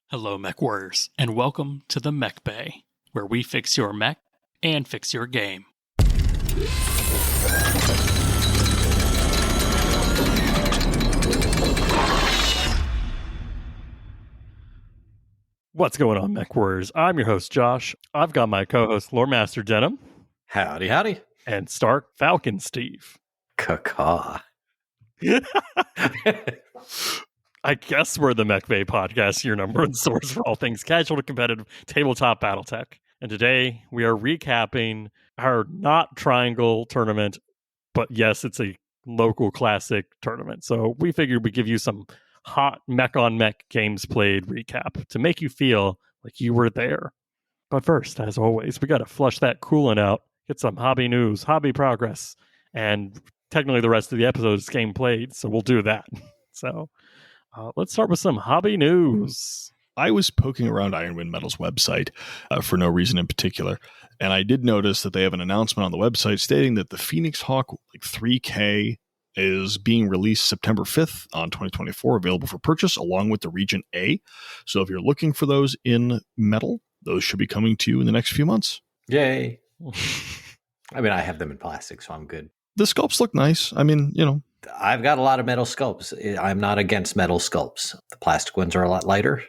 Hello, Mechwarriors, and welcome to the Mechbay, where we fix your mech and fix your game. What's going on, Mechwarriors? I'm your host, Josh. I've got my co-host, Lore Master Denim. Howdy, howdy. And Stark Falcon Steve. Caw. I guess we're the Mechbay Podcast, your number one source for all things casual to competitive tabletop BattleTech. And today we are recapping our not triangle tournament, but yes, it's a local classic tournament. So we figured we'd give you some hot mech on mech games played recap to make you feel like you were there. But first, as always, we got to flush that coolant out, get some hobby news, hobby progress, and technically the rest of the episode is game played, so we'll do that. So let's start with some hobby news. I was poking around Ironwind Metal's website for no reason in particular, and I did notice that they have an announcement on the website stating that the Phoenix Hawk 3K is being released September 5th on 2024, available for purchase along with the Region A. So if you're looking for those in metal, those should be coming to you in the next few months. Yay. I mean, I have them in plastic, so I'm good. The sculpts look nice. I mean, you know. I've got a lot of metal sculpts. I'm not against metal sculpts. The plastic ones are a lot lighter,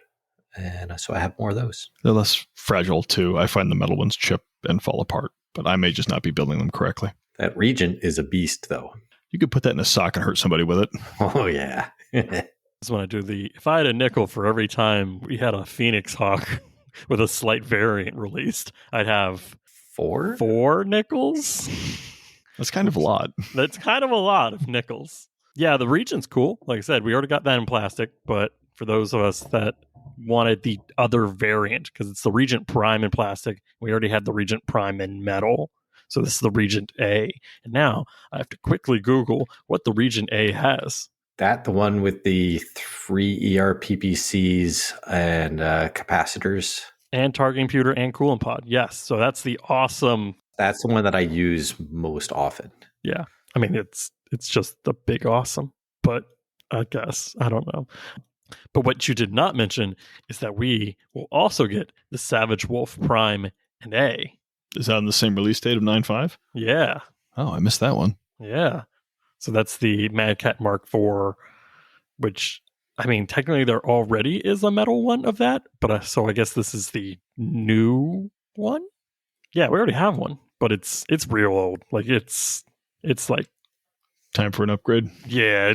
and so I have more of those. They're less fragile, too. I find the metal ones chip and fall apart, but I may just not be building them correctly. That Regent is a beast, though. You could put that in a sock and hurt somebody with it. Oh, yeah. Just want to do if I had a nickel for every time we had a Phoenix Hawk with a slight variant released, I'd have four nickels. That's kind of a lot. That's kind of a lot of nickels. Yeah, the Regent's cool. Like I said, we already got that in plastic, but for those of us that wanted the other variant, because it's the Regent Prime in plastic, we already had the Regent Prime in metal. So this is the Regent A. And now I have to quickly Google what the Regent A has. That the one with the 3 ERPPCs and capacitors? And target computer and coolant pod. Yes. So that's the awesome. That's the one that I use most often. Yeah. I mean, it's just the big awesome. But I guess, I don't know. But what you did not mention is that we will also get the Savage Wolf Prime and A. Is that on the same release date of 9/5? Yeah. Oh, I missed that one. Yeah. So that's the Mad Cat Mark IV, which, I mean, technically there already is a metal one of that, but so I guess this is the new one? Yeah, we already have one, but it's real old. Like, it's like... Time for an upgrade? Yeah,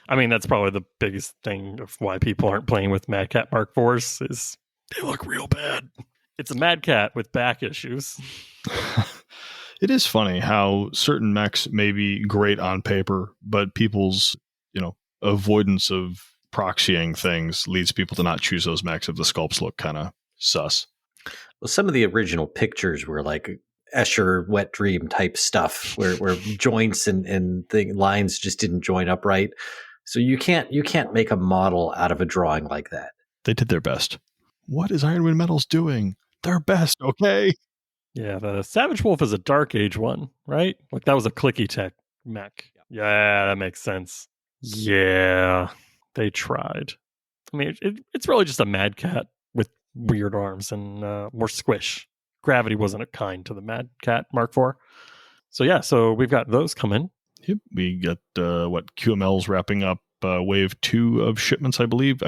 I mean, that's probably the biggest thing of why people aren't playing with Mad Cat Mark IVs is they look real bad. It's a Mad Cat with back issues. It is funny how certain mechs may be great on paper, but people's, avoidance of proxying things leads people to not choose those mechs if the sculpts look kind of sus. Well, some of the original pictures were like Escher Wet Dream type stuff where joints and lines just didn't join up right. So you can't make a model out of a drawing like that. They did their best. What is Ironwind Metals doing? Their best, okay? Yeah, the Savage Wolf is a Dark Age one, right? Like that was a clicky tech mech. Yeah, that makes sense. Yeah, they tried. I mean, it's really just a Mad Cat with weird arms and more squish. Gravity wasn't kind to the Mad Cat Mark IV. So yeah, so we've got those coming. Yep, we got QML's wrapping up wave 2 of shipments, I believe.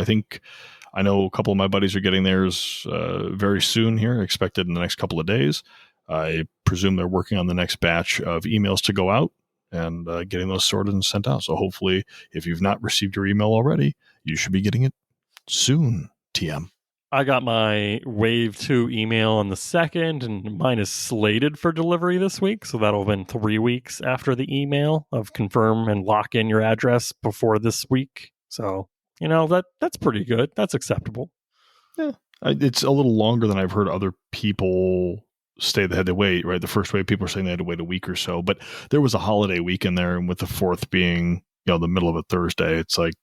I know a couple of my buddies are getting theirs very soon here, expected in the next couple of days. I presume they're working on the next batch of emails to go out and getting those sorted and sent out. So hopefully, if you've not received your email already, you should be getting it soon, TM. I got my Wave 2 email on the 2nd, and mine is slated for delivery this week. So that'll have been 3 weeks after the email of confirm and lock in your address before this week. So... that's pretty good. That's acceptable. Yeah. It's a little longer than I've heard other people say they had to wait, right? The first wave, people were saying they had to wait a week or so, but there was a holiday week in there, and with the 4th being, the middle of a Thursday, it's like,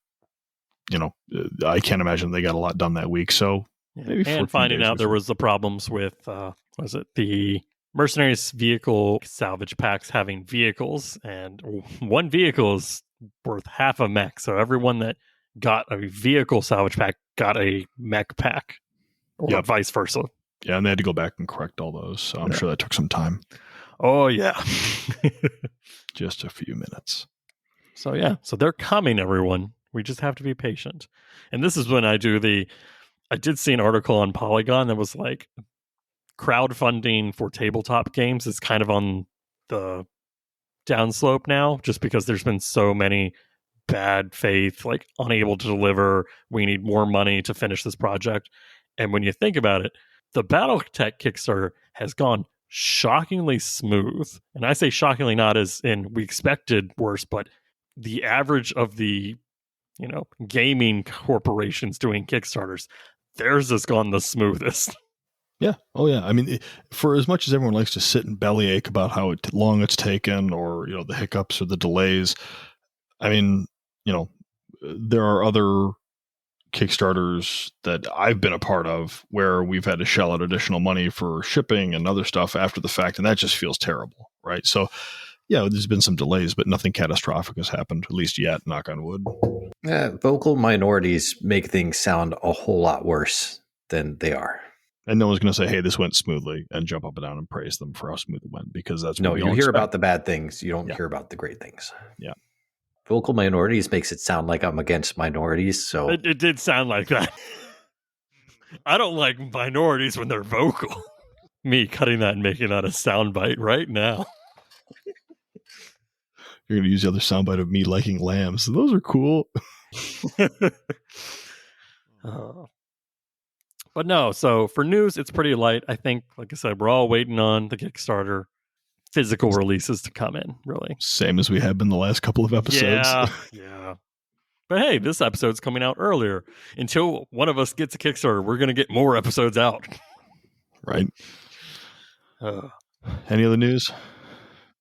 I can't imagine they got a lot done that week. So maybe. And finding out there was the problems with, the Mercenaries vehicle salvage packs having vehicles, and one vehicle is worth half a mech. So everyone that got a vehicle salvage pack got a mech pack, or vice versa. Yeah, and they had to go back and correct all those. So I'm sure that took some time. Oh, yeah. Just a few minutes. So, yeah. So they're coming, everyone. We just have to be patient. And this is when I did see an article on Polygon that was like, crowdfunding for tabletop games is kind of on the downslope now, just because there's been so many bad faith, like unable to deliver. We need more money to finish this project. And when you think about it, the BattleTech Kickstarter has gone shockingly smooth. And I say shockingly not as in we expected worse, but the average of the, gaming corporations doing Kickstarters, theirs has gone the smoothest. Yeah. Oh, yeah. I mean, for as much as everyone likes to sit and bellyache about how long it's taken or, the hiccups or the delays, I mean, there are other Kickstarters that I've been a part of where we've had to shell out additional money for shipping and other stuff after the fact, and that just feels terrible, right? So, yeah, there's been some delays, but nothing catastrophic has happened, at least yet, knock on wood. Vocal minorities make things sound a whole lot worse than they are. And no one's going to say, hey, this went smoothly, and jump up and down and praise them for how smooth it went, because that's what you hear about the bad things. You don't hear about the great things. Yeah. Vocal minorities makes it sound like I'm against minorities. So it did sound like that. I don't like minorities when they're vocal. Me cutting that and making that a soundbite right now. You're going to use the other soundbite of me liking lambs. Those are cool. But no, so for news, it's pretty light. I think, like I said, we're all waiting on the Kickstarter physical releases to come in, really. Same as we have been the last couple of episodes. Yeah. But hey, this episode's coming out earlier. Until one of us gets a Kickstarter, we're going to get more episodes out. Right. Any other news?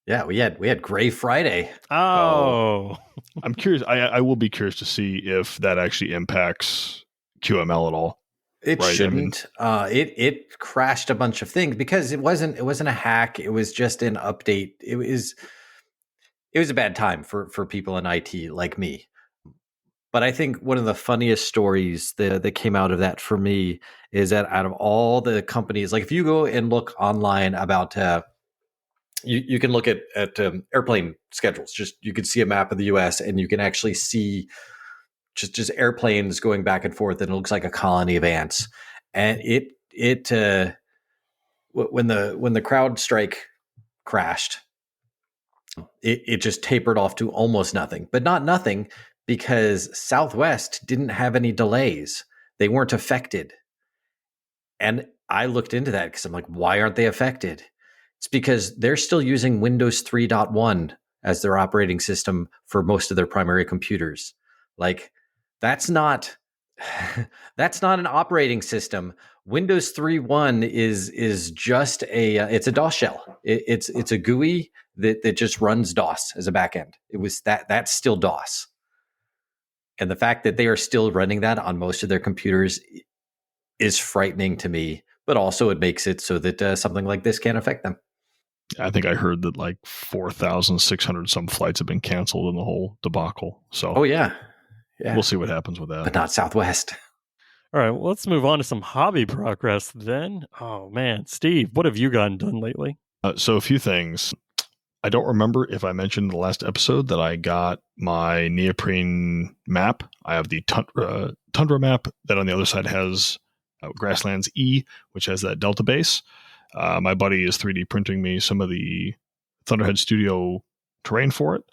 Yeah, we had Gray Friday. Oh. I'm curious. I will be curious to see if that actually impacts QML at all. It shouldn't. It crashed a bunch of things because it wasn't a hack. It was just an update. It was a bad time for people in IT like me. But I think one of the funniest stories that came out of that for me is that out of all the companies, like if you go and look online about, you can look at airplane schedules. Just you can see a map of the U.S. and you can actually see just airplanes going back and forth, and it looks like a colony of ants. And when the CrowdStrike crashed, it just tapered off to almost nothing, but not nothing, because Southwest didn't have any delays. They weren't affected. And I looked into that because I'm like, why aren't they affected? It's because they're still using Windows 3.1 as their operating system for most of their primary computers. Like, that's not an operating system. Windows 3.1 is just it's a DOS shell. It's a GUI that just runs DOS as a backend. That's still DOS. And the fact that they are still running that on most of their computers is frightening to me, but also it makes it so that something like this can't affect them. I think I heard that like 4,600 some flights have been canceled in the whole debacle. So, oh yeah. We'll see what happens with that. But not Southwest. All right, well, let's move on to some hobby progress then. Oh man, Steve, what have you gotten done lately? So a few things. I don't remember if I mentioned in the last episode that I got my neoprene map. I have the tundra map that on the other side has Grasslands E, which has that Delta base. My buddy is 3D printing me some of the Thunderhead Studio terrain for it.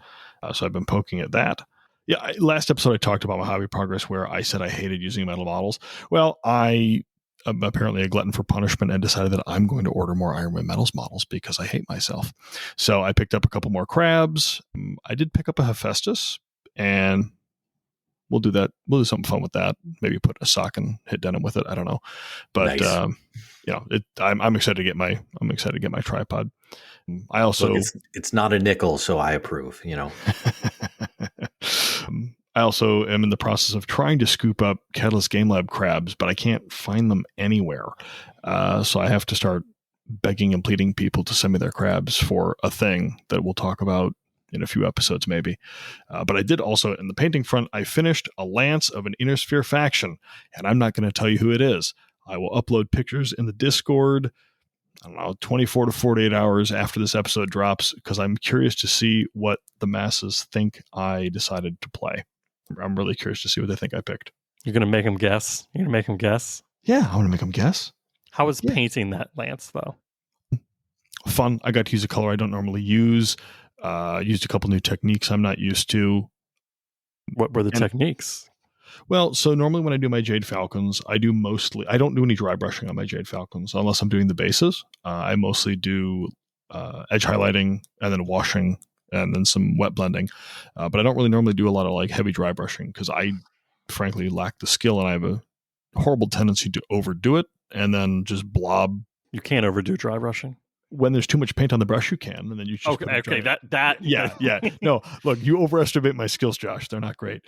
So I've been poking at that. Yeah, last episode I talked about my hobby progress where I said I hated using metal models. Well, I am apparently a glutton for punishment and decided that I'm going to order more Iron Man Metals models because I hate myself. So I picked up a couple more crabs. I did pick up a Hephaestus, and we'll do that. We'll do something fun with that. Maybe put a sock and hit denim with it. I don't know, but nice. I'm excited to get my tripod. I also it's not a nickel, so I approve. I also am in the process of trying to scoop up Catalyst Game Lab crabs, but I can't find them anywhere. So I have to start begging and pleading people to send me their crabs for a thing that we'll talk about in a few episodes maybe. But I did also, in the painting front, I finished a lance of an Inner Sphere faction, and I'm not going to tell you who it is. I will upload pictures in the Discord, I don't know, 24 to 48 hours after this episode drops, because I'm curious to see what the masses think I decided to play. I'm really curious to see what they think I picked. You're going to make them guess? You're going to make them guess? Yeah, I want to make them guess. How was painting that lance, though? Fun. I got to use a color I don't normally use. Used a couple new techniques I'm not used to. What were the techniques? Well, so normally when I do my Jade Falcons, I don't do any dry brushing on my Jade Falcons unless I'm doing the bases. I mostly do edge highlighting and then washing and then some wet blending. But I don't really normally do a lot of like heavy dry brushing because I frankly lack the skill and I have a horrible tendency to overdo it and then just blob. You can't overdo dry brushing. When there's too much paint on the brush, you can, and then you just yeah. No, look, you overestimate my skills, Josh. They're not great.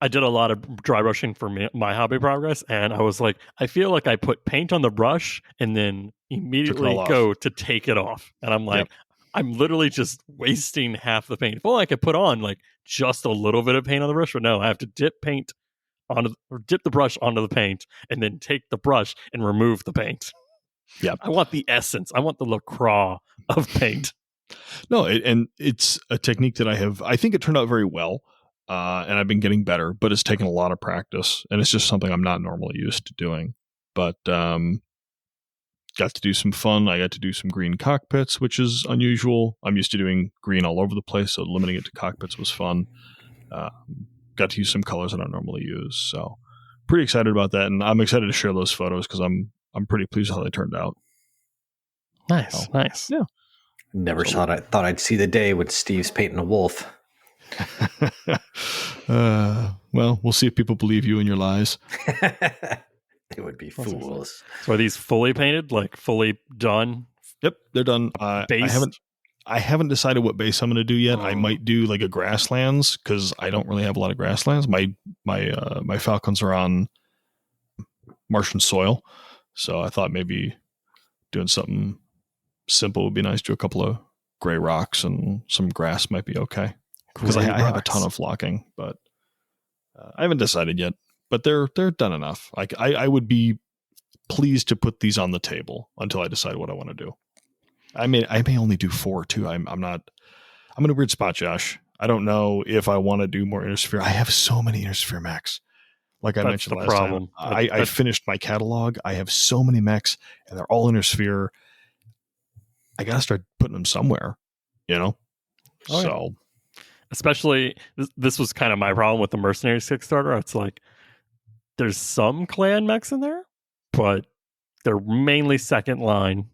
I did a lot of dry brushing for my hobby progress, and I was like, I feel like I put paint on the brush and then immediately go to take it off, and I'm like, I'm literally just wasting half the paint. Well, I could put on like just a little bit of paint on the brush, but no, I have to dip the brush onto the paint, and then take the brush and remove the paint. Yeah, I want the essence. I want the LaCroix of paint. No, and it's a technique that I think it turned out very well, and I've been getting better, but it's taken a lot of practice, and it's just something I'm not normally used to doing. But got to do some fun. I got to do some green cockpits, which is unusual. I'm used to doing green all over the place, so limiting it to cockpits was fun. Got to use some colors I don't normally use, so pretty excited about that, and I'm excited to share those photos because I'm pretty pleased with how they turned out. Nice. Yeah. Never thought I'd see the day when Steve's painting a wolf. Well, we'll see if people believe you and your lies. They would be fools. So are these fully painted, like fully done? Yep, they're done. Based? I haven't decided what base I'm going to do yet. I might do like a grasslands because I don't really have a lot of grasslands. My Falcons are on Martian soil. So I thought maybe doing something simple would be nice. Do a couple of gray rocks and some grass might be okay. Because I have a ton of flocking, but I haven't decided yet. But they're done enough. Like I would be pleased to put these on the table until I decide what I want to do. I may only do 4 too. I'm in a weird spot, Josh. I don't know if I want to do more Inner Sphere. I have so many Inner Sphere mechs. Like I mentioned last time, I finished my catalog. I have so many mechs, and they're all Inner Sphere. I got to start putting them somewhere, you know? Oh, so, especially, this was kind of my problem with the Mercenaries Kickstarter. It's like, there's some clan mechs in there, but they're mainly second line.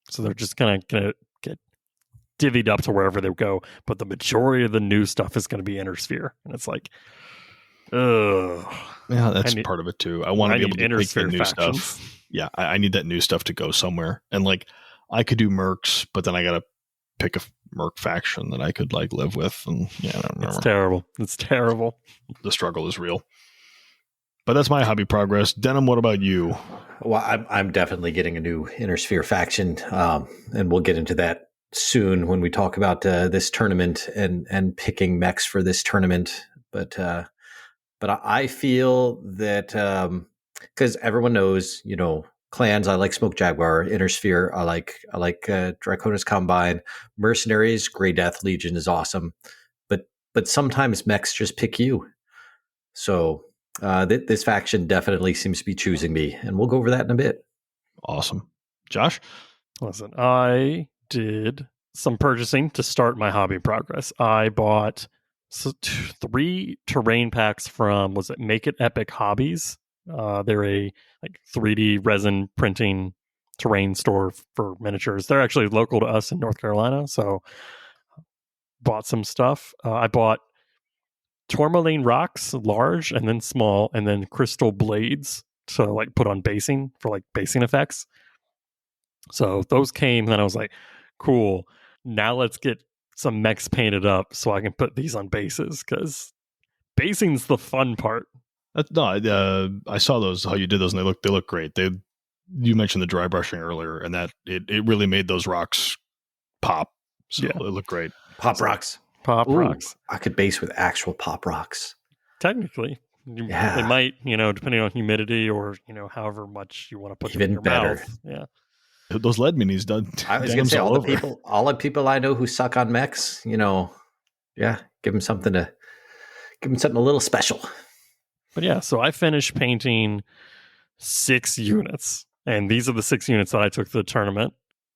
So they're just going to get divvied up to wherever they go. But the majority of the new stuff is going to be Inner Sphere. And it's like, ugh. Yeah, that's part of it too. I want to be able to take the new stuff. Yeah, I need that new stuff to go somewhere. And like, I could do mercs, but then I got to pick a merc faction that I could like live with. And yeah, I don't remember. It's terrible. The struggle is real. But that's my hobby progress. Denim, what about you? Well, I'm definitely getting a new Inner Sphere faction, and we'll get into that soon when we talk about this tournament and picking mechs for this tournament. But I feel that because everyone knows, you know, clans. I like Smoke Jaguar, Inner Sphere. I like Draconis Combine, Mercenaries, Grey Death Legion is awesome. But sometimes mechs just pick you. So this faction definitely seems to be choosing me, and we'll go over that in a bit. Awesome, Josh. Listen, I did some purchasing to start my hobby progress. I bought 3 terrain packs from, was it Make It Epic Hobbies? They're a like 3D resin printing terrain store for miniatures. They're actually local to us in North Carolina, so bought some stuff. I bought tourmaline rocks, large and then small, and then crystal blades to like put on basing for like basing effects. So those came, and I was like, cool. Now let's get some mechs painted up so I can put these on bases, because basing's the fun part. I saw those, how you did those, and they look great. You mentioned the dry brushing earlier, and that it really made those rocks pop. So yeah. It looked great. Pop rocks. Pop Ooh, rocks. I could base with actual pop rocks. Technically. Yeah. They might, depending on humidity or, however much you want to put them in Even your better. mouth. Yeah. Those lead minis done. I was going to say all the people I know who suck on mechs, yeah, give them something a little special. But yeah, so I finished painting 6 units, and these are the 6 units that I took to the tournament.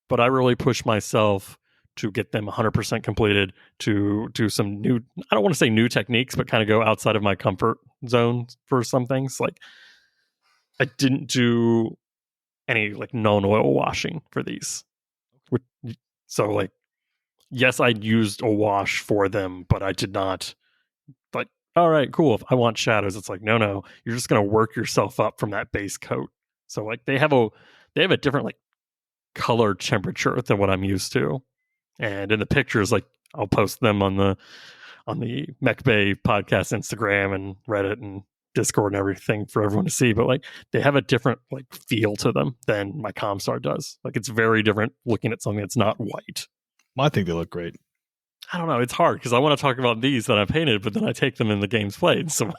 But I really pushed myself to get them 100% completed, to do some new, I don't want to say new techniques, but kind of go outside of my comfort zone for some things. Like, I didn't do any like non-oil washing for these. So like, yes, I used a wash for them, but I did not like, all right, cool. If I want shadows, it's like, no, you're just going to work yourself up from that base coat. So like they have a different like color temperature than what I'm used to. And in the pictures, like I'll post them on the Mechbay Podcast Instagram and Reddit and Discord and everything for everyone to see. But like they have a different like feel to them than my Comstar does. Like it's very different looking at something that's not white. I think they look great. I don't know. It's hard because I want to talk about these that I painted, but then I take them in the games played. So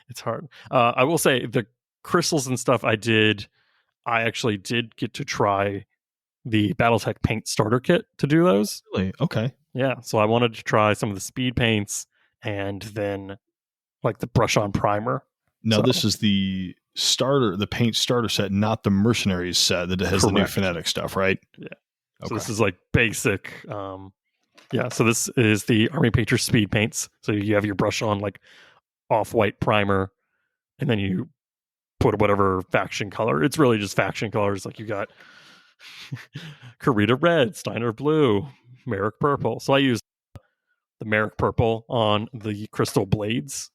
it's hard. I will say the crystals and stuff I actually did get to try the BattleTech paint starter kit to do those. Really? Okay. Yeah. So I wanted to try some of the speed paints and then like the brush on primer. Now this is the paint starter set, not the mercenaries set that has the new phonetic stuff, right? Yeah. Okay. So this is like basic. So this is the Army Painter speed paints. So you have your brush on like off-white primer, and then you put whatever faction color. It's really just faction colors. Like you got Karita red, Steiner blue, Merrick purple. So I used the Merrick purple on the crystal blades.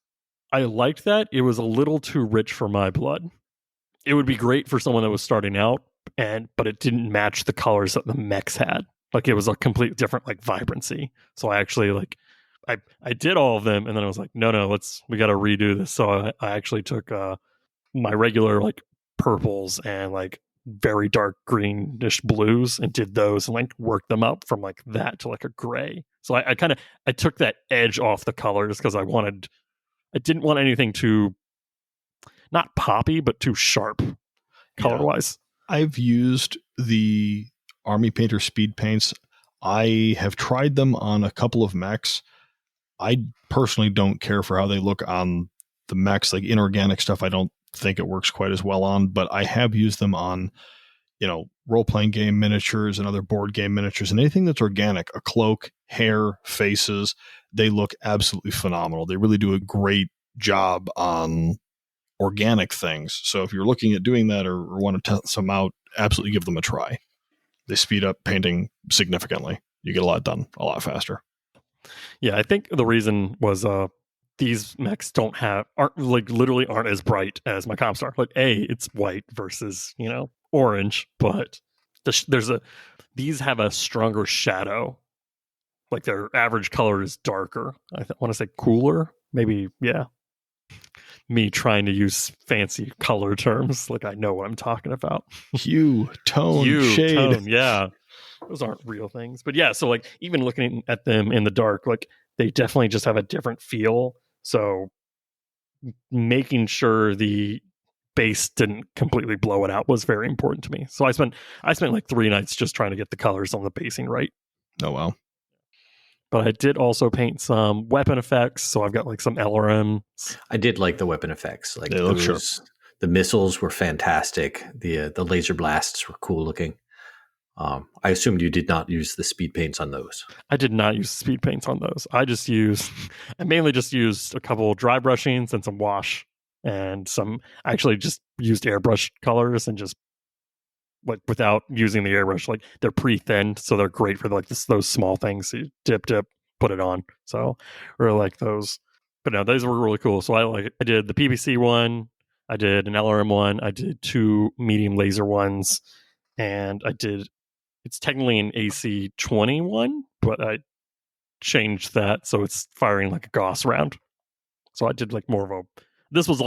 I liked that. It was a little too rich for my blood. It would be great for someone that was starting out, but it didn't match the colors that the mechs had. Like it was a complete different like vibrancy. So I actually like I did all of them, and then I was like, no, we got to redo this. So I actually took my regular like purples and like very dark greenish blues and did those and like worked them up from like that to like a gray. So I took that edge off the colors because I didn't want anything too not poppy but too sharp color wise. I've used the Army Painter speed paints. I have tried them on a couple of mechs. I personally don't care for how they look on the mechs, like inorganic stuff. I don't think it works quite as well on, but I have used them on, role-playing game miniatures and other board game miniatures, and anything that's organic, a cloak, hair, faces, they look absolutely phenomenal. They really do a great job on organic things. So if you're looking at doing that or want to test them out, absolutely give them a try. They speed up painting significantly. You get a lot done a lot faster. Yeah, I think the reason was these mechs aren't as bright as my Comstar. Like it's white versus orange, but these have a stronger shadow. Like their average color is darker. I want to say cooler, maybe. Yeah. Me trying to use fancy color terms, like I know what I'm talking about. Hue, tone, shade. Tone, yeah. Those aren't real things. But yeah, so like even looking at them in the dark, like they definitely just have a different feel. So making sure the base didn't completely blow it out was very important to me. So I spent like 3 nights just trying to get the colors on the basing right. Oh wow. But I did also paint some weapon effects. So I've got like some LRMs. I did like the weapon effects. Like they look sharp. The missiles were fantastic. The laser blasts were cool looking. I assumed you did not use the speed paints on those. I did not use speed paints on those. I mainly just used a couple dry brushings and some wash and I actually just used airbrush colors and just like without using the airbrush, like they're pre-thinned. So they're great for like those small things. So you dip, put it on. So really like those, but no, those were really cool. So I did the PVC one. I did an LRM one. I did 2 medium laser ones, and it's technically an AC 21, but I changed that so it's firing like a Gauss round. So I did like more of this was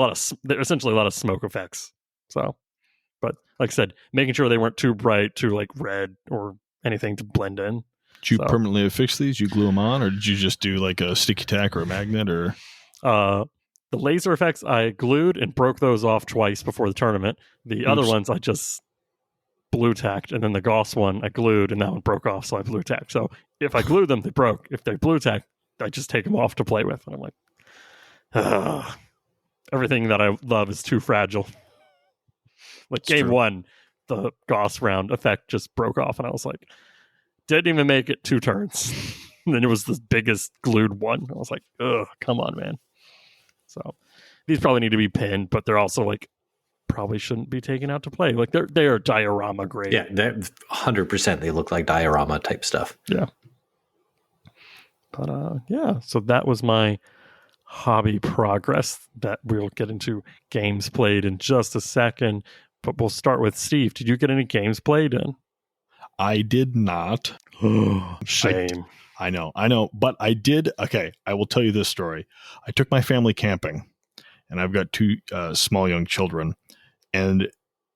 essentially a lot of smoke effects. So, but like I said, making sure they weren't too bright, too like red or anything to blend in. Did you permanently affix these? You glue them on, or did you just do like a sticky tack or a magnet? Or the laser effects I glued and broke those off twice before the tournament. The other ones I just blue tacked, and then the Gauss one I glued, and that one broke off, so I blue tacked. So if I glued them, they broke. If they blue tacked, I just take them off to play with. And I'm like, everything that I love is too fragile. Like it's game true. 1, the Gauss round effect just broke off, and I was like, didn't even make it 2 turns. And then it was the biggest glued one. I was like, ugh, come on, man. So these probably need to be pinned, but they're also like probably shouldn't be taken out to play. Like they're diorama grade. Yeah, 100%. They look like diorama type stuff. Yeah. But yeah, so that was my hobby progress. That we'll get into games played in just a second. But we'll start with Steve. Did you get any games played in? I did not. Shame. I know. But I did. Okay, I will tell you this story. I took my family camping, and I've got 2 small young children. And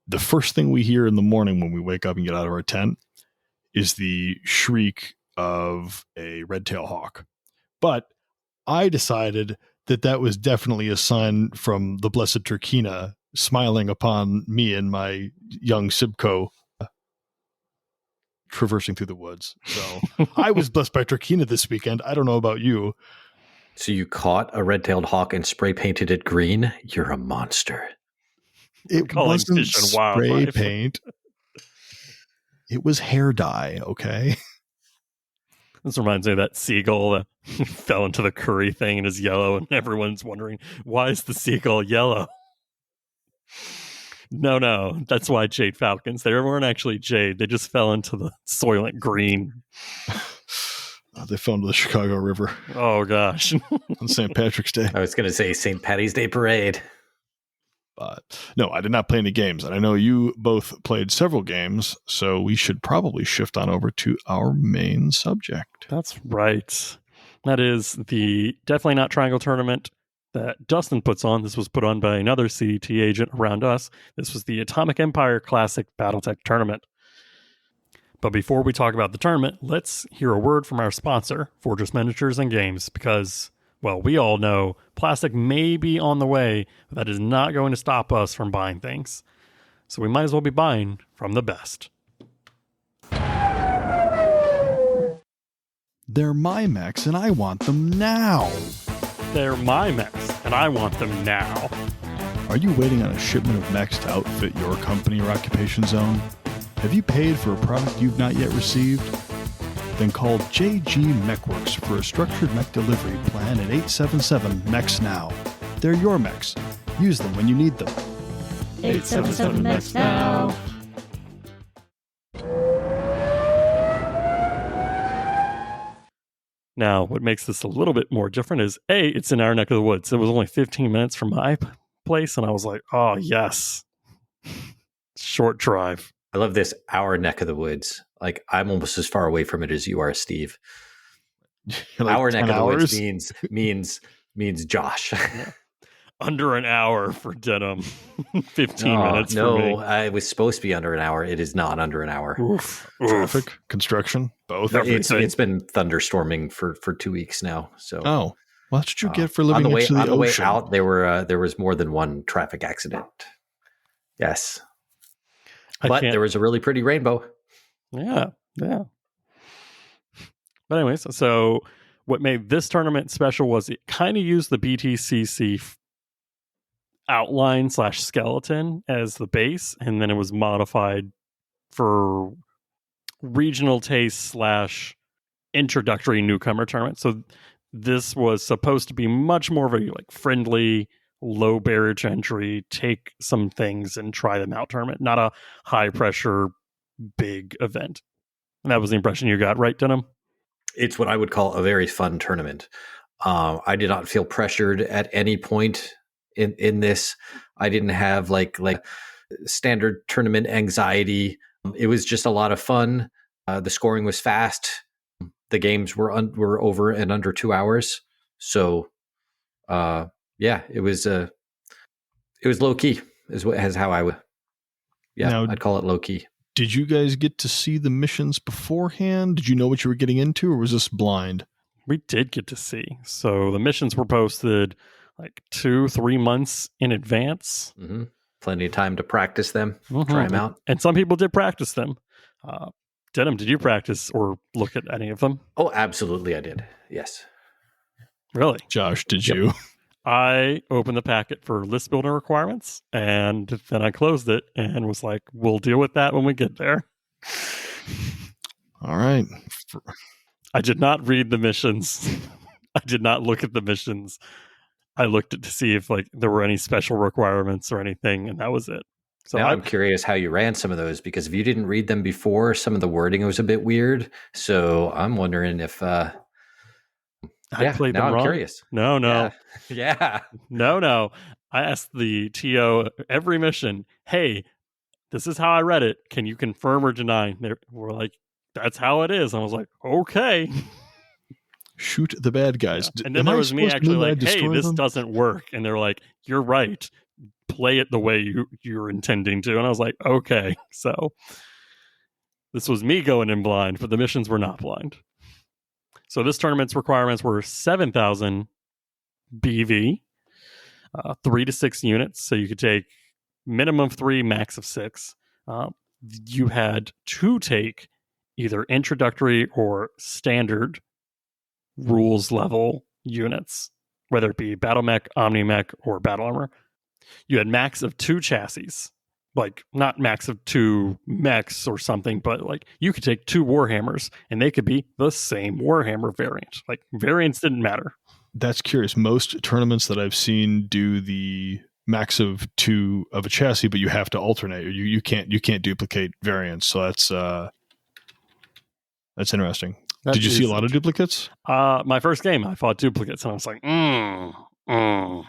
the first thing we hear in the morning when we wake up and get out of our tent is the shriek of a red-tailed hawk. But I decided that was definitely a sign from the blessed Turkina smiling upon me and my young Sibco traversing through the woods. So I was blessed by Turkina this weekend. I don't know about you. So you caught a red-tailed hawk and spray painted it green? You're a monster. It wasn't spray paint. It was hair dye, okay? This reminds me of that seagull that fell into the curry thing and is yellow, and everyone's wondering, why is the seagull yellow? No, that's why Jade Falcons. They weren't actually Jade. They just fell into the Soylent Green. They fell into the Chicago River. Oh, gosh. On St. Patrick's Day. I was going to say St. Patty's Day Parade. But no, I did not play any games. And I know you both played several games, so we should probably shift on over to our main subject. That's right. That is the Definitely Not Triangle tournament that Dustin puts on. This was put on by another CDT agent around us. This was the Atomic Empire Classic BattleTech Tournament. But before we talk about the tournament, let's hear a word from our sponsor, Fortress Miniatures and Games, because, well, we all know plastic may be on the way, but that is not going to stop us from buying things. So we might as well be buying from the best. They're my mechs, and I want them now. They're my mechs, and I want them now. Are you waiting on a shipment of mechs to outfit your company or occupation zone? Have you paid for a product you've not yet received? Then call JG Mechworks for a structured mech delivery plan at 877 Mechs Now. They're your mechs. Use them when you need them. 877 Mechs Now. Now, what makes this a little bit more different is, A, it's in our neck of the woods. It was only 15 minutes from my place, and I was like, oh, yes. Short drive. I love this, our neck of the woods. Like, I'm almost as far away from it as you are, Steve. Like our neck of the woods means Josh. Yeah. Under an hour for Denim. 15 minutes for me. No, it was supposed to be under an hour. It is not under an hour. Oof. Traffic, construction, both. It's been thunderstorming for 2 weeks now. So well, that's what you get for living next to the ocean. On the way out, there was more than one traffic accident. Yes. But there was a really pretty rainbow. Yeah. But anyways, so what made this tournament special was it kind of used the BTCC outline / skeleton as the base, and then it was modified for regional taste / introductory newcomer tournament. So this was supposed to be much more of a like friendly, low barrier to entry, take some things and try them out tournament, not a high pressure big event. And that was the impression you got, right, Denim? It's what I would call a very fun tournament. I did not feel pressured at any point in this. I didn't have like standard tournament anxiety. It was just a lot of fun. The scoring was fast. The games were over in under 2 hours. So, yeah, it was low key. Is how I would. Yeah, I'd call it low key. Did you guys get to see the missions beforehand? Did you know what you were getting into, or was this blind? We did get to see. So the missions were posted like 2-3 months in advance. Mm-hmm. Plenty of time to practice them, try them out. And some people did practice them. Denim, did you practice or look at any of them? Oh, absolutely, I did. Yes. Really? Josh, did you? I opened the packet for list building requirements, and then I closed it and was like, we'll deal with that when we get there. All right. I did not read the missions. I did not look at the missions. I looked at to see if like there were any special requirements or anything, and that was it. So now I'm curious how you ran some of those, because if you didn't read them before, some of the wording was a bit weird. So I'm wondering if I played them now I'm wrong. curious. No. Yeah. No. I asked the TO every mission, hey, this is how I read it. Can you confirm or deny? They were like, that's how it is. I was like, okay. Shoot the bad guys. Yeah. And then there was me actually like, hey, this doesn't work. And they're like, you're right. Play it the way you're intending to. And I was like, okay. So this was me going in blind, but the missions were not blind. So this tournament's requirements were 7,000 BV, 3 to 6 units. So you could take minimum of 3, max of 6. You had to take either introductory or standard rules level units, whether it be battle mech, omni mech, or battle armor. You had max of 2 chassis, like not max of 2 mechs or something, but like you could take 2 Warhammers and they could be the same Warhammer variant. Like variants didn't matter. That's curious. Most tournaments that I've seen do the max of 2 of a chassis, but you have to alternate. You can't duplicate variants. So that's interesting. Did you see a lot of duplicates? My first game, I fought duplicates, and I was like, How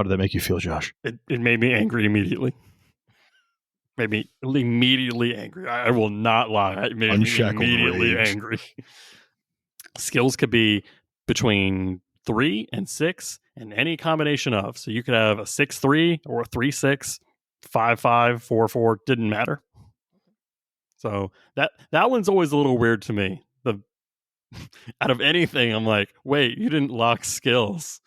did that make you feel, Josh? It made me angry immediately. Made me immediately angry. I will not lie. It made me immediately angry. Skills could be between 3 and 6, and any combination of. So you could have a 6-3 or a 3-6, 5-5, 4-4. Didn't matter. So that one's always a little weird to me. Out of anything, I'm like, wait, you didn't lock skills.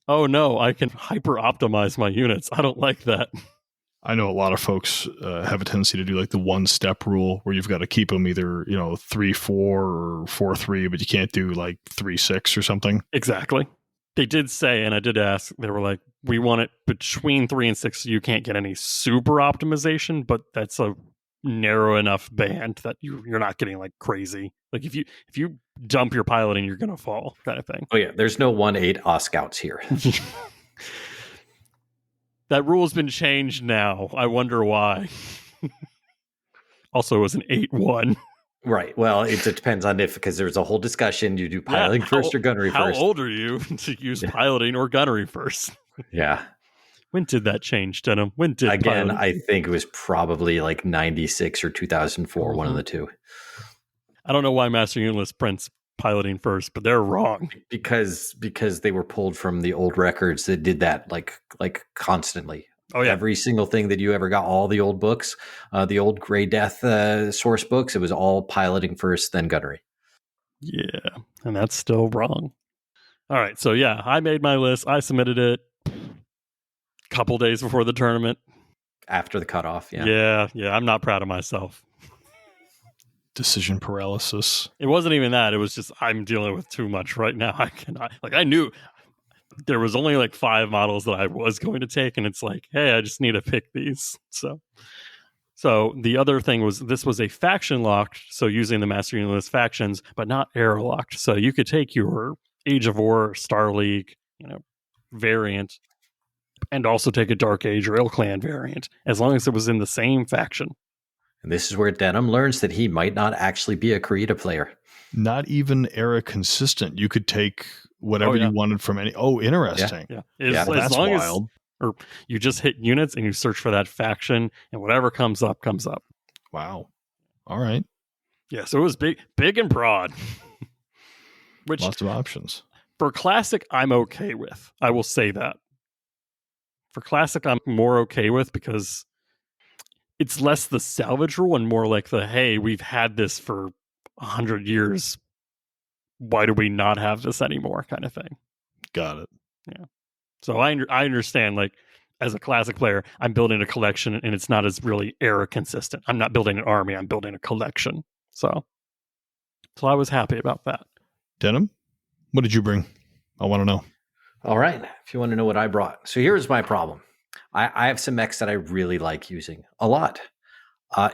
Oh no, I can hyper optimize my units. I don't like that. I know a lot of folks have a tendency to do like the 1-step rule where you've got to keep them either 3-4 or 4-3, but you can't do like 3-6 or something. Exactly. They did say, and I did ask, they were like, we want it between 3 and 6 so you can't get any super optimization, but that's a narrow enough band that you're not getting like crazy. Like if you dump your piloting, you're gonna fall, kind of thing. Oh yeah, there's no 1-8 Oscouts here. That rule's been changed now. I wonder why. Also, it was an 8-1. Right. Well, it depends on because there's a whole discussion. You do piloting first or gunnery first. How old are you to use piloting or gunnery first? Yeah. When did that change, Denim? When did Again, I think it was probably like 96 or 2004, one of the two. I don't know why Master Unit List prints piloting first, but they're wrong. Because they were pulled from the old records that did that like constantly. Oh yeah. Every single thing that you ever got, all the old books, the old Grey Death source books, it was all piloting first, then gunnery. Yeah, and that's still wrong. All right, so yeah, I made my list. I submitted it couple days before the tournament. After the cutoff, yeah. Yeah, I'm not proud of myself. Decision paralysis. It wasn't even that. It was just I'm dealing with too much right now. I cannot. Like I knew there was only like 5 models that I was going to take, and it's like, hey, I just need to pick these. So the other thing was this was a faction locked, so using the Master Unit List factions, but not era locked. So you could take your Age of War, Star League, variant, and also take a Dark Age or Ill Clan variant, as long as it was in the same faction. And this is where Denim learns that he might not actually be a Creative player. Not even era consistent. You could take whatever you wanted from any. Oh, interesting. Yeah. That's long wild. Or you just hit units and you search for that faction, and whatever comes up, comes up. Wow. All right. Yeah, so it was big and broad. Which lots of options. For Classic, I'm okay with. I will say that. For Classic, I'm more okay with because it's less the salvage rule and more like the, hey, we've had this for 100 years. Why do we not have this anymore kind of thing? Got it. Yeah. So I understand, like, as a Classic player, I'm building a collection and it's not as really era consistent. I'm not building an army, I'm building a collection. So I was happy about that. Denim, what did you bring? I want to know. All right. If you want to know what I brought. So here's my problem. I have some mechs that I really like using a lot.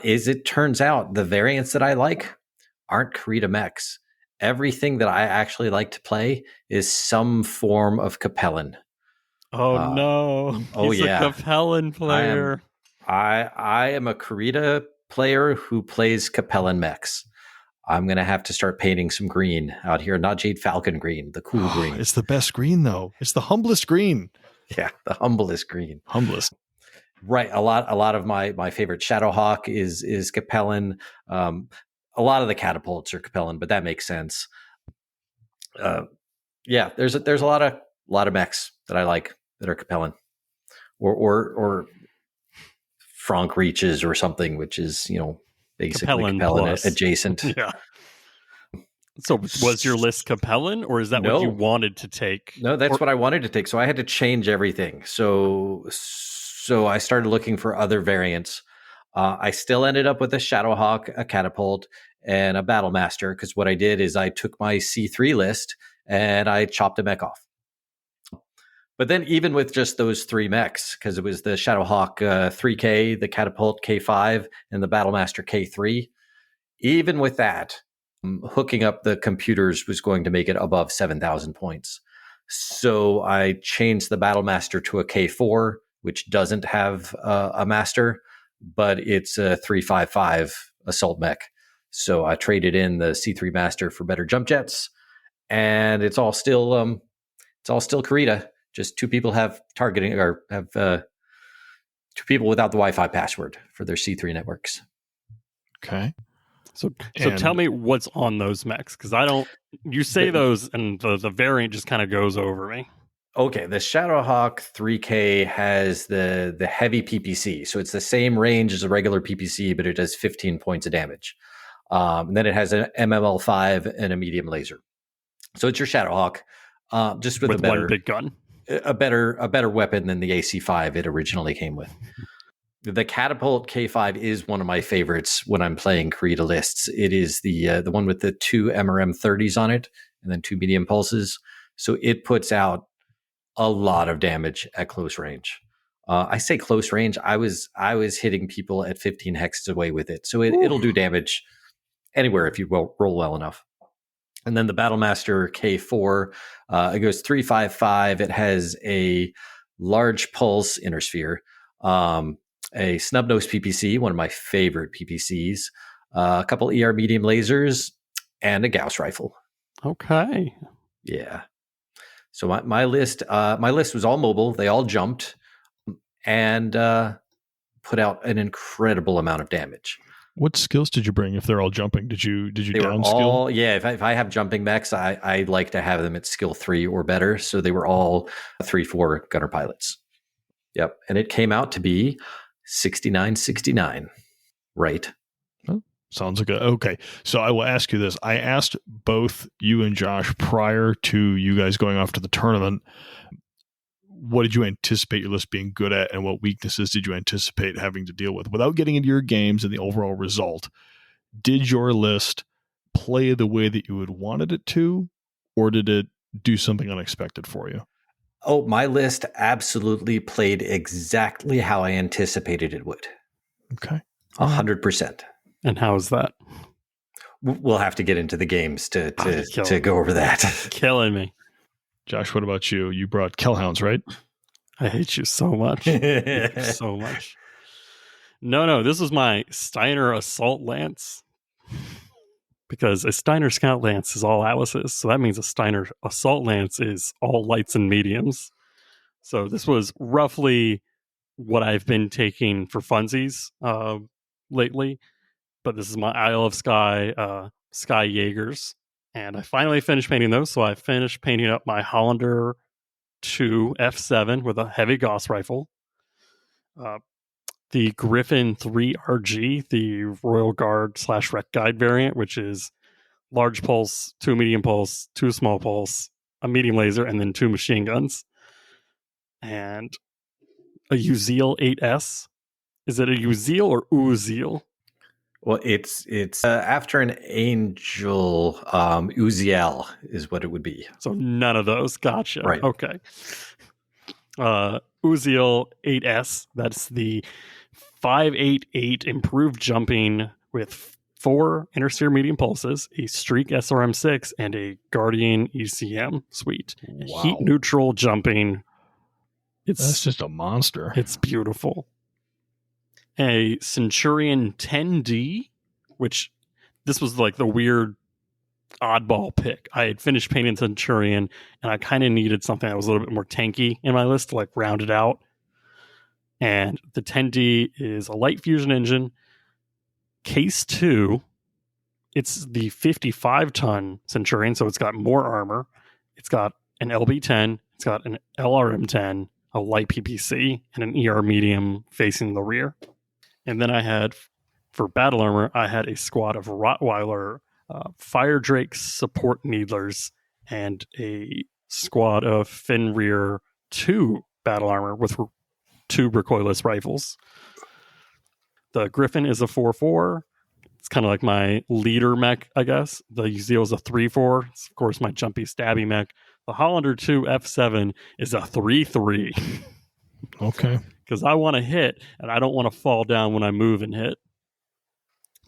It turns out the variants that I like aren't Krita mechs. Everything that I actually like to play is some form of Capellan. Oh no! He's a Capellan player. I am a Krita player who plays Capellan mechs. I'm gonna have to start painting some green out here. Not Jade Falcon green, the cool green. It's the best green though. It's the humblest green. Yeah, the humblest green. Humblest. Right. A lot of my favorite Shadowhawk is Capellan. A lot of the catapults are Capellan, but that makes sense. Yeah, there's a lot of mechs that I like that are Capellan, or Frank Reaches or something, which is basically Capellan adjacent. Yeah. So was your list Capellan, or is that what you wanted to take? No, that's what I wanted to take. So I had to change everything. So I started looking for other variants. I still ended up with a Shadowhawk, a Catapult, and a Battlemaster, because what I did is I took my C3 list and I chopped a mech off. But then even with just those three mechs, because it was the Shadowhawk 3K, the Catapult K5, and the Battlemaster K3, even with that, hooking up the computers was going to make it above 7,000 points. So I changed the Battlemaster to a K4, which doesn't have a master, but it's a 355 assault mech. So I traded in the C3 master for better jump jets, and it's all still Krita. Just two people have targeting, or have two people without the Wi-Fi password for their C3 networks. Okay. So tell me what's on those mechs, because you say those and the variant just kind of goes over me. Okay, the Shadowhawk 3K has the heavy PPC, so it's the same range as a regular PPC, but it does 15 points of damage. And then it has an MML5 and a medium laser. So it's your Shadowhawk, just with a better one big gun, a better weapon than the AC5 it originally came with. The Catapult K5 is one of my favorites when I'm playing Krita lists. It is the one with the two MRM 30s on it, and then two medium pulses. So it puts out a lot of damage at close range. I say close range. I was hitting people at 15 hexes away with it. So it'll do damage anywhere if you roll well enough. And then the Battlemaster K4, it goes 355. It has a large pulse inner sphere, a snub nose PPC, one of my favorite PPCs, a couple ER medium lasers, and a Gauss rifle. Okay. Yeah. So my list was all mobile. They all jumped and put out an incredible amount of damage. What skills did you bring if they're all jumping? Did you they down were skill? All, yeah, if I have jumping mechs, I like to have them at skill 3 or better. So they were all 3-4 gunner pilots. Yep. And it came out to be 69-69. Right. Oh, sounds like okay. So I will ask you this. I asked both you and Josh prior to you guys going off to the tournament, what did you anticipate your list being good at, and what weaknesses did you anticipate having to deal with? Without getting into your games and the overall result, did your list play the way that you had wanted it to, or did it do something unexpected for you? Oh, my list absolutely played exactly how I anticipated it would. Okay. 100%. And how is that? We'll have to get into the games to go over that. Killing me. Josh, what about you? You brought Kellhounds, right? I hate you so much. I hate you so much. No, this is my Steiner Assault Lance. Because a Steiner Scout Lance is all Atlases, so that means a Steiner Assault Lance is all lights and mediums. So this was roughly what I've been taking for funsies lately. But this is my Isle of Skye Sky Jaegers. And I finally finished painting those, so I finished painting up my Hollander 2 F7 with a heavy Gauss rifle. the Griffin 3RG, the Royal Guard / Wreck Guide variant, which is large pulse, 2 medium pulse, 2 small pulse, a medium laser, and then 2 machine guns. And a Uziel 8S. Is it a Uziel or Uziel? Well, it's after an angel. Uziel is what it would be. So none of those. Gotcha. Right. Okay. Uziel 8S. That's the 588 improved jumping with 4 intersphere medium pulses, a Streak SRM6, and a Guardian ECM suite. Wow. Heat neutral jumping. That's just a monster. It's beautiful. A Centurion 10D, which this was like the weird oddball pick. I had finished painting Centurion, and I kind of needed something that was a little bit more tanky in my list to like round it out. And the 10D is a light fusion engine. Case 2, it's the 55-ton Centurion, so it's got more armor. It's got an LB-10, it's got an LRM-10, a light PPC, and an ER medium facing the rear. And then I had, for battle armor, I had a squad of Rottweiler Fire Drake support needlers and a squad of Fenrir 2 battle armor with 2 recoilless rifles. The Griffin is a 4-4. It's kind of like my leader mech, I guess. The Uziel is a 3-4. It's, of course, my jumpy, stabby mech. The Hollander 2 F7 is a 3-3. Okay. Because I want to hit, and I don't want to fall down when I move and hit.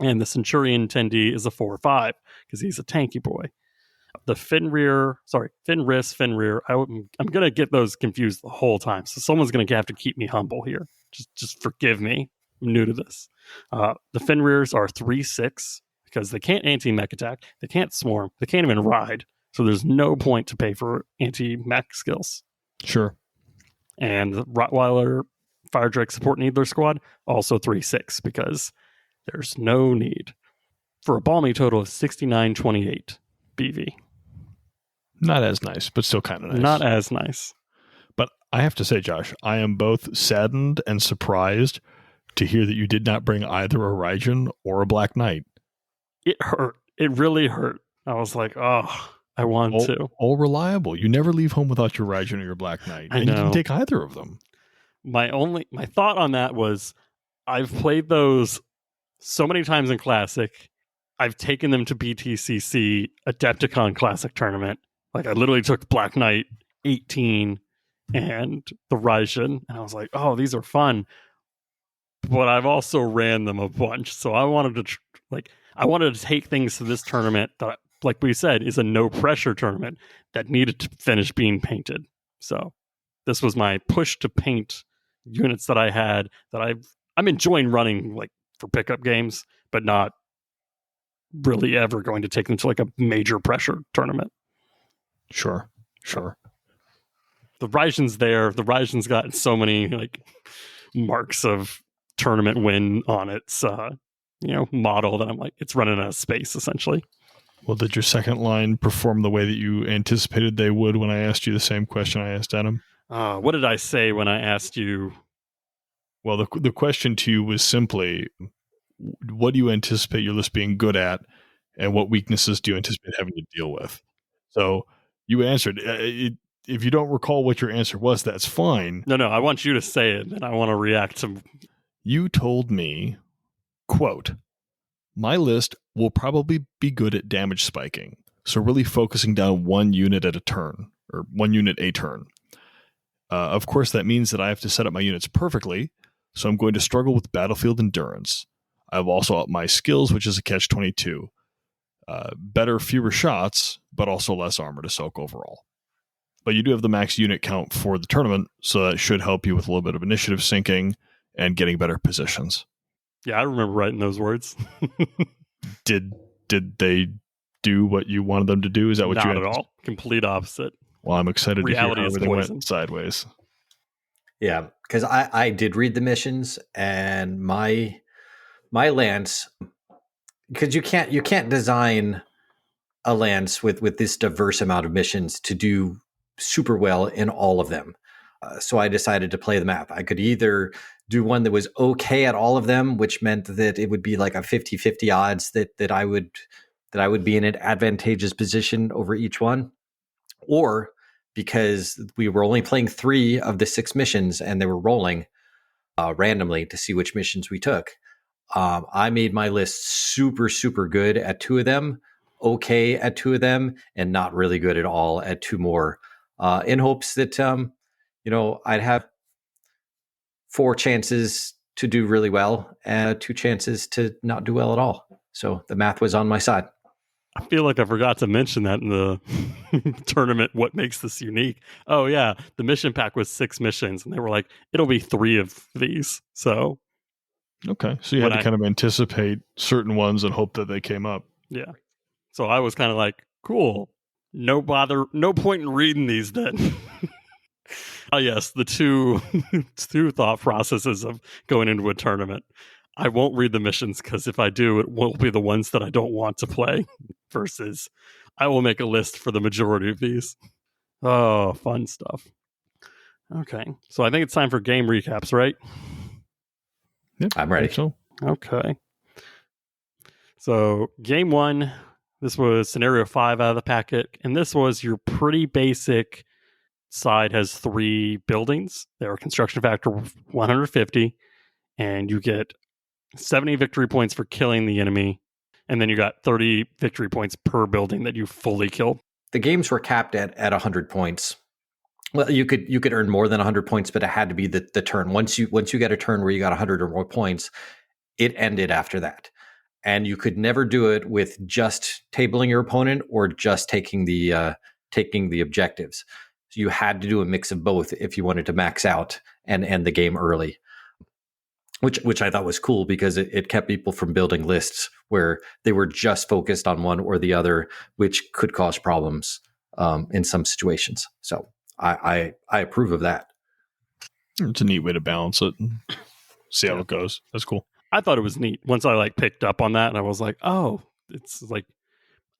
And the Centurion 10D is a 4-5, because he's a tanky boy. The Fenrir, I'm going to get those confused the whole time. So someone's going to have to keep me humble here. Just forgive me. I'm new to this. The Fenrirs are 3-6, because they can't anti-mech attack. They can't swarm. They can't even ride. So there's no point to pay for anti-mech skills. Sure. And the Rottweiler Fire Drake support needler squad, also 3-6, because there's no need. For a balmy total of 6928 BV. Not as nice, but still kind of nice. Not as nice. But I have to say, Josh, I am both saddened and surprised to hear that you did not bring either a Raijin or a Black Knight. It hurt. It really hurt. I was like, oh, I want to. All reliable. You never leave home without your Raijin or your Black Knight. I and know. You didn't take either of them. My thought on that was, I've played those so many times in Classic. I've taken them to BTCC Adepticon Classic Tournament. Like, I literally took Black Knight 18 and the Raijin, and I was like, oh, these are fun. But I've also ran them a bunch, so I wanted to take things to this tournament that, like we said, is a no pressure tournament that needed to finish being painted. So this was my push to paint units that I had that I'm enjoying running like for pickup games, but not really ever going to take them to like a major pressure tournament. Sure. The Raijin's there. The Raijin's got so many like marks of tournament win on its model that I'm like, it's running out of space essentially. Well, did your second line perform the way that you anticipated they would when I asked you the same question I asked Adam? What did I say when I asked you? Well, the question to you was simply, what do you anticipate your list being good at, and what weaknesses do you anticipate having to deal with? So you answered. If you don't recall what your answer was, that's fine. No, I want you to say it, and I want to react to. You told me, quote, my list will probably be good at damage spiking, so really focusing down one unit at a turn, or one unit a turn. Of course, that means that I have to set up my units perfectly, so I'm going to struggle with battlefield endurance. I've also upped my skills, which is a catch-22. Better, fewer shots, but also less armor to soak overall. But you do have the max unit count for the tournament, so that should help you with a little bit of initiative syncing and getting better positions. Yeah, I remember writing those words. Did they do what you wanted them to do? Is that what you Not at all. Complete opposite. Well, I'm excited Reality to hear how is everything poison. went sideways. Yeah, because I did read the missions, and my lance, because you can't design a lance with this diverse amount of missions to do super well in all of them. So I decided to play the math. I could either do one that was okay at all of them, which meant that it would be like a 50-50 odds that I would be in an advantageous position over each one, or because we were only playing 3 of the 6 missions and they were rolling randomly to see which missions we took. I made my list super, super good at 2 of them, okay at 2 of them, and not really good at all at 2 more, in hopes that, I'd have 4 chances to do really well and 2 chances to not do well at all. So the math was on my side. I feel like I forgot to mention that in the tournament, what makes this unique. Oh, yeah. The mission pack was 6 missions, and they were like, it'll be 3 of these. So. Okay. So you had to kind of anticipate certain ones and hope that they came up. Yeah. So I was kind of like, cool. No point in reading these then. Oh, yes. The two thought processes of going into a tournament. I won't read the missions because if I do, it won't be the ones that I don't want to play versus I will make a list for the majority of these. Oh, fun stuff. Okay. So I think it's time for game recaps, right? Yep, I'm ready. So. Okay. So game 1, this was scenario 5 out of the packet. And this was your pretty basic side has 3 buildings. They are construction factor 150. And you get 70 victory points for killing the enemy, and then you got 30 victory points per building that you fully killed. The games were capped at 100 points. Well, you could earn more than 100 points, but it had to be the turn. Once you get a turn where you got 100 or more points, it ended after that. And you could never do it with just tabling your opponent or just taking the objectives. So you had to do a mix of both if you wanted to max out and end the game early. Which I thought was cool because it kept people from building lists where they were just focused on one or the other, which could cause problems in some situations. So I approve of that. It's a neat way to balance it and see how it goes. That's cool. I thought it was neat. Once I picked up on that and I was like, oh, it's like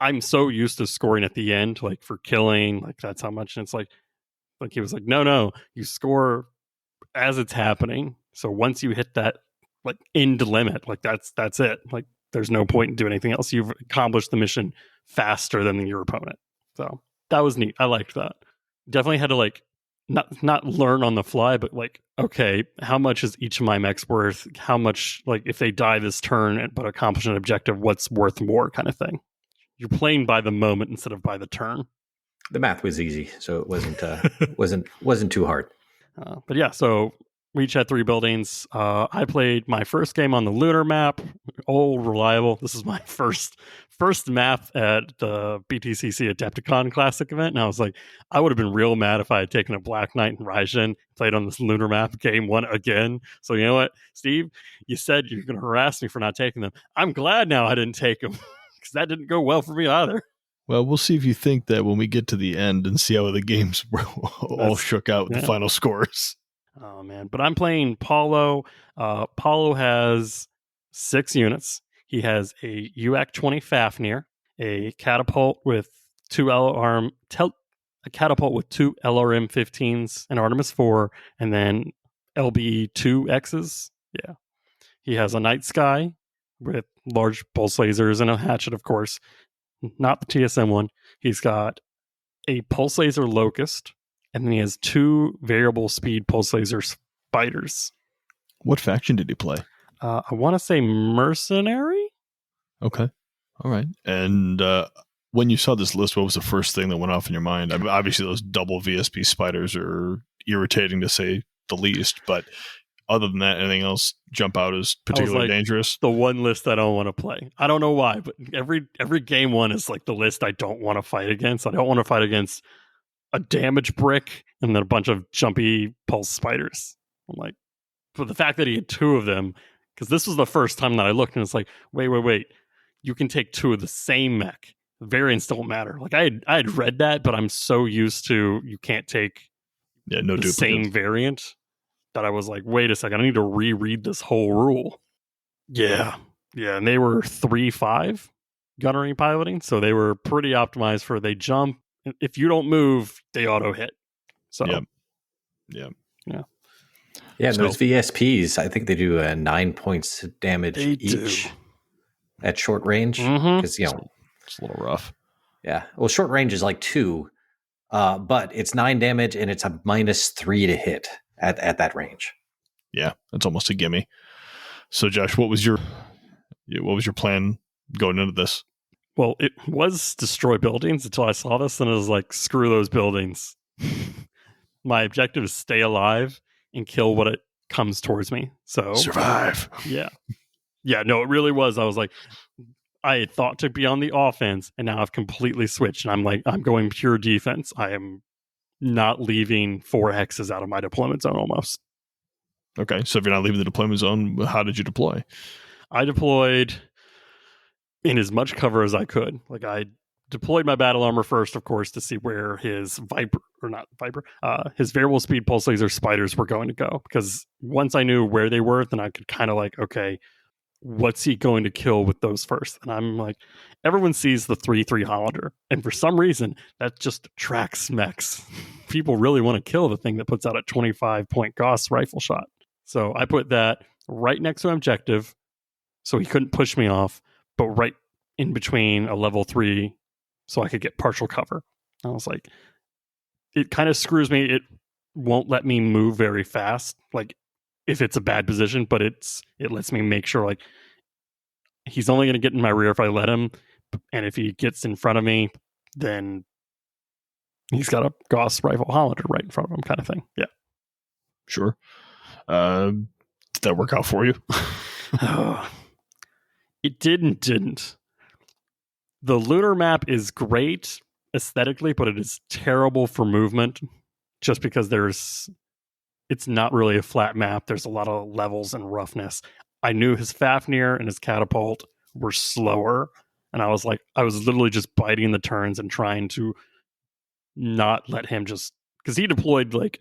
I'm so used to scoring at the end, like for killing, like that's how much. And it's like he was like, no, you score as it's happening. So once you hit that like end limit, like that's it. Like there's no point in doing anything else. You've accomplished the mission faster than your opponent. So that was neat. I liked that. Definitely had to like not learn on the fly, but like, okay, how much is each of my mechs worth? How much, like if they die this turn but accomplish an objective, what's worth more kind of thing. You're playing by the moment instead of by the turn. The math was easy, so it wasn't too hard. But yeah, so we each had 3 buildings. I played my first game on the lunar map. Old, reliable. This is my first map at the BTCC Adepticon Classic event. And I was like, I would have been real mad if I had taken a Black Knight and Raijin, played on this lunar map, game 1 again. So you know what, Steve? You said you're going to harass me for not taking them. I'm glad now I didn't take them because that didn't go well for me either. Well, we'll see if you think that when we get to the end and see how the games all shook out with the final scores. Oh, man. But I'm playing Paulo. Paulo has 6 units. He has a UAC-20 Fafnir, a catapult with 2 LRM-15s, an Artemis 4, and then LB-2Xs. Yeah. He has a Night Sky with large pulse lasers and a hatchet, of course. Not the TSM one. He's got a pulse laser Locust, and then he has 2 variable speed pulse laser spiders. What faction did he play? I want to say Mercenary? Okay. All right. And when you saw this list, what was the first thing that went off in your mind? I mean, obviously, those double VSP spiders are irritating to say the least, but other than that, anything else jump out as particularly dangerous? The one list I don't want to play. I don't know why, but every game 1 is like the list I don't want to fight against. I don't want to fight against a damage brick and then a bunch of jumpy pulse spiders. I'm like, but the fact that he had 2 of them, because this was the first time that I looked and it's like, wait. You can take 2 of the same mech. Variants don't matter. Like I had read that, but I'm so used to you can't take the same variant that I was like, wait a second, I need to reread this whole rule. Yeah, and they were 3-5 gunnery piloting, so they were pretty optimized for they jump. If you don't move, they auto hit. So Yeah. Yeah, and So- those VSPs, I think they do 9 points damage They do. each at short range. Mhm. Because, It's a little rough. yeah. Well, short range is like 2, but it's 9 damage and it's a -3 to hit at that range. Yeah, it's almost a gimme. So, Josh, what was your plan going into this? Well, it was destroy buildings until I saw this, and it was like, screw those buildings. My objective is stay alive and kill what it comes towards me. So Survive. yeah. Yeah, no, it really was. I was like, I had thought to be on the offense, and now I've completely switched. And I'm like, I'm going pure defense. I am not leaving 4 hexes out of my deployment zone almost. Okay, so if you're not leaving the deployment zone, how did you deploy? I deployed in as much cover as I could. Like, I deployed my battle armor first, of course, to see where his his variable speed pulse laser spiders were going to go. Because once I knew where they were, then I could kind of like, okay, what's he going to kill with those first? And I'm like, everyone sees the 3/3 Hollander, and for some reason that just attracts mechs. People really want to kill the thing that puts out a 25-point Gauss rifle shot. So I put that right next to an objective, so he couldn't push me off, but right in between a level 3, so I could get partial cover. I was like, it kind of screws me. It won't let me move very fast, like if it's a bad position, but it lets me make sure like he's only going to get in my rear if I let him, and if he gets in front of me, then he's got a Gauss rifle Hollander right in front of him, kind of thing. Yeah. Sure. Did that work out for you? It didn't. The lunar map is great aesthetically, but it is terrible for movement, just because it's not really a flat map. There's a lot of levels and roughness. I knew his Fafnir and his catapult were slower, and I was literally just biting the turns and trying to not let him just, because he deployed like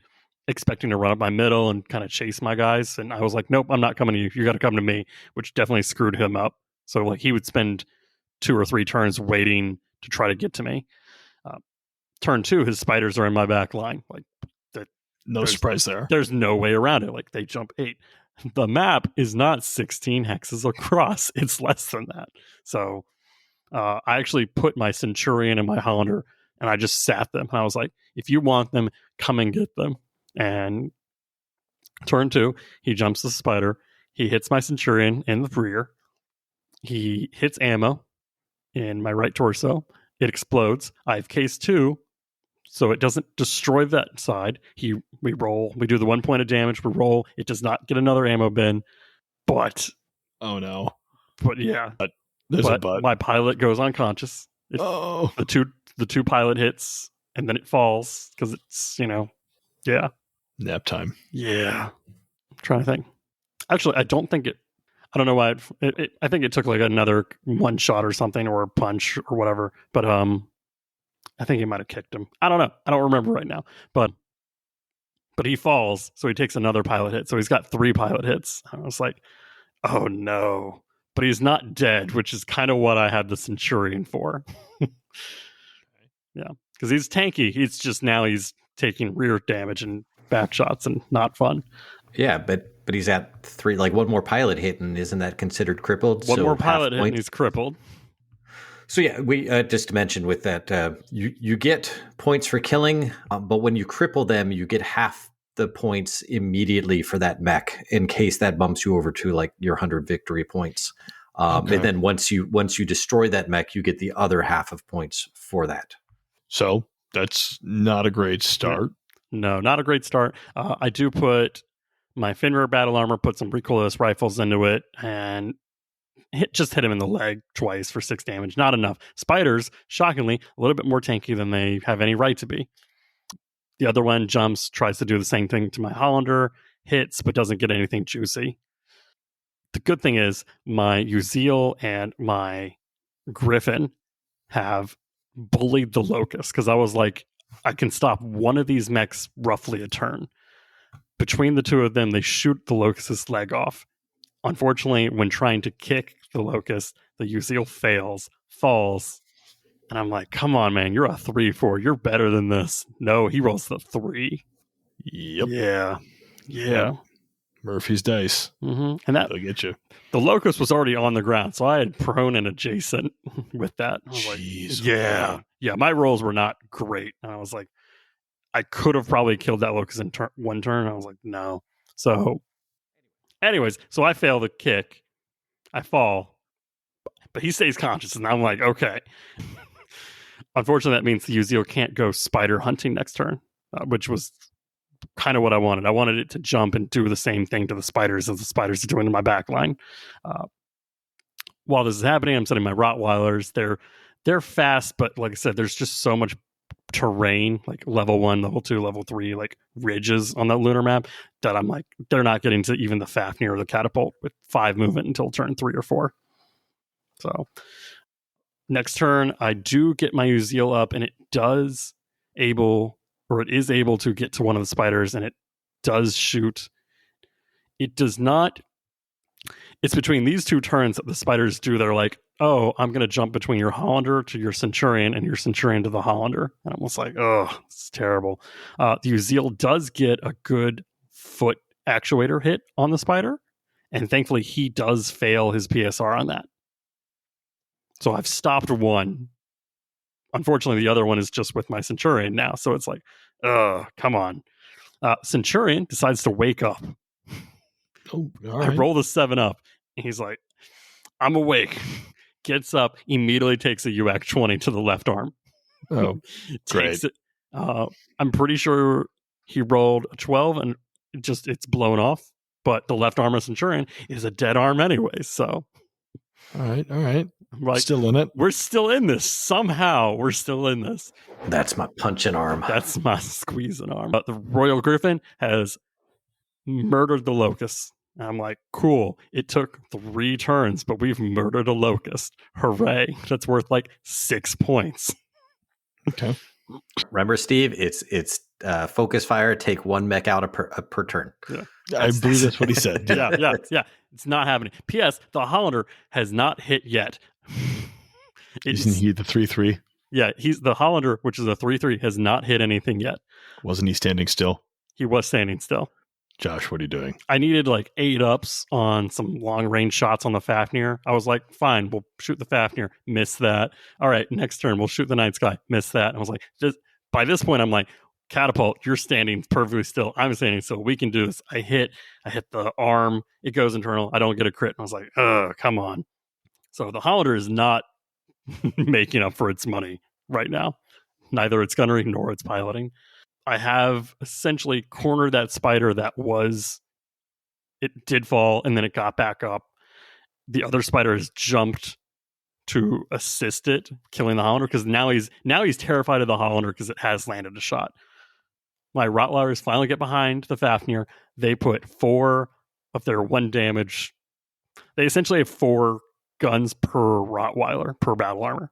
expecting to run up my middle and kind of chase my guys, and I was like, nope, I'm not coming to you. You got to come to me, which definitely screwed him up. So like he would spend 2 or 3 turns waiting to try to get to me. Turn 2, his spiders are in my back line. Like, No surprise there. there's no way around it. Like, they jump 8. The map is not 16 hexes across. It's less than that. So I actually put my Centurion and my Hollander, and I just sat them. And I was like, if you want them, come and get them. And turn 2, he jumps the spider. He hits my Centurion in the rear. He hits ammo in my right torso. It explodes. I have case 2, so it doesn't destroy that side. We roll. We do the 1 point of damage. We roll. It does not get another ammo bin. But Oh no. yeah. There's a but. My pilot goes unconscious. The two pilot hits, and then it falls because it's, yeah. Nap time. Yeah. I'm trying to think. Actually, I don't know why. I think it took like another 1 shot or something, or a punch or whatever. But I think he might have kicked him. I don't know. I don't remember right now. But he falls, so he takes another pilot hit. So he's got 3 pilot hits. I was like, oh no. But he's not dead, which is kind of what I had the Centurion for. Yeah, because he's tanky. He's taking rear damage and back shots, and not fun. Yeah, but he's at 3, like 1 more pilot hit, and isn't that considered crippled? 1 more pilot hit, and he's crippled. So yeah, we just mentioned with that, you get points for killing, but when you cripple them, you get half the points immediately for that mech, in case that bumps you over to like your 100 victory points. Okay. And then once you destroy that mech, you get the other half of points for that. So that's not a great start. No, not a great start. I do put my Fenrir battle armor, put some recoilless rifles into it, and hit him in the leg twice for 6 damage. Not enough. Spiders, shockingly, a little bit more tanky than they have any right to be. The other one jumps, tries to do the same thing to my Hollander, hits, but doesn't get anything juicy. The good thing is my Uziel and my Griffin have bullied the Locust, because I was like, I can stop one of these mechs roughly a turn. Between the 2 of them, they shoot the Locust's leg off. Unfortunately, when trying to kick the Locust, the Uziel falls. And I'm like, come on, man, you're a 3/4. You're better than this. No, he rolls the 3. Yep. Yeah. Murphy's Dice. Mm-hmm. And They'll get you. the Locust was already on the ground, so I had prone and adjacent with that. I was Jeez. like, yeah, my rolls were not great. And I was like, I could have probably killed that Locust in one turn. I was like, no. So, anyways, so I fail the kick. I fall, but he stays conscious, and I'm like, okay. Unfortunately, that means the Uzil can't go spider hunting next turn, which was kind of what I wanted. I wanted it to jump and do the same thing to the spiders as the spiders are doing in my back line. While this is happening, I'm setting my Rottweilers. They're fast, but like I said, there's just so much terrain, like level 1, level 2, level 3, like ridges on that lunar map, that I'm like, they're not getting to even the Fafnir or the Catapult with 5 movement until turn 3 or 4. So next turn, I do get my Uzil up, and it is able to get to one of the spiders, and it does shoot. It does not. It's between these 2 turns that the spiders do. They're like, oh, I'm going to jump between your Hollander to your Centurion and your Centurion to the Hollander. And I'm almost like, oh, it's terrible. The Uzil does get a good foot actuator hit on the spider, and thankfully he does fail his PSR on that. So I've stopped one. Unfortunately, the other one is just with my Centurion now. So it's like, come on. Centurion decides to wake up. Oh, all right. I roll the 7 up, and he's like, I'm awake. Gets up, immediately takes a UAC 20 to the left arm. Oh, great. I'm pretty sure he rolled a 12, and it's blown off. But the left arm of Centurion is a dead arm anyway. So, all right. Like, still in it. We're still in this. Somehow, we're still in this. That's my punching arm. That's my squeezing arm. But the Royal Griffin has murdered the Locust. And I'm like, cool. It took 3 turns, but we've murdered a Locust. Hooray. That's worth like 6 points. Okay. Remember, Steve, it's focus fire, take 1 mech out per turn. Yeah. I believe that's what he said. Yeah. It's not happening. P.S. The Hollander has not hit yet. Isn't he the 3/3? Yeah, he's the Hollander, which is a 3/3, has not hit anything yet. Wasn't he standing still? He was standing still. Josh, what are you doing? I needed like 8 ups on some long range shots on the Fafnir. I was like, fine, we'll shoot the Fafnir. Miss that. All right, next turn, we'll shoot the Night Sky. Miss that. And I was like, by this point, I'm like, Catapult, you're standing perfectly still. I'm standing still. We can do this. I hit the arm. It goes internal. I don't get a crit. And I was like, come on. So the Hollander is not making up for its money right now. Neither its gunnery nor its piloting. I have essentially cornered that spider it did fall, and then it got back up. The other spider has jumped to assist it, killing the Hollander, because now he's terrified of the Hollander because it has landed a shot. My Rottweilers finally get behind the Fafnir. They put 4 of their 1 damage. They essentially have 4 guns per Rottweiler, per battle armor.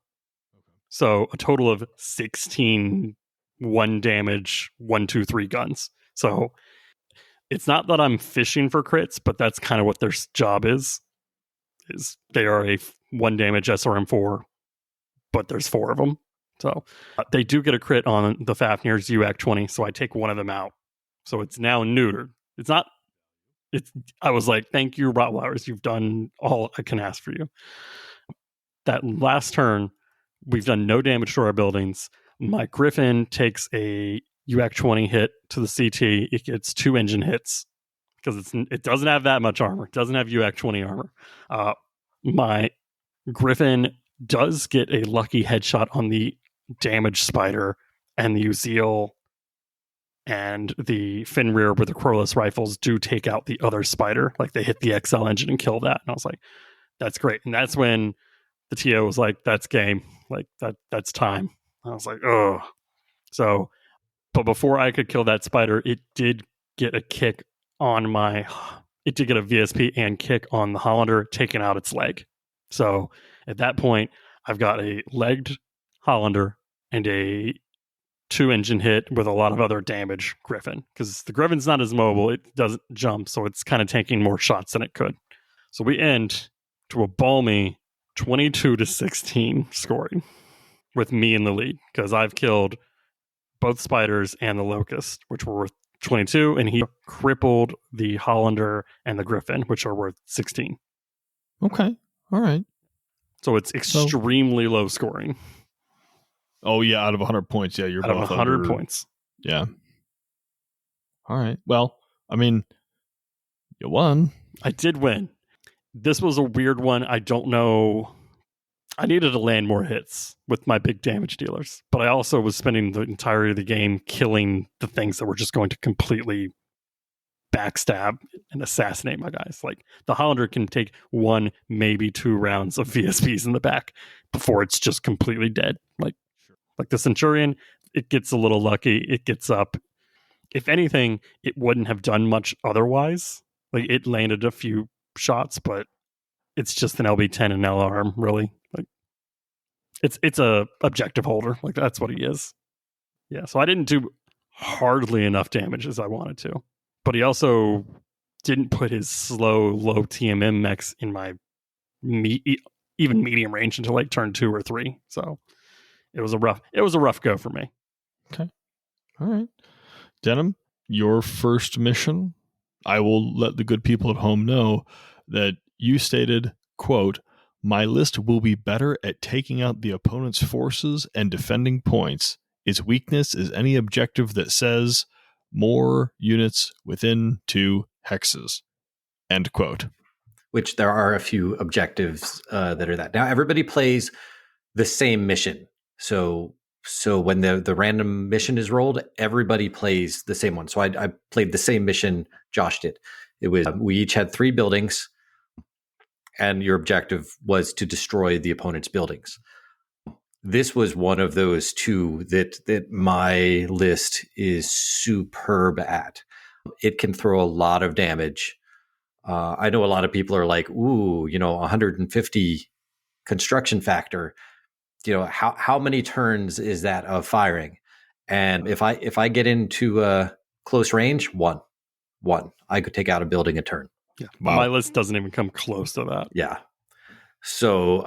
So a total of 16 1 damage, 1, 2, 3 guns. So it's not that I'm fishing for crits, but that's kind of what their job is they are a 1 damage SRM4, but there's 4 of them. So they do get a crit on the Fafnir's UAC 20, so I take 1 of them out. So it's now neutered. I was like, thank you, Rottweilers. You've done all I can ask for you. That last turn, we've done no damage to our buildings. My Griffin takes a UAC 20 hit to the CT. It gets 2 engine hits because it doesn't have that much armor. It doesn't have UAC 20 armor. My Griffin does get a lucky headshot on the damaged spider, and the Uzil and the Fenrir with the Corliss rifles do take out the other spider. Like, they hit the XL engine and kill that. And I was like, that's great. And that's when the TO was like, that's game. Like, that's time. I was like, oh. So, but before I could kill that spider, it did get a kick on it did get a VSP and kick on the Hollander, taking out its leg. So at that point, I've got a legged Hollander and a 2 engine hit with a lot of other damage Griffin, because the Griffin's not as mobile. It doesn't jump, so it's kind of taking more shots than it could. So we end to a balmy 22-16 scoring with me in the lead, because I've killed both spiders and the locust, which were worth 22, and he crippled the Hollander and the Griffin, which are worth 16. Okay. All right. So it's extremely low scoring. Oh, yeah. Out of 100 points. Yeah. You're out of both 100 under, points. Yeah. All right. Well, I mean, you won. I did win. This was a weird one. I don't know. I needed to land more hits with my big damage dealers, but I also was spending the entirety of the game killing the things that were just going to completely backstab and assassinate my guys. Like the Hollander can take 1, maybe 2 rounds of VSPs in the back before it's just completely dead. Like the Centurion, it gets a little lucky. It gets up. If anything, it wouldn't have done much otherwise. Like it landed a few shots, but it's just an LB10 and L arm, really. Like it's a objective holder. Like that's what he is. Yeah, so I didn't do hardly enough damage as I wanted to. But he also didn't put his slow, low TMM mechs in my even medium range until like turn 2 or 3. So it was a rough go for me. Okay. All right. Denim, your first mission, I will let the good people at home know that you stated, quote, "My list will be better at taking out the opponent's forces and defending points. Its weakness is any objective that says more units within 2 hexes." End quote. Which there are a few objectives that are that. Now, everybody plays the same mission. So when the random mission is rolled, everybody plays the same one. So I played the same mission Josh did. It was we each had 3 buildings, and your objective was to destroy the opponent's buildings. This was one of those 2 that my list is superb at. It can throw a lot of damage. I know a lot of people are like, ooh, 150 construction factor. How many turns is that of firing? And if I get into close range, one, I could take out a building a turn. Yeah, wow. My list doesn't even come close to that. Yeah. So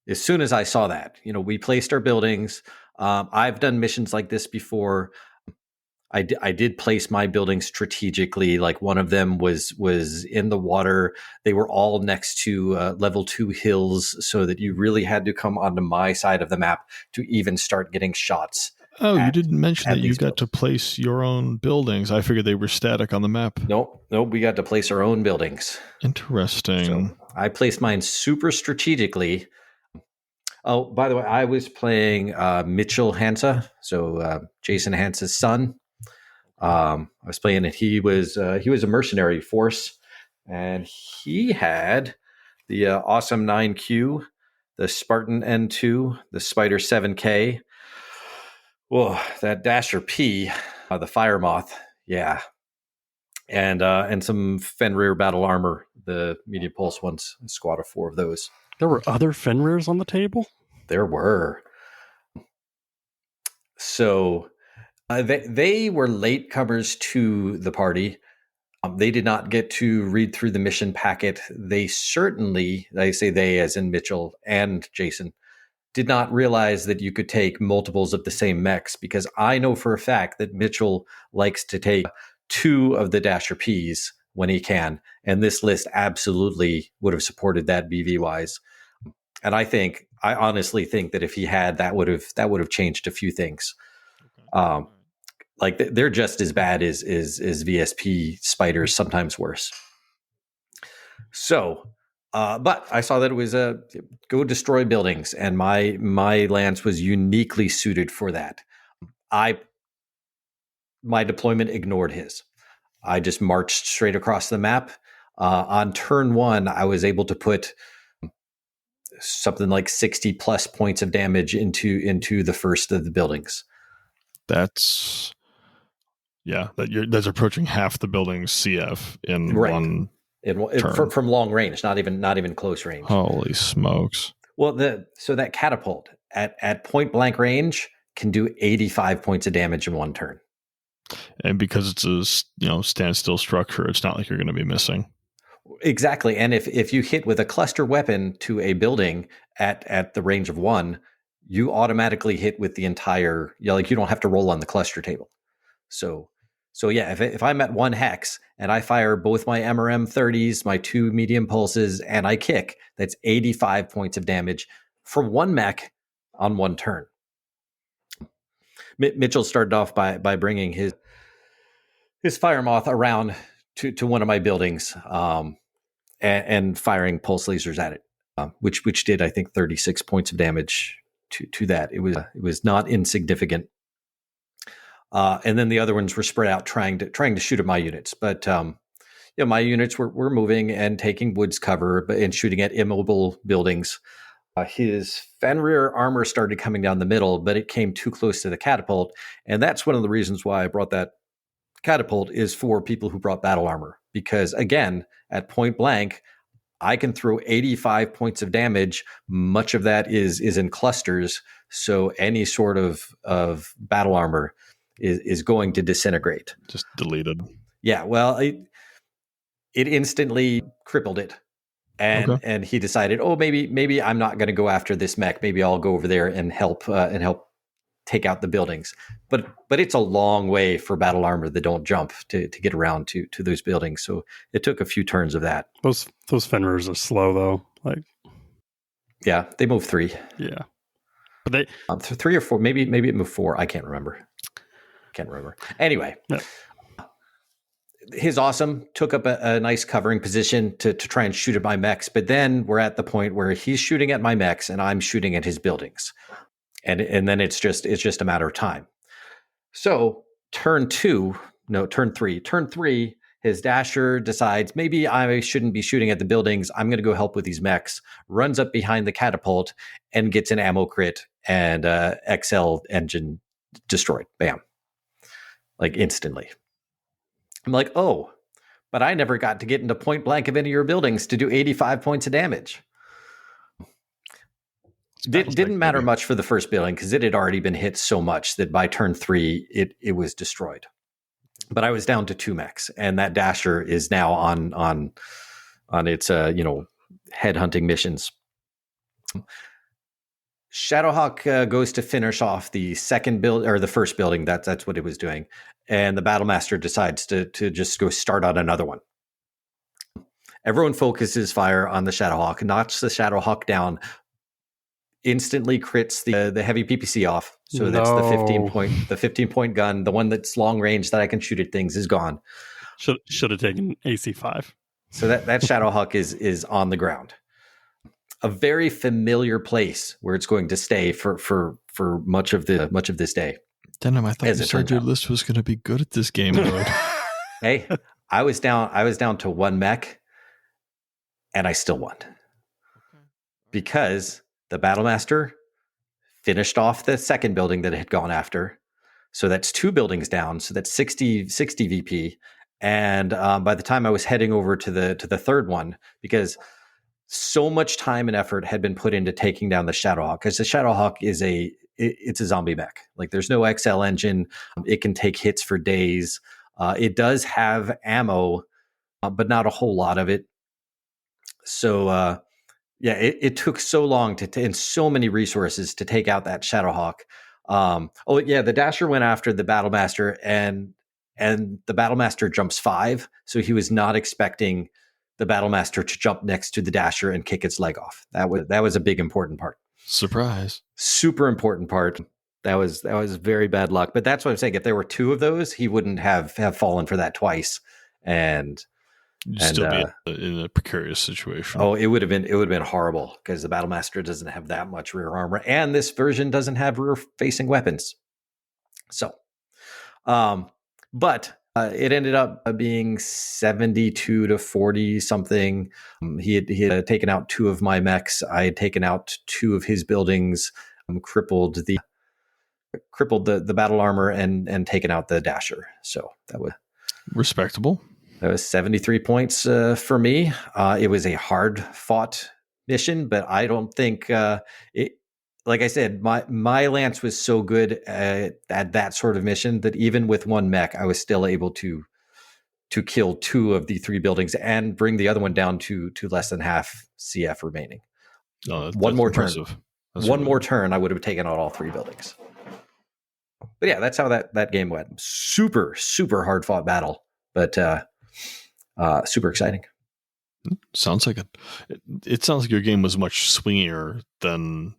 as soon as I saw that, we placed our buildings. I've done missions like this before. I did place my buildings strategically. Like one of them was in the water. They were all next to level 2 hills, so that you really had to come onto my side of the map to even start getting shots. Oh, you didn't mention that you got to place your own buildings. I figured they were static on the map. Nope. We got to place our own buildings. Interesting. So I placed mine super strategically. Oh, by the way, I was playing Mitchell Hansa, so Jason Hansa's son. I was playing it. He was a mercenary force, and he had the awesome 9Q, the Spartan N2, the Spider 7K. Whoa, that Dasher P, the Fire Moth, yeah, and some Fenrir battle armor, the medium pulse ones, a squad of 4 of those. There were other Fenrirs on the table? There were. So they were latecomers to the party. They did not get to read through the mission packet. They certainly, I say they as in Mitchell and Jason, did not realize that you could take multiples of the same mechs, because I know for a fact that Mitchell likes to take 2 of the Dasher Ps when he can. And this list absolutely would have supported that BV wise. And I honestly think that if he had, that would have changed a few things. Okay. Like they're just as bad as VSP spiders, sometimes worse. So, but I saw that it was go destroy buildings, and my lance was uniquely suited for that. My deployment ignored his. I just marched straight across the map. On turn 1, I was able to put something like 60 plus points of damage into the first of the buildings. That's that's approaching half the building's CF in one turn. From long range, not even close range. Holy smokes! Well, so that catapult at point blank range can do 85 points of damage in one turn. And because it's a standstill structure, it's not like you're going to be missing. Exactly. And if you hit with a cluster weapon to a building at the range of 1, you automatically hit with the entire, you don't have to roll on the cluster table. So So yeah, if I'm at 1 hex and I fire both my MRM-30s, my 2 medium pulses, and I kick, that's 85 points of damage for 1 mech on 1 turn. Mitchell started off by bringing his fire moth around to one of my buildings and firing pulse lasers at it, which did, I think, 36 points of damage to that. It was not insignificant. And then the other ones were spread out trying to shoot at my units. But my units were moving and taking woods cover and shooting at immobile buildings. His Fenrir armor started coming down the middle, but it came too close to the catapult. And that's one of the reasons why I brought that catapult, is for people who brought battle armor. Because again, at point blank, I can throw 85 points of damage. Much of that is in clusters. So any sort of battle armor is going to disintegrate. Just deleted. Yeah, well, it instantly crippled it. And he decided, maybe I'm not going to go after this mech. Maybe I'll go over there and help take out the buildings. But it's a long way for battle armor that don't jump to get around to those buildings. So it took a few turns of that. Those Fenrirs are slow though. Yeah, they move 3. Yeah, but they 3 or 4. Maybe it moved 4. I can't remember. Anyway. No. His awesome took up a nice covering position to try and shoot at my mechs, but then we're at the point where he's shooting at my mechs and I'm shooting at his buildings, and then it's just a matter of time. So turn 3, his dasher decides maybe I shouldn't be shooting at the buildings. I'm going to go help with these mechs. Runs up behind the catapult and gets an ammo crit and XL engine destroyed. Bam, instantly. I'm like, oh, but I never got to get into point blank of any of your buildings to do 85 points of damage. Didn't matter much for the first building because it had already been hit so much that by turn 3, it was destroyed. But I was down to 2 mechs, and that dasher is now on its headhunting missions. Shadowhawk goes to finish off the second build or the first building. That's what it was doing. And the Battlemaster decides to just go start on another one. Everyone focuses fire on the Shadowhawk, knocks the Shadowhawk down, instantly crits the heavy PPC off. So that's the 15 point gun. The one that's long range that I can shoot at things is gone. Should have taken AC5. So that Shadowhawk is on the ground. A very familiar place where it's going to stay for much of this day. Denim, I thought you said your list was going to be good at this game mode. Hey, I was down to 1 mech, and I still won because the Battlemaster finished off the second building that it had gone after. So that's 2 buildings down. So that's 60 VP. And by the time I was heading over to the third one, because so much time and effort had been put into taking down the Shadowhawk, because the Shadowhawk it's a zombie mech. There's no XL engine. It can take hits for days. It does have ammo, but not a whole lot of it. So it took so long and so many resources to take out that Shadowhawk. The Dasher went after the Battlemaster, and the Battlemaster jumps 5, so he was not expecting the Battlemaster to jump next to the Dasher and kick its leg off. That was a big important part. Surprise. Super important part. That was very bad luck. But that's what I'm saying. If there were 2 of those, he wouldn't have fallen for that twice. And you'd still be in a precarious situation. Oh, it would have been horrible because the Battlemaster doesn't have that much rear armor, and this version doesn't have rear facing weapons. So, but it ended up being 72 to 40 something. He had taken out 2 of my mechs. I had taken out 2 of his buildings, crippled the battle armor, and taken out the Dasher. So that was respectable. That was 73 points for me. It was a hard fought mission, but I don't think it. Like I said, my lance was so good at that sort of mission that even with 1 mech, I was still able to kill 2 of the 3 buildings and bring the other one down to less than half CF remaining. Oh, one more impressive. turn. One more turn, I would have taken out all 3 buildings. yeah, that's how that game went. Super, super hard fought battle, but super exciting. Sounds like it sounds like your game was much swingier than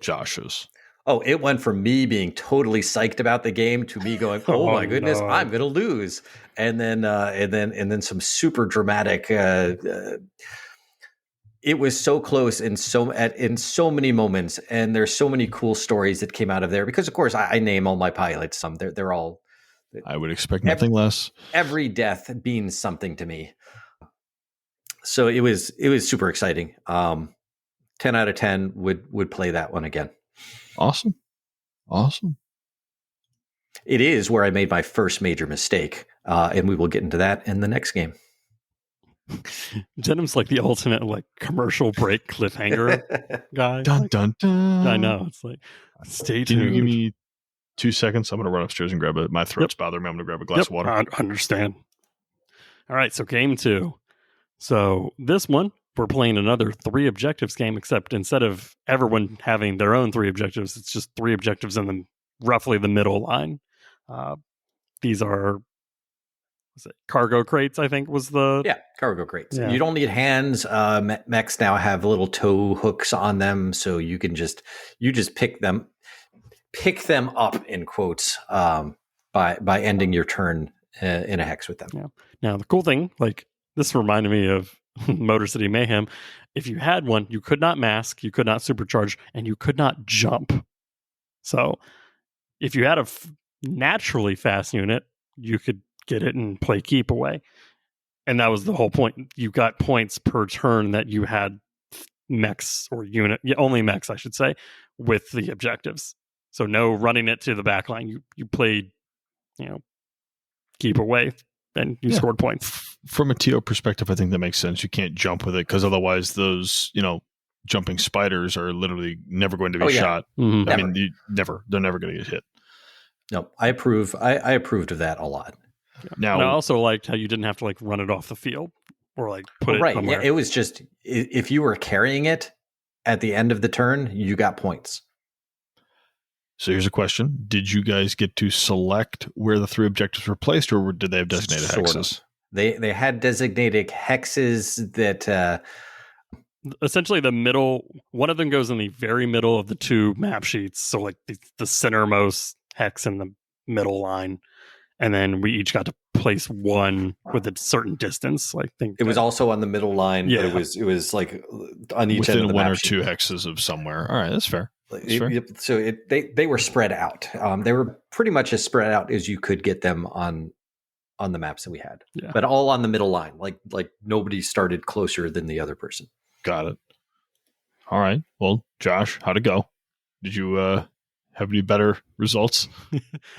Josh's. Oh, it went from me being totally psyched about the game to me going, "Oh my goodness, no. I'm going to lose," and then some super dramatic. It was so close in so many moments, and there's so many cool stories that came out of there. Because of course, I name all my pilots. They're all. I would expect nothing less. Every death means something to me. So it was super exciting. 10 out of 10 would play that one again. Awesome. It is where I made my first major mistake, and we will get into that in the next game. Denham's like the ultimate like commercial break cliffhanger guy. Dun dun dun. I know. It's like, stay tuned. Can you give me 2 seconds? I'm going to run upstairs and grab it. My throat's bothering me. I'm going to grab a glass of water. I understand. All right, so game 2. So this one, we're playing another 3 objectives game, except instead of everyone having their own 3 objectives, it's just 3 objectives in roughly the middle line. These are cargo crates, I think was the... Yeah, cargo crates. Yeah. You don't need hands. Mechs now have little tow hooks on them, so you just pick them up, in quotes, by ending your turn in a hex with them. Yeah. Now, the cool thing, like, this reminded me of Motor City Mayhem. If you had one, you could not mask, you could not supercharge, and you could not jump. So if you had a naturally fast unit, you could get it and play keep away. And that was the whole point. You got points per turn that you had mechs or unit, only mechs, I should say, with the objectives. So no running it to the back line. You played, keep away, and you scored points. From a TO perspective, I think that makes sense. You can't jump with it because otherwise those, jumping spiders are literally never going to be shot. Mm-hmm. I mean, they're never going to get hit. No, I approve. I approved of that a lot. Yeah. Now, and I also liked how you didn't have to like run it off the field or like put it somewhere. Yeah, it was just, if you were carrying it at the end of the turn, you got points. So here's a question. Did you guys get to select where the 3 objectives were placed, or did they have designated hexes? They had designated hexes that... essentially the middle, one of them goes in the very middle of the 2 map sheets. So like the centermost hex in the middle line. And then we each got to place one with a certain distance. Like it was also on the middle line, but it was like on each end of the within 1 or map 2 hexes of somewhere. All right, that's fair. So they were spread out. They were pretty much as spread out as you could get them on the maps that we had, but all on the middle line. Like nobody started closer than the other person. Got it. All right. Well, Josh, how'd it go? Did you have any better results?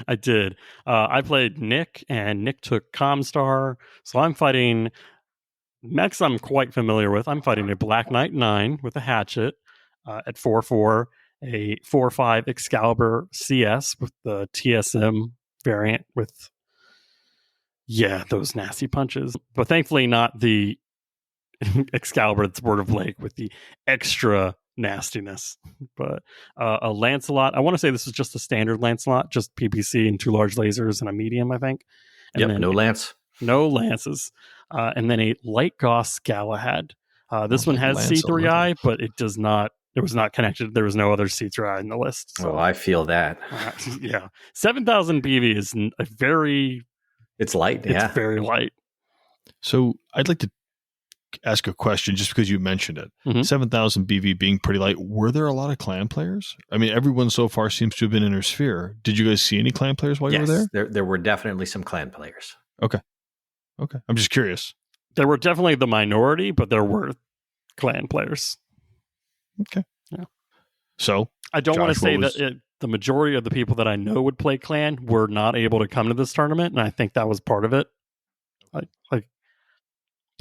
I did. I played Nic, and Nic took Comstar. So I'm fighting mechs I'm quite familiar with. I'm fighting a Black Knight 9 with a hatchet at 4/4, a 4/5 Excalibur CS with the TSM variant with, those nasty punches. But thankfully not the Excalibur that's Word of Lake with the extra nastiness. But a Lancelot, I want to say this is just a standard Lancelot, just PPC and 2 large lasers and a medium, I think. And then no lance. No lances. And then a Light Goss Galahad. This one has C3I, but it does not. It was not connected. There was no other C3I in the list. So. Oh, I feel that. 7,000 BV is a very... It's light, It's very light. So I'd like to ask a question just because you mentioned it. Mm-hmm. 7,000 BV being pretty light. Were there a lot of clan players? I mean, everyone so far seems to have been Inner Sphere. Did you guys see any clan players while you were there? There were definitely some clan players. Okay. I'm just curious. There were definitely the minority, but there were clan players. Okay. Yeah. So I don't want to say that the majority of the people that I know would play clan were not able to come to this tournament, and I think that was part of it.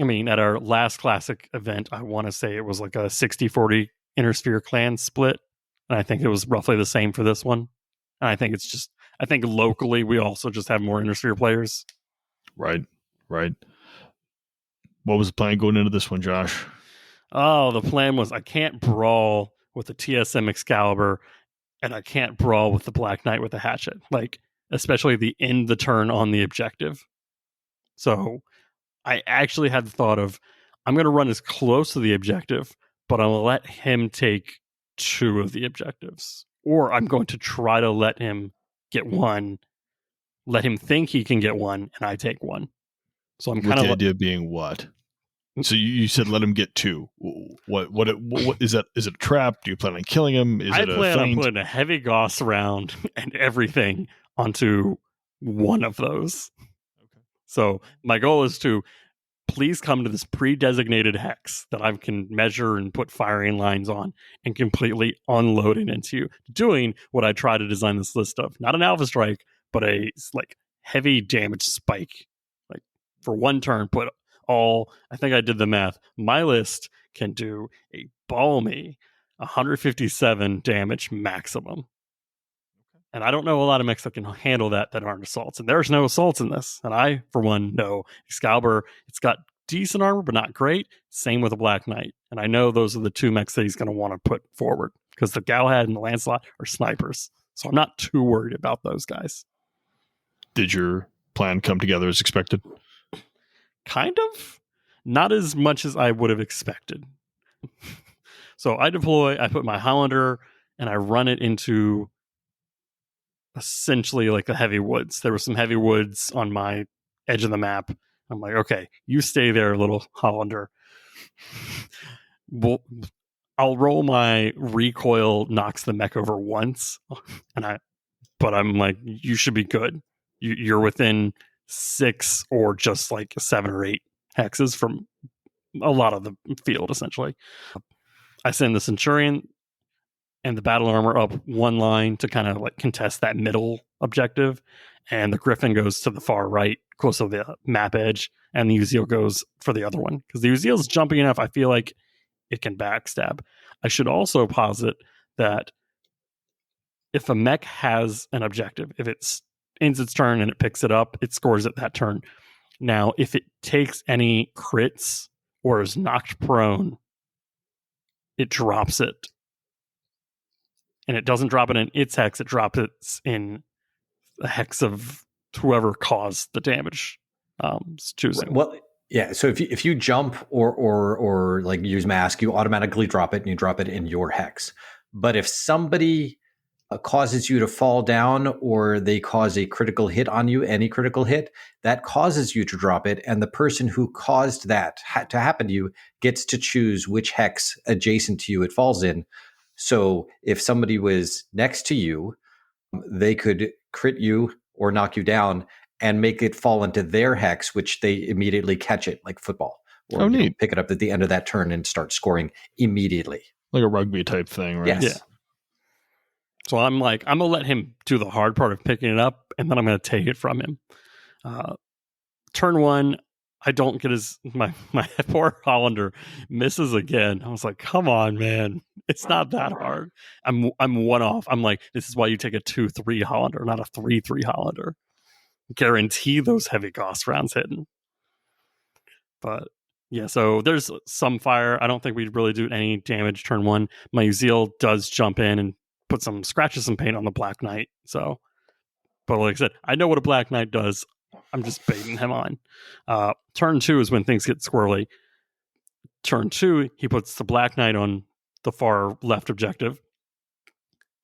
I mean, at our last Classic event, I want to say it was like a 60-40 Inner Sphere clan split, and I think it was roughly the same for this one. And I think I think locally we also just have more Inner Sphere players. Right. What was the plan going into this one, Josh? Oh, the plan was I can't brawl with the TSM Excalibur and I can't brawl with the Black Knight with the hatchet, like especially the end the turn on the objective. So I actually had the thought of, I'm going to run as close to the objective, but I'm going to let him take 2 of the objectives. Or I'm going to try to let him get 1, let him think he can get 1, and I take 1. So I'm kind of... the idea being what? So you said let him get 2. What is that? Is it a trap? Do you plan on killing him? I plan on putting a heavy Gauss round and everything onto one of those. Okay. So my goal is to please come to this pre-designated hex that I can measure and put firing lines on and completely unload it into you. Doing what I try to design this list of. Not an Alpha Strike, but a like heavy damage spike. Like for 1 turn, put all, I think I did the math. My list can do a balmy 157 damage maximum. And I don't know a lot of mechs that can handle that aren't assaults. And there's no assaults in this. And I, for one, know Excalibur, it's got decent armor, but not great. Same with a Black Knight. And I know those are the 2 mechs that he's going to want to put forward because the Galahad and the Lancelot are snipers. So I'm not too worried about those guys. Did your plan come together as expected? Kind of. Not as much as I would have expected. So I put my Highlander, and I run it into essentially like the heavy woods. There were some heavy woods on my edge of the map. I'm like, okay, you stay there, little Hollander. I'll roll my recoil, knocks the mech over once, but I'm like, you should be good. You're within 6 or just like 7 or 8 hexes from a lot of the field, essentially. I send the Centurion and the battle armor up 1 line to kind of like contest that middle objective, and the Griffin goes to the far right, close to the map edge, and the Uziel goes for the other one. Because the Uziel's jumping enough, I feel like it can backstab. I should also posit that if a mech has an objective, if it ends its turn and it picks it up, it scores it that turn. Now, if it takes any crits or is knocked prone, it drops it. And it doesn't drop it in its hex, it drops it in a hex of whoever caused the damage. Choosing. Well, yeah. So if you jump or like use mask, you automatically drop it and you drop it in your hex. But if somebody causes you to fall down or they cause a critical hit on you, any critical hit, that causes you to drop it. And the person who caused that to happen to you gets to choose which hex adjacent to you it falls in. So if somebody was next to you, they could crit you or knock you down and make it fall into their hex, which they immediately catch it like football. Or neat. Pick it up at the end of that turn and start scoring immediately. Like a rugby type thing, right? Yes. Yeah. So I'm like, I'm going to let him do the hard part of picking it up, and then I'm going to take it from him. Turn 1, I don't get my poor Hollander misses again. I was like, come on, man. It's not that hard. I'm 1 off. I'm like, this is why you take a 2-3 Hollander, not a 3-3 Hollander. Guarantee those heavy Gauss rounds hitting. But yeah, so there's some fire. I don't think we'd really do any damage turn 1. My Uziel does jump in and put some scratches and paint on the Black Knight. So, but like I said, I know what a Black Knight does. I'm just baiting him on. Turn 2 is when things get squirrely. Turn 2, he puts the Black Knight on the far left objective.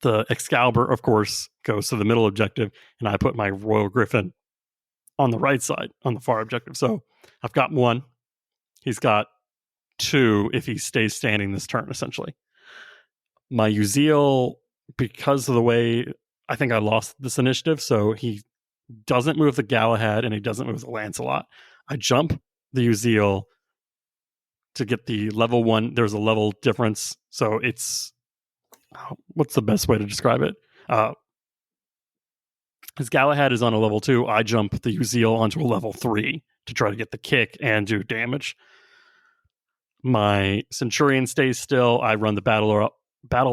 The Excalibur, of course, goes to the middle objective, and I put my Royal Griffin on the right side on the far objective. So I've got 1. He's got 2 if he stays standing this turn, essentially. My Uziel, because of the way I think I lost this initiative, so he doesn't move the Galahad and he doesn't move the Lancelot. I jump the Uziel to get the level 1. There's a level difference, so it's what's the best way to describe it? His Galahad is on a level 2. I jump the Uziel onto a level 3 to try to get the kick and do damage. My Centurion stays still. I run the battle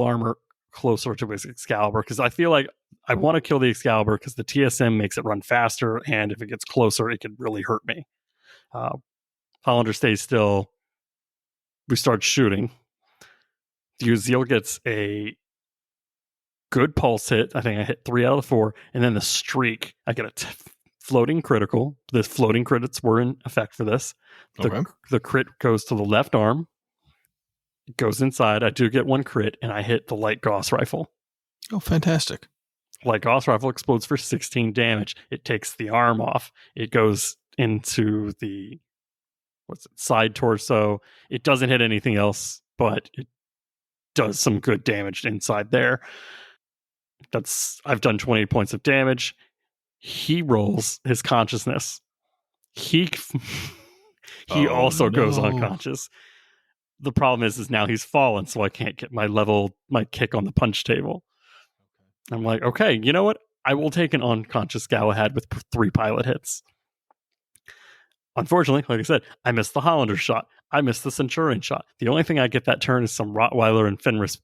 armor closer to his Excalibur because I feel like I want to kill the Excalibur because the TSM makes it run faster, and if it gets closer, it could really hurt me. Hollander stays still. We start shooting. The Uziel gets a good pulse hit. I think I hit 3 out of the 4. And then the streak, I get a floating critical. The floating crits were in effect for this. The crit goes to the left arm. It goes inside. I do get 1 crit, and I hit the light Gauss rifle. Oh, fantastic. Light Gauss rifle explodes for 16 damage. It takes the arm off. It goes into the side torso. It doesn't hit anything else, but it does some good damage inside there. I've done 28 points of damage. He rolls his consciousness. He also goes unconscious. The problem is now he's fallen, so I can't get my kick on the punch table. I'm like, okay, you know what? I will take an unconscious Galahad with 3 pilot hits. Unfortunately, like I said, I missed the Hollander shot. I missed the Centurion shot. The only thing I get that turn is some Rottweiler and Fenris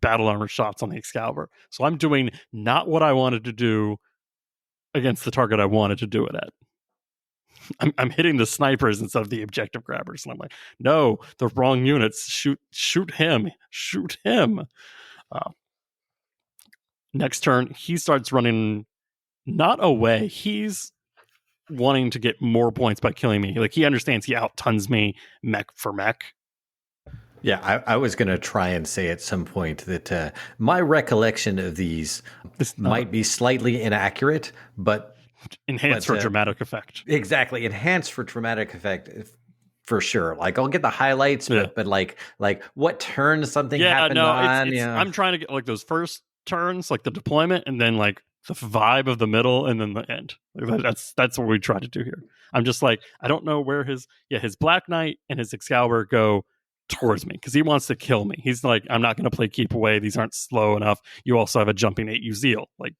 battle armor shots on the Excalibur. So I'm doing not what I wanted to do against the target I wanted to do it at. I'm hitting the snipers instead of the objective grabbers. And I'm like, no, the wrong units. Shoot him. Shoot him. Next turn, he starts running not away. He's wanting to get more points by killing me. Like, he understands he out-tons me mech for mech. Yeah, I was going to try and say at some point that my recollection of these might be slightly inaccurate, but enhanced for dramatic effect. Exactly, enhanced for dramatic effect for sure. Like, I'll get the highlights, but like what turn something happened on. I'm trying to get like those first turns, like the deployment, and then like the vibe of the middle, and then the end. That's what we try to do here. I'm just like, I don't know where his Black Knight and his Excalibur go towards me because he wants to kill me. He's like, I'm not going to play keep away. These aren't slow enough. You also have a jumping 8 Uziel. Like,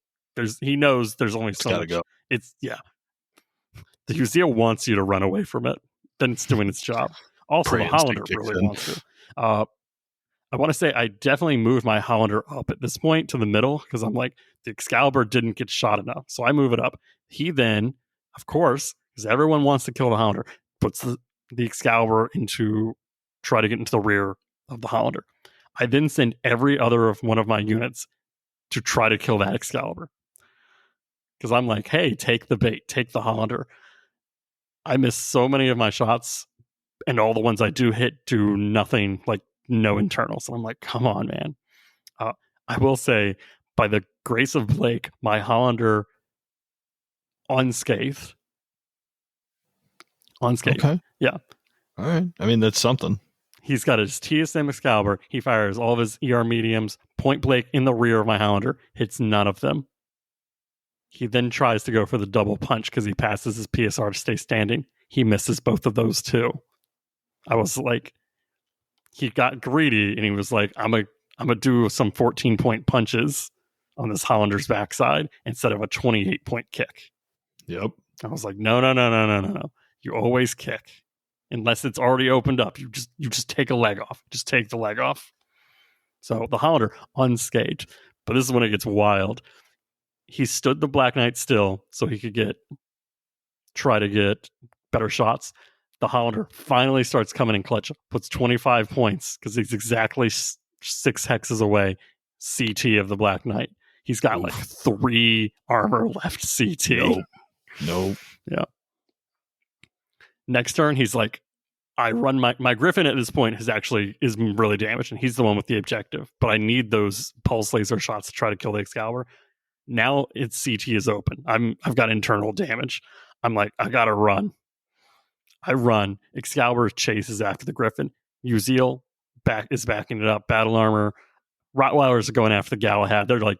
he knows there's only so much. Go. The Uziel wants you to run away from it. Then it's doing its job. Also, the Hollander really wants to. I want to say I definitely moved my Hollander up at this point to the middle because I'm like, the Excalibur didn't get shot enough. So I move it up. He then, of course, because everyone wants to kill the Hollander, puts the Excalibur try to get into the rear of the Hollander. I then send every other of one of my units to try to kill that Excalibur. Because I'm like, hey, take the bait, take the Hollander. I miss so many of my shots, and all the ones I do hit do nothing, like no internals. And I'm like, come on, man. I will say, by the grace of Blake, my Hollander unscathed. Okay. Yeah. All right. I mean, that's something. He's got his TSM Excalibur. He fires all of his ER mediums, point blank in the rear of my Hollander, hits none of them. He then tries to go for the double punch because he passes his PSR to stay standing. He misses both of those too. I was like, he got greedy and he was like, I'm gonna do some 14-point punches on this Hollander's backside instead of a 28-point kick. Yep. I was like, no. You always kick. Unless it's already opened up. You just take a leg off. Just take the leg off. So the Hollander unscathed. But this is when it gets wild. He stood the Black Knight still so he could try to get better shots. The Hollander finally starts coming in clutch, puts 25 points because he's exactly 6 hexes away, CT of the Black Knight. He's got like 3 armor left CT. Nope. Yeah. Next turn, he's like, I run my Griffin at this point is really damaged, and he's the one with the objective. But I need those pulse laser shots to try to kill the Excalibur. Now its CT is open. I've got internal damage. I'm like, I gotta run. I run. Excalibur chases after the Griffin. Uziel is backing it up. Battle armor. Rottweilers are going after the Galahad. They're like,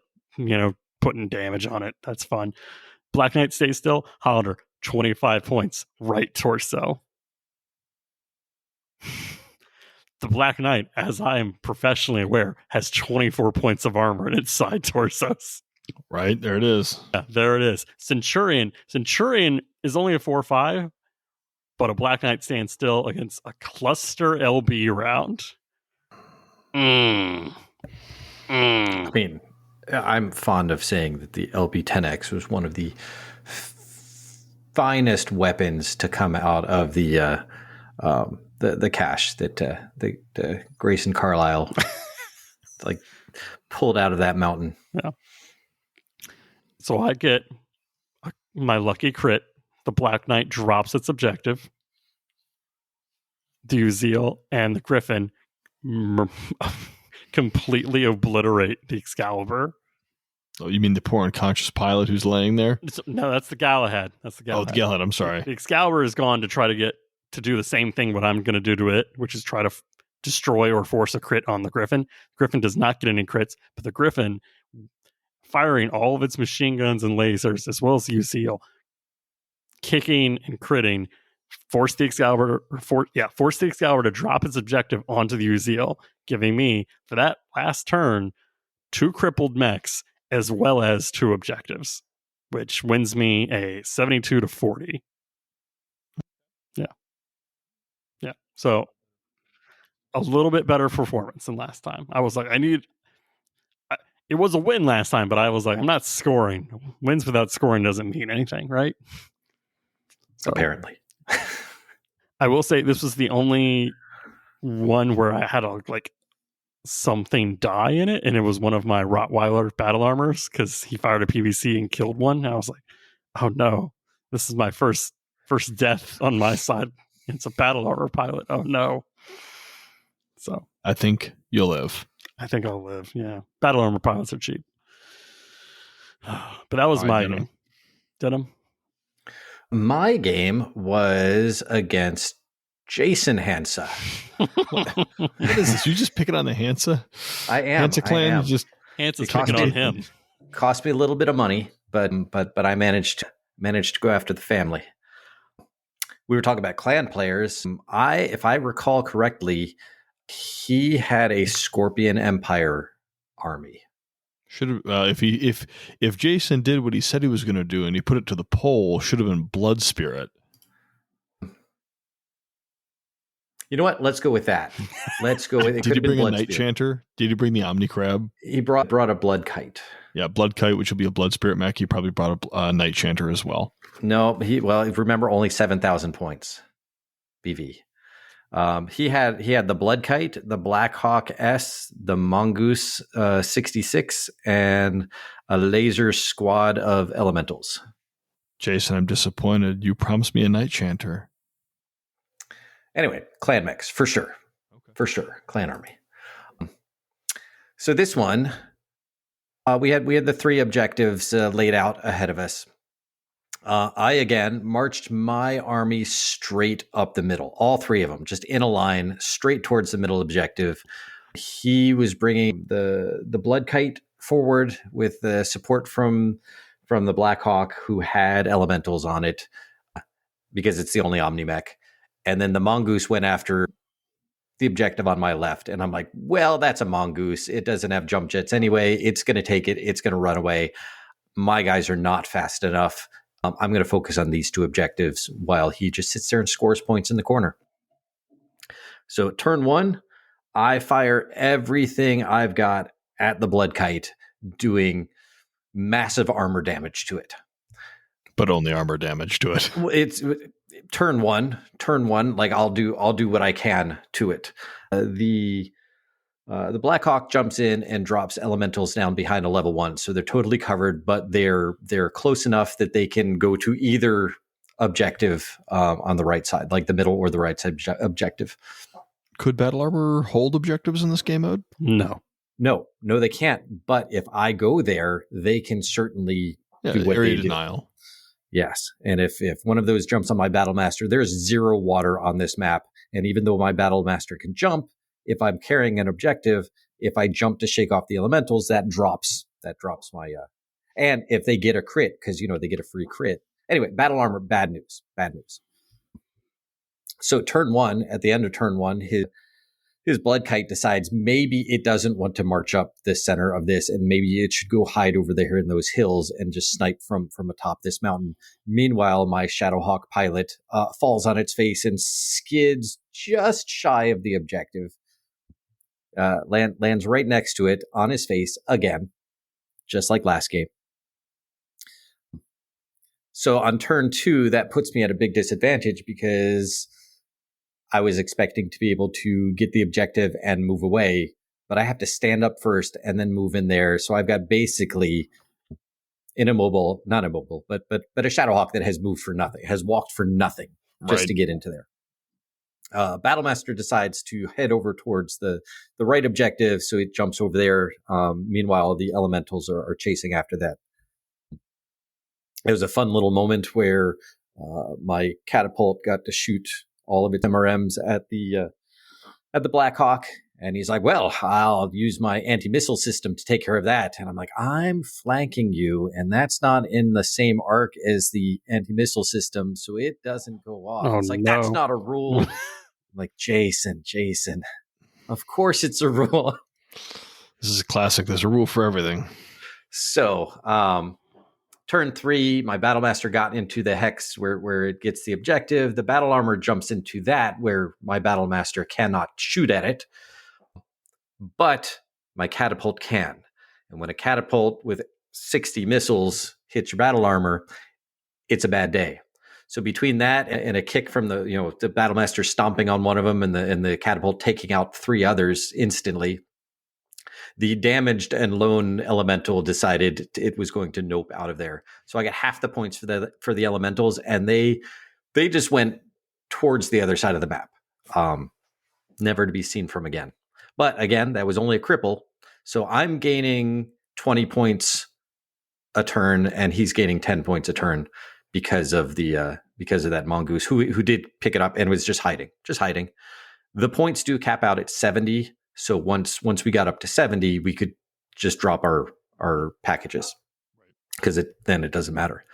putting damage on it. That's fun. Black Knight stays still. Hollander, 25 points. Right torso. The Black Knight, as I am professionally aware, has 24 points of armor in its side torsos. Right, there it is. Yeah, there it is. Centurion is only a 4/5, but a Black Knight stands still against a cluster LB round. I mean, I'm fond of saying that the LB-10X was one of the finest weapons to come out of the cache that the Grayson Carlisle like pulled out of that mountain. Yeah. So I get my lucky crit. The Black Knight drops its objective. The Uziel and the Griffin completely obliterate the Excalibur. Oh, you mean the poor unconscious pilot who's laying there? No, that's the Galahad. Oh, the Galahad. I'm sorry. The Excalibur is gone to try to do the same thing what I'm going to do to it, which is try to destroy or force a crit on the Griffin. Griffin does not get any crits, but the Griffin, firing all of its machine guns and lasers, as well as the Uziel, kicking and critting, force the Excalibur to drop its objective onto the Uziel, giving me, for that last turn, 2 crippled mechs as well as 2 objectives, which wins me a 72-40. Yeah. So a little bit better performance than last time. I was like, it was a win last time, but I was like, I'm not scoring. Wins without scoring doesn't mean anything, right? So, Apparently. I will say this was the only one where I had something die in it, and it was one of my Rottweiler battle armors because he fired a PVC and killed one. I was like, oh no, this is my first death on my side. It's a battle armor pilot. Oh no. So I think you'll live. I think I'll live. Yeah. Battle armor pilots are cheap. But that was my game. Denim. My game was against Jason Hansa. What is this? You just picking on the Hansa? I am. Hansa clan just Hansa's picking on him. Cost me a little bit of money, but I managed to go after the family. We were talking about clan players. If I recall correctly, he had a Scorpion Empire army. Should have if Jason did what he said he was going to do and he put it to the poll, should have been Blood Spirit. You know what? Let's go with that. Let's go with it. Did he bring a Night Chanter? Did he bring the Omni Crab? He brought a Blood Kite. Yeah, Blood Kite, which will be a Blood Spirit mech. He probably brought a Night Chanter as well. No, remember only 7,000 points. BV. He had the Blood Kite, the Black Hawk S, the Mongoose 66, and a laser squad of elementals. Jason, I'm disappointed. You promised me a Night Chanter. Anyway, clan mechs, for sure. Okay. For sure. Clan army. So this one, we had the 3 objectives laid out ahead of us. I, again, marched my army straight up the middle, all 3 of them, just in a line, straight towards the middle objective. He was bringing the Blood Kite forward with the support from the Black Hawk, who had elementals on it, because it's the only Omni mech. And then the Mongoose went after the objective on my left. And I'm like, well, that's a Mongoose. It doesn't have jump jets anyway. It's going to take it. It's going to run away. My guys are not fast enough. I'm going to focus on these 2 objectives while he just sits there and scores points in the corner. So turn 1, I fire everything I've got at the Blood Kite, doing massive armor damage to it. But only armor damage to it. It's turn one. Like I'll do what I can to it. The Black Hawk jumps in and drops elementals down behind a level 1, so they're totally covered, but they're close enough that they can go to either objective on the right side, like the middle or the right side objective. Could battle armor hold objectives in this game mode? No, they can't. But if I go there, they can certainly do what area they denial. Do. Yes, and if one of those jumps on my Battle Master, there's 0 water on this map, and even though my Battle Master can jump, if I'm carrying an objective, if I jump to shake off the elementals, that drops my and if they get a crit, because they get a free crit. Anyway, battle armor, bad news. So turn 1, at the end of turn 1, his Blood Kite decides maybe it doesn't want to march up the center of this, and maybe it should go hide over there in those hills and just snipe from atop this mountain. Meanwhile, my Shadowhawk pilot falls on its face and skids just shy of the objective. Lands right next to it on his face again, just like last game. So on turn 2, that puts me at a big disadvantage because I was expecting to be able to get the objective and move away, but I have to stand up first and then move in there. So I've got basically not immobile, but a Shadowhawk that has moved for nothing, has walked for nothing just to get into there. Battlemaster decides to head over towards the right objective, so it jumps over there. Meanwhile, the elementals are chasing after that. It was a fun little moment where my catapult got to shoot all of its MRMs at the Blackhawk, and he's like, "Well, I'll use my anti-missile system to take care of that." And I'm like, "I'm flanking you, and that's not in the same arc as the anti-missile system, so it doesn't go off." Oh, it's like, no. "That's not a rule." I'm like, Jason, of course it's a rule. This is a classic. There's a rule for everything. So, turn 3, my Battlemaster got into the hex where it gets the objective. The battle armor jumps into that where my Battlemaster cannot shoot at it, but my catapult can. And when a catapult with 60 missiles hits your battle armor, it's a bad day. So between that and a kick from the Battlemaster stomping on one of them and the catapult taking out 3 others instantly, the damaged and lone elemental decided it was going to nope out of there. So I got half the points for the elementals, and they just went towards the other side of the map, never to be seen from again. But again, that was only a cripple, so I'm gaining 20 points a turn, and he's gaining 10 points a turn because of that mongoose who did pick it up and was just hiding. The points do cap out at 70. So once we got up to 70, we could just drop our packages because then it doesn't matter.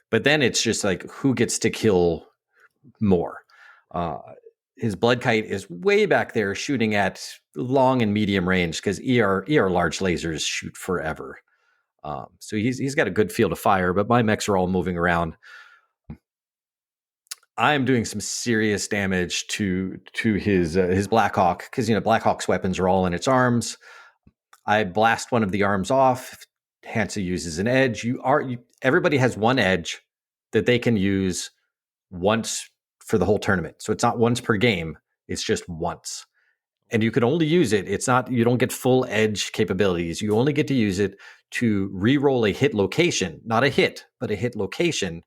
But then it's just like, who gets to kill more? His blood kite is way back there shooting at long and medium range because ER large lasers shoot forever. So he's got a good field of fire, but my mechs are all moving around. I'm doing some serious damage to his Blackhawk because Blackhawk's weapons are all in its arms. I blast one of the arms off. Hansa uses an edge. Everybody has one edge that they can use once for the whole tournament. So it's not once per game. It's just once. And you can only use it. You don't get full edge capabilities. You only get to use it to re-roll a hit location, not a hit, but a hit location.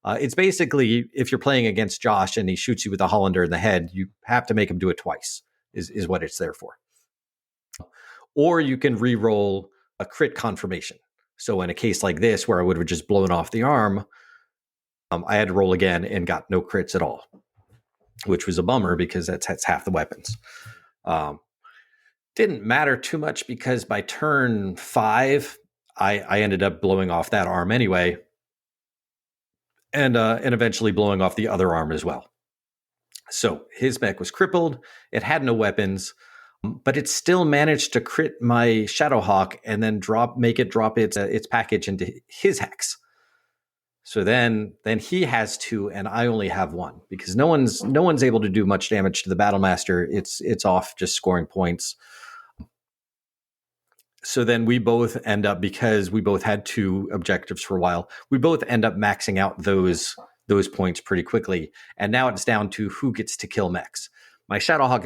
It's basically, if you're playing against Josh and he shoots you with a Hollander in the head, you have to make him do it twice, is what it's there for. Or you can re-roll a crit confirmation. So in a case like this, where I would have just blown off the arm, I had to roll again and got no crits at all, which was a bummer because that's half the weapons. Didn't matter too much because by turn 5, I ended up blowing off that arm anyway, and eventually blowing off the other arm as well. So his mech was crippled. It had no weapons, but it still managed to crit my Shadowhawk and then make it drop its package into his hex. So then he has 2 and I only have 1 because no one's able to do much damage to the Battlemaster. It's off just scoring points. So then we both end up, because we both had 2 objectives for a while, we both end up maxing out those points pretty quickly. And now it's down to who gets to kill mechs. My Shadowhawk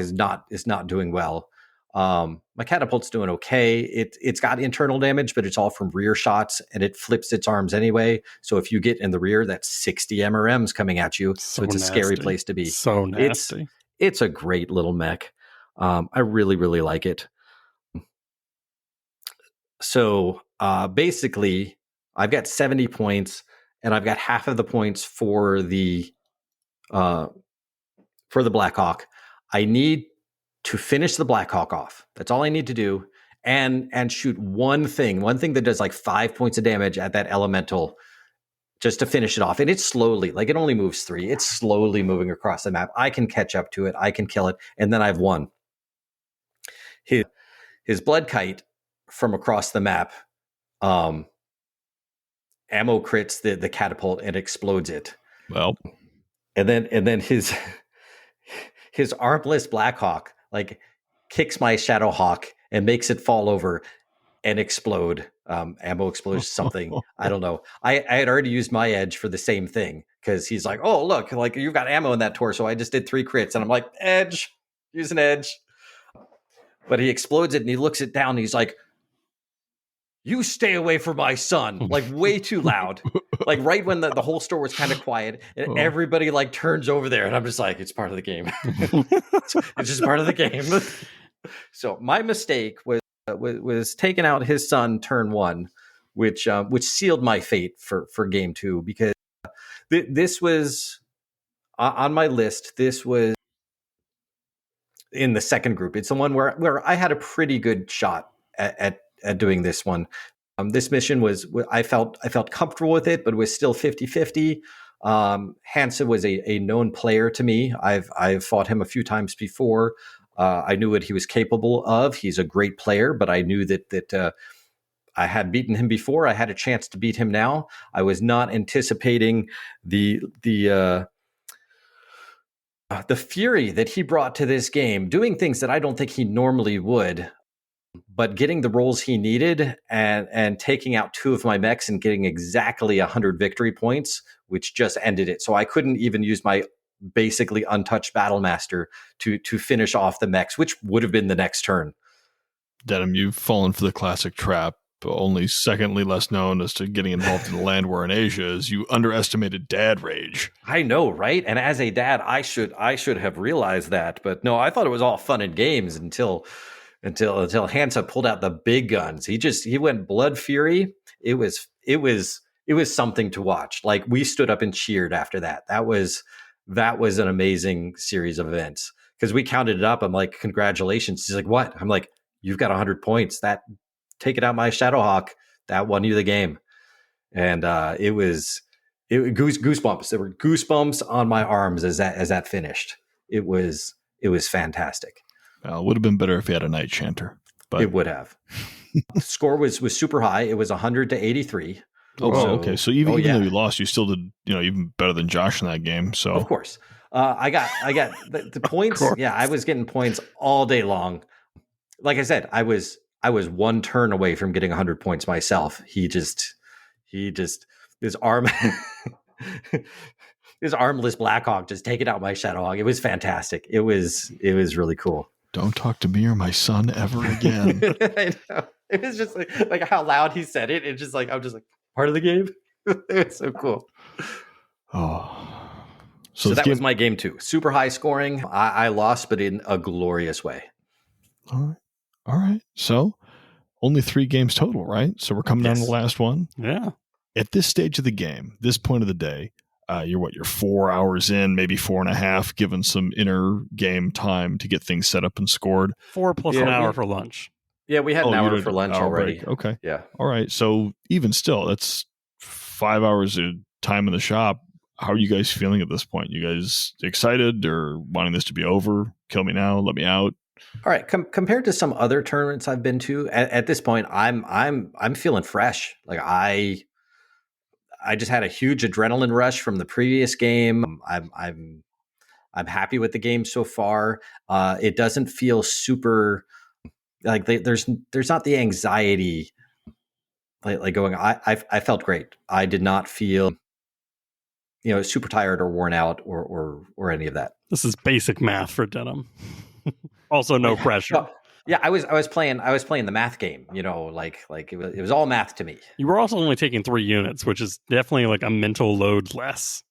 is not doing well. My catapult's doing okay. It's got internal damage, but it's all from rear shots, and it flips its arms anyway. So if you get in the rear, that's 60 MRMs coming at you. So it's nasty. A scary place to be. So nasty. It's a great little mech. I really, really like it. So basically, I've got 70 points, and I've got half of the points for the Blackhawk. I need to finish the Blackhawk off. That's all I need to do, and shoot one thing that does like 5 points of damage at that elemental, just to finish it off. And it's slowly, like it only moves 3. It's slowly moving across the map. I can catch up to it. I can kill it, and then I've won. His blood kite from across the map ammo crits the catapult and explodes it. Well, and then his armless Blackhawk like kicks my Shadowhawk and makes it fall over and explode. Ammo explodes something. I don't know. I had already used my edge for the same thing because he's like, "Oh, look, like you've got ammo in that torso." I just did 3 crits, and I'm like, "Edge, use an edge." but he explodes it and he looks it down and he's like, "You stay away from my son," like way too loud. Like right when the whole store was kind of quiet and everybody like turns over there and I'm just like, it's part of the game. It's just part of the game. So my mistake was taking out his son turn 1, which sealed my fate for game 2, because this was on my list. This was in the second group. It's the one where I had a pretty good shot at doing this one. This mission was, I felt comfortable with it, but it was still 50-50. Hansa was a known player to me. I've fought him a few times before. I knew what he was capable of. He's a great player, but I knew that I had beaten him before. I had a chance to beat him now. I was not anticipating the fury that he brought to this game, doing things that I don't think he normally would, but getting the rolls he needed and taking out 2 of my mechs and getting exactly 100 victory points, which just ended it. So I couldn't even use my basically untouched Battlemaster to finish off the mechs, which would have been the next turn. Denim, you've fallen for the classic trap. Only secondly less known as to getting involved in the land war in Asia is you underestimated dad rage. I know, right? And as a dad, I should have realized that. But no, I thought it was all fun and games until Hansa pulled out the big guns. He went blood fury. It was something to watch. Like, we stood up and cheered after that. That was an amazing series of events, because we counted it up. I'm like, congratulations. He's like, what? I'm like, you've got 100 points. That, take it out my Shadowhawk, that won you the game. And it was goosebumps. There were goosebumps on my arms as that finished. It was fantastic. Well, it would have been better if he had a Night Chanter. But it would have. The score was super high. It was 100-83. Okay. So even though you lost, you still did, even better than Josh in that game. So of course, I got the points. Yeah, I was getting points all day long. Like I said, I was 1 turn away from getting 100 points myself. He just his arm. His armless Blackhawk just taking out my Shadowhawk. It was fantastic. It was really cool. Don't talk to me or my son ever again. I know. It was just like how loud he said it. It's just like, I'm just like, part of the game. It's so cool. Oh, so that was my game 2. Super high scoring. I lost, but in a glorious way. All right. So only 3 games total, right? So we're coming down to the last one. Yeah. At this stage of the game, this point of the day, you're 4 hours in, maybe 4.5, given some inner game time to get things set up and scored. 4 plus an hour for lunch. Yeah, we had an hour for lunch already. Break. Okay. Yeah. All right. So even still, that's 5 hours of time in the shop. How are you guys feeling at this point? You guys excited or wanting this to be over? Kill me now. Let me out. All right. Compared to some other tournaments I've been to, at this point, I'm feeling fresh. Like I just had a huge adrenaline rush from the previous game. I'm happy with the game so far. It doesn't feel super like there's not the anxiety like going. I felt great. I did not feel super tired or worn out or any of that. This is basic math for Denim. Also, no pressure. Well, yeah, I was playing the math game. Like it was all math to me. You were also only taking 3 units, which is definitely like a mental load less.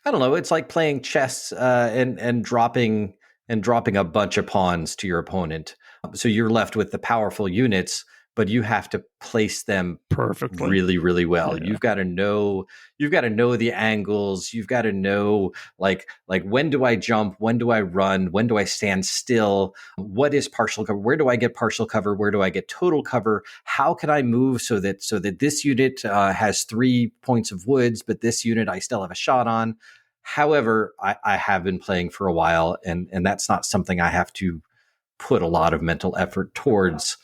I don't know. It's like playing chess and dropping a bunch of pawns to your opponent. So you're left with the powerful units, but you have to place them perfectly, really, really well. Yeah. You've got to know the angles. You've got to know like when do I jump? When do I run? When do I stand still? What is partial cover? Where do I get partial cover? Where do I get total cover? How can I move so that this unit has 3 points of woods, but this unit I still have a shot on? However, I have been playing for a while, and that's not something I have to put a lot of mental effort towards.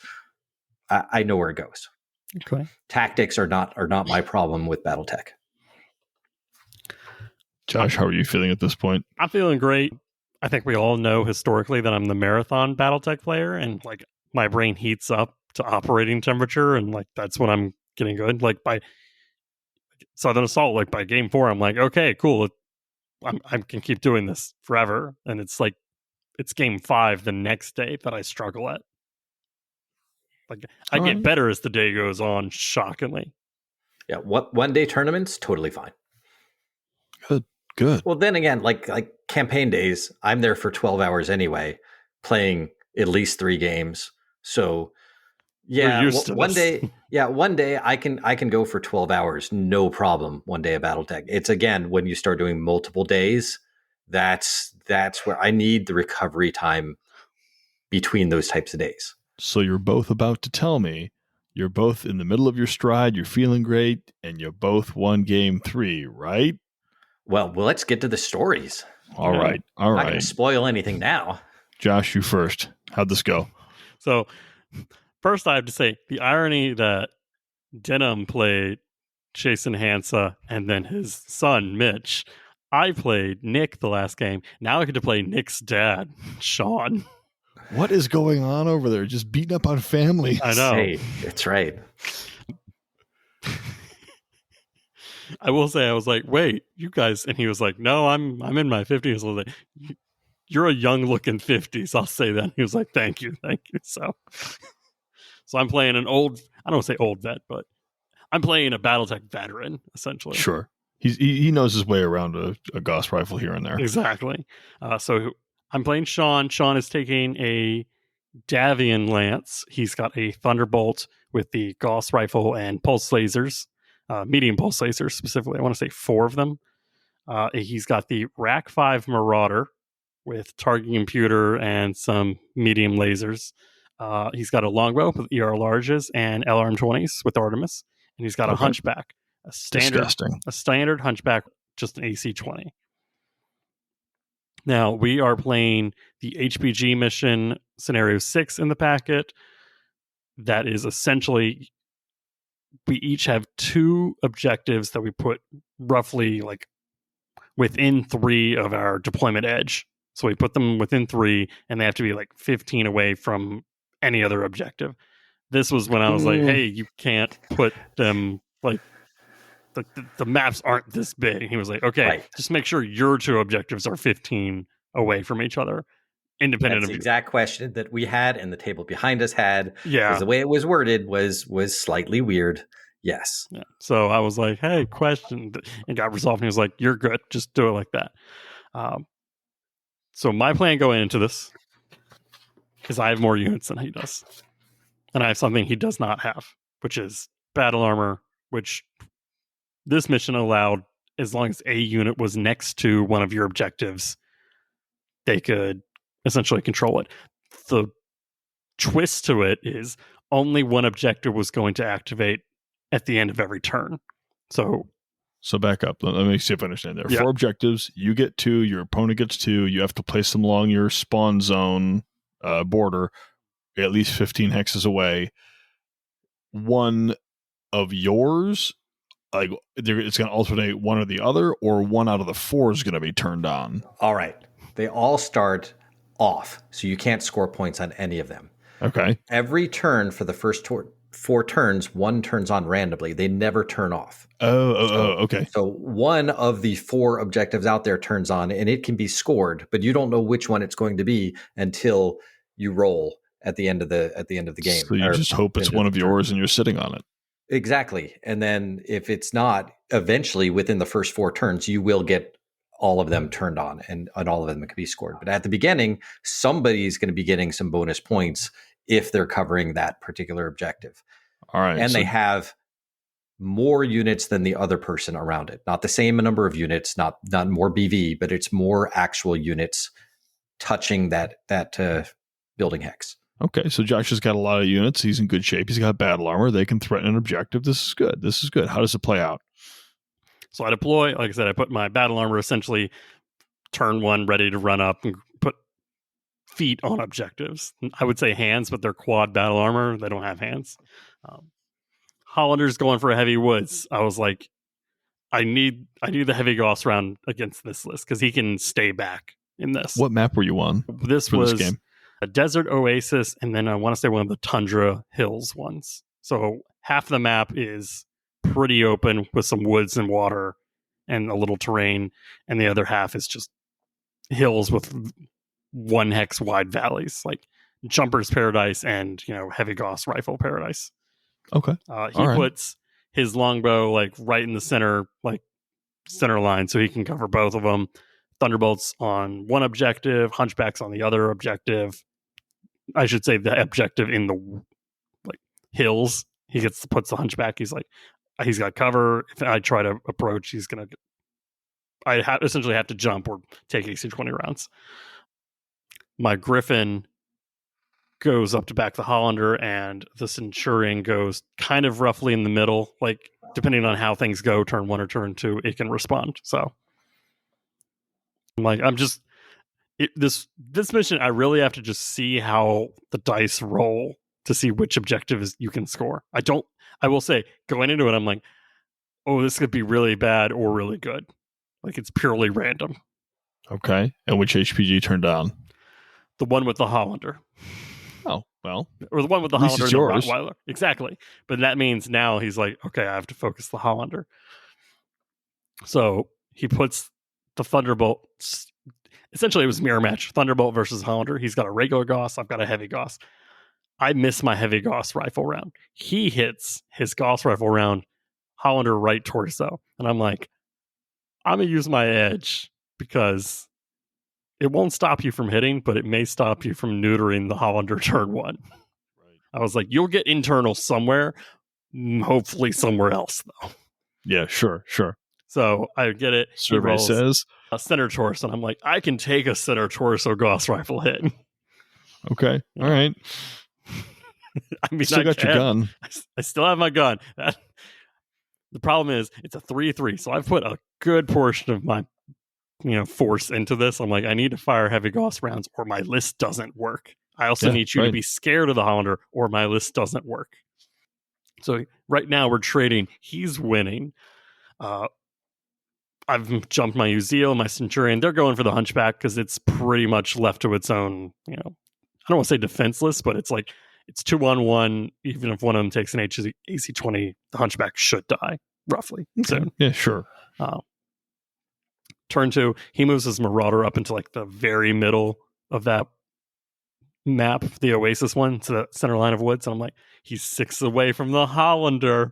I know where it goes. Okay. Tactics are not my problem with BattleTech. Josh, how are you feeling at this point? I'm feeling great. I think we all know historically that I'm the marathon BattleTech player, and like my brain heats up to operating temperature, and like that's when I'm getting good. Like by Southern Assault, like by game 4, I'm like, okay, cool. I can keep doing this forever, and it's like it's game 5 the next day that I struggle at. Like I All get right. better as the day goes on, shockingly. Yeah, one day tournaments, totally fine. Good. Well, then again, like campaign days, I'm there for 12 hours anyway, playing at least 3 games. So yeah, We're used to one this. one day I can go for 12 hours, no problem. One day of BattleTech. It's again when you start doing multiple days, that's where I need the recovery time between those types of days. So you're both about to tell me you're both in the middle of your stride, you're feeling great, and you both won game 3, right? Well, let's get to the stories. All Yeah. right. All I'm not going right. to spoil anything now. Josh, you first. How'd this go? So first I have to say the irony that Denham played Jason Hansa and then his son Mitch. I played Nick the last game. Now I get to play Nick's dad, Sean. What is going on over there? Just beating up on families. I know. Hey, that's right. I will say, I was like, wait, you guys, and he was like, no, I'm in my 50s. I was like, you're a young looking 50s. I'll say that. He was like, thank you. So I'm playing an old, I don't want to say old vet, but I'm playing a BattleTech veteran, essentially. Sure. He knows his way around a Gauss rifle here and there. Exactly. So I'm playing Sean. Sean is taking a Davian Lance. He's got a Thunderbolt with the Gauss rifle and pulse lasers, medium pulse lasers specifically. I want to say 4 of them. He's got the Rack 5 Marauder with targeting computer and some medium lasers. He's got a longbow with ER larges and LRM-20s with Artemis. And he's got a Okay. hunchback. Disgusting. A standard hunchback, just an AC-20. Now, we are playing the HPG mission scenario 6 in the packet. That is essentially, we each have 2 objectives that we put roughly like within 3 of our deployment edge. So we put them within 3, and they have to be like 15 away from any other objective. This was when I was like, hey, you can't put them like, the maps aren't this big. And he was like, okay, Right. just make sure your 2 objectives are 15 away from each other, independent That's of the you. exact question that we had and the table behind us had. Yeah. Because the way it was worded was slightly weird. Yes. Yeah. So I was like, hey, question, and got resolved. And he was like, you're good. Just do it like that. So my plan going into this is I have more units than he does. And I have something he does not have, which is battle armor, which this mission allowed, as long as a unit was next to one of your objectives, they could essentially control it. The twist to it is only one objective was going to activate at the end of every turn. So back up. Let me see if I understand. There are Yeah. 4 objectives. You get 2. Your opponent gets 2. You have to place them along your spawn zone border, at least 15 hexes away. One of yours, like it's going to alternate one or the other, or one out of the 4 is going to be turned on. All right. They all start off, so you can't score points on any of them. Okay. Every turn for the first 4 turns, one turns on randomly. They never turn off. Okay. So one of the 4 objectives out there turns on, and it can be scored, but you don't know which one it's going to be until you roll at the end of the game. So you or just hope it's end of one the of turn. yours and you're sitting on it. Exactly. And then if it's not, eventually within the first 4 turns, you will get all of them turned on and all of them can be scored. But at the beginning, somebody's going to be getting some bonus points if they're covering that particular objective. All right. And so they have more units than the other person around it. Not the same number of units, not more BV, but it's more actual units touching that building hex. Okay, so Josh has got a lot of units. He's in good shape. He's got battle armor. They can threaten an objective. This is good. How does it play out? I deploy, like I said, I put my battle armor essentially turn 1 ready to run up and put feet on objectives. I would say hands, but they're quad battle armor. They don't have hands. Hollander's going for a heavy woods. I was like, I need the heavy Gauss round against this list because he can stay back in this. What map were you on This for was this game? a desert oasis, and then I want to say one of the tundra hills ones. So half the map is pretty open with some woods and water and a little terrain, and the other half is just hills with 1 hex wide valleys, like Jumper's Paradise and, Heavy Gauss Rifle Paradise. Okay. He puts his longbow like right in the center line so he can cover both of them. Thunderbolts on one objective, Hunchbacks on the other objective. I should say the objective in the hills. He puts the Hunchback. He's got cover. If I try to approach, he's gonna. Essentially have to jump or take AC-20 rounds. My Griffin goes up to back the Hollander, and the Centurion goes kind of roughly in the middle. Like, depending on how things go, turn 1 or turn 2, it can respond. So, this mission, I really have to just see how the dice roll to see which objective you can score. I will say, going into it, I'm like, oh, this could be really bad or really good. Like, it's purely random. Okay. And which HPG turned on? The one with the Hollander. Oh, well. Or the one with the at least Hollander it's and the yours. Rottweiler. Exactly. But that means now he's like, okay, I have to focus the Hollander. So he puts the Thunderbolt. Essentially, it was mirror match. Thunderbolt versus Hollander. He's got a regular Gauss. I've got a heavy Gauss. I miss my heavy Gauss rifle round. He hits his Gauss rifle round, Hollander right torso. And I'm like, I'm going to use my edge because it won't stop you from hitting, but it may stop you from neutering the Hollander turn 1. Right. I was like, you'll get internal somewhere, hopefully somewhere else, though. Yeah, sure. So I get it. Survey says a center torso, and I'm like, I can take a center torso Gauss rifle hit. Okay. All right. I mean, still got your gun. I still have my gun. The problem is it's a 3-3, so I've put a good portion of my force into this. I'm like, I need to fire heavy Gauss rounds or my list doesn't work. I also need you to be scared of the Hollander or my list doesn't work. So right now we're trading. He's winning. I've jumped my Uziel, my Centurion. They're going for the Hunchback because it's pretty much left to its own, I don't want to say defenseless, but it's like it's 2-on-1. Even if one of them takes an AC-20, the Hunchback should die, roughly. Okay. Soon. Yeah, sure. Turn 2, he moves his Marauder up into like the very middle of that map, the Oasis one, to the center line of woods. And I'm like, he's 6 away from the Hollander.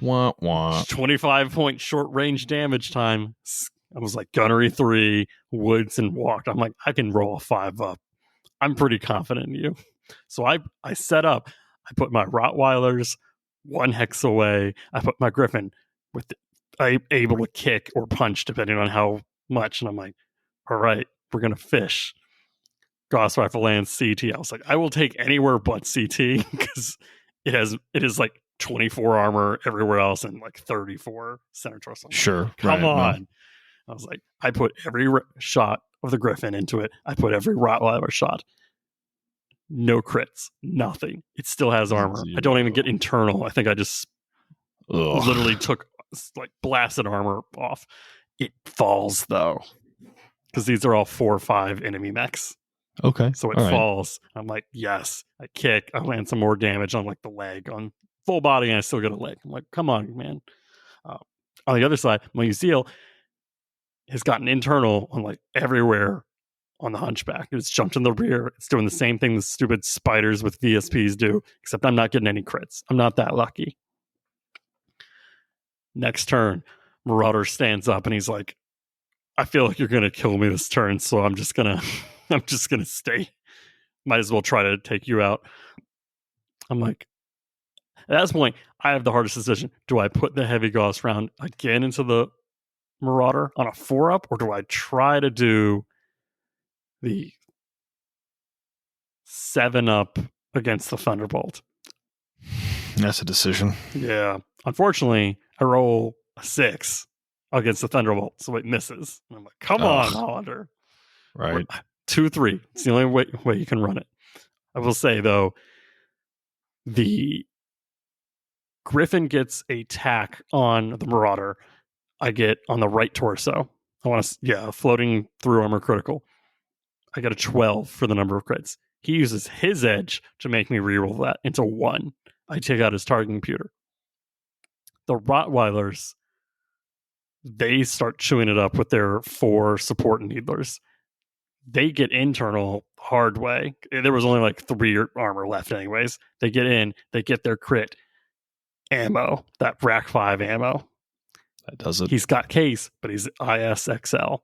Wah, wah. 25-point short range damage time. I was like, gunnery 3, woods, and walked. I'm like, I can roll a 5 up. I'm pretty confident in you. So I set up. I put my Rottweilers 1 hex away. I put my Griffin with able to kick or punch depending on how much. And I'm like, all right, we're going to fish. Gauss rifle lands CT. I was like, I will take anywhere but CT because it is like 24 armor everywhere else and like 34 center torso. Sure. Come on. I was like, I put every shot of the Griffin into it. I put every Rottweiler shot. No crits. Nothing. It still has armor. I don't even get internal. I think I just literally took like blasted armor off. It falls though. Because these are all 4 or 5 enemy mechs. Okay. So it falls. I'm like, yes. I kick. I land some more damage on like the leg. On full body, and I still get a leg. I'm like, come on, man. On the other side, my Uziel has gotten internal on like everywhere on the Hunchback. It's jumped in the rear. It's doing the same thing the stupid spiders with VSPs do, except I'm not getting any crits. I'm not that lucky. Next turn, Marauder stands up and he's like, I feel like you're gonna kill me this turn, so I'm just gonna stay. Might as well try to take you out. I'm like, at this point, I have the hardest decision. Do I put the heavy Gauss round again into the Marauder on a 4-up, or do I try to do the 7-up against the Thunderbolt? That's a decision. Yeah. Unfortunately, I roll a 6 against the Thunderbolt, so it misses. And I'm like, come on, Hollander. Right. 2-3. It's the only way you can run it. I will say, though, the Griffin gets a tack on the Marauder. I get on the right torso. I want to, floating through armor critical. I get a 12 for the number of crits. He uses his edge to make me reroll that into 1. I take out his target computer. The Rottweilers, they start chewing it up with their 4 support needlers. they get internal hard way. There was only like 3 armor left anyways. They get in, they get their crit ammo, that rack 5 ammo. That does it. He's got case, but he's ISXL.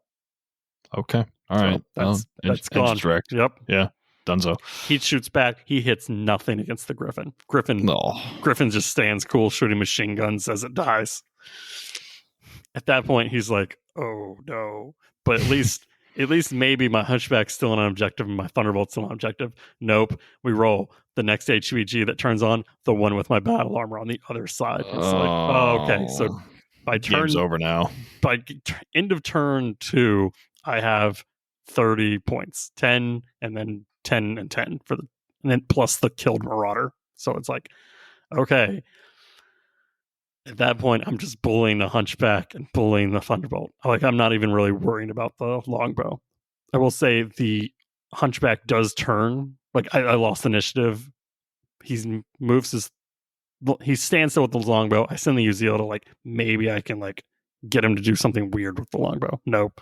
Okay. All right. That's gone. Direct. Yep. Yeah. Dunzo. He shoots back. He hits nothing against the Griffin. Griffin just stands cool, shooting machine guns as it dies. At that point, he's like, "Oh no!" But at least maybe my Hunchback's still on objective and my Thunderbolt's still on objective. Nope. We roll the next HVG that turns on, the one with my battle armor on the other side. It's like, oh, okay. So by game's over now. By end of turn 2, I have 30 points, 10 and then 10 and 10 and then plus the killed Marauder. So it's like, okay. At that point, I'm just bullying the Hunchback and bullying the Thunderbolt. Like, I'm not even really worrying about the longbow. I will say the Hunchback does turn. Like, I lost initiative. He stands still with the longbow. I send the Uzil to, like, maybe I can, like, get him to do something weird with the longbow. Nope.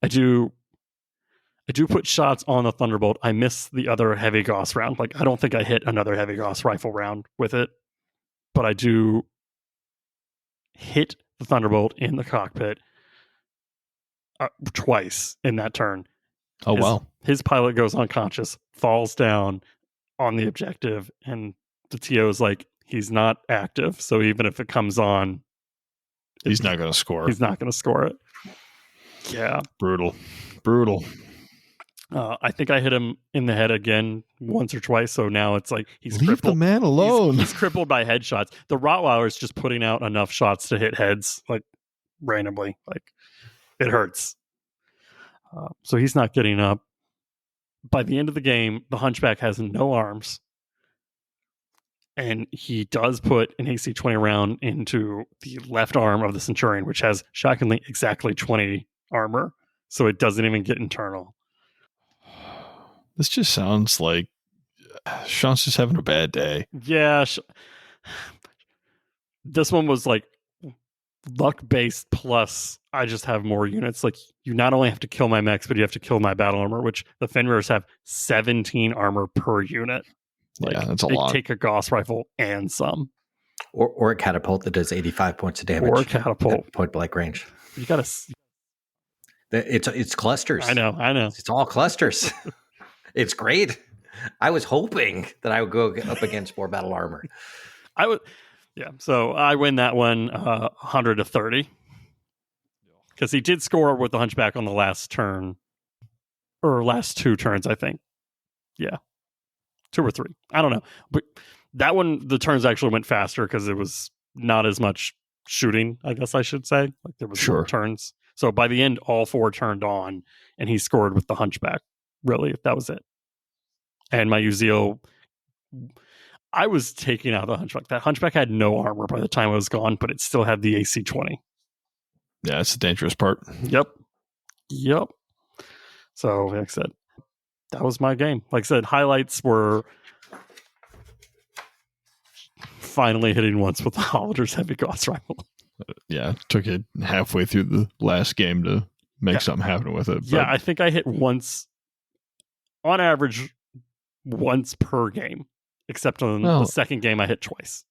I do put shots on the Thunderbolt. I miss the other heavy Gauss round. Like, I don't think I hit another heavy Gauss rifle round with it. But I do hit the Thunderbolt in the cockpit twice in that turn. Oh, wow. His pilot goes unconscious, falls down on the objective, and the TO is like, he's not active. So even if it comes on, he's not going to score. He's not going to score it. Yeah. Brutal. I think I hit him in the head again once or twice, so now it's like he's Leave crippled. the man alone. He's crippled by headshots. The Rottweiler's just putting out enough shots to hit heads, like, randomly. Like, it hurts. So he's not getting up. By the end of the game, the Hunchback has no arms. And he does put an AC-20 round into the left arm of the Centurion, which has, shockingly, exactly 20 armor. So it doesn't even get internal. This just sounds like Sean's just having a bad day. Yeah. This one was like luck-based plus I just have more units. Like, you not only have to kill my mechs, but you have to kill my battle armor, which the Fenrir's have 17 armor per unit. Like, yeah, that's a lot. Take a Gauss rifle and some. Or a catapult that does 85 points of damage. Or a catapult. At point blank range. You gotta... It's clusters. I know. It's all clusters. It's great. I was hoping that I would go up against more battle armor. So I win that one 100-30. Because he did score with the Hunchback on the last turn. Or last 2 turns, I think. Yeah. 2 or 3. I don't know. But that one, the turns actually went faster because it was not as much shooting, I guess I should say. Like, there was more turns. So by the end, all 4 turned on, and he scored with the Hunchback. Really, that was it. And my Uzil, I was taking out the Hunchback. That Hunchback had no armor by the time it was gone, but it still had the AC-20. Yeah, that's the dangerous part. Yep. So, like I said, that was my game. Like I said, highlights were finally hitting once with the Hollider's heavy Gauss rifle. Yeah, took it halfway through the last game to make something happen with it. But yeah, I think I hit once, on average, once per game, except on the second game I hit twice.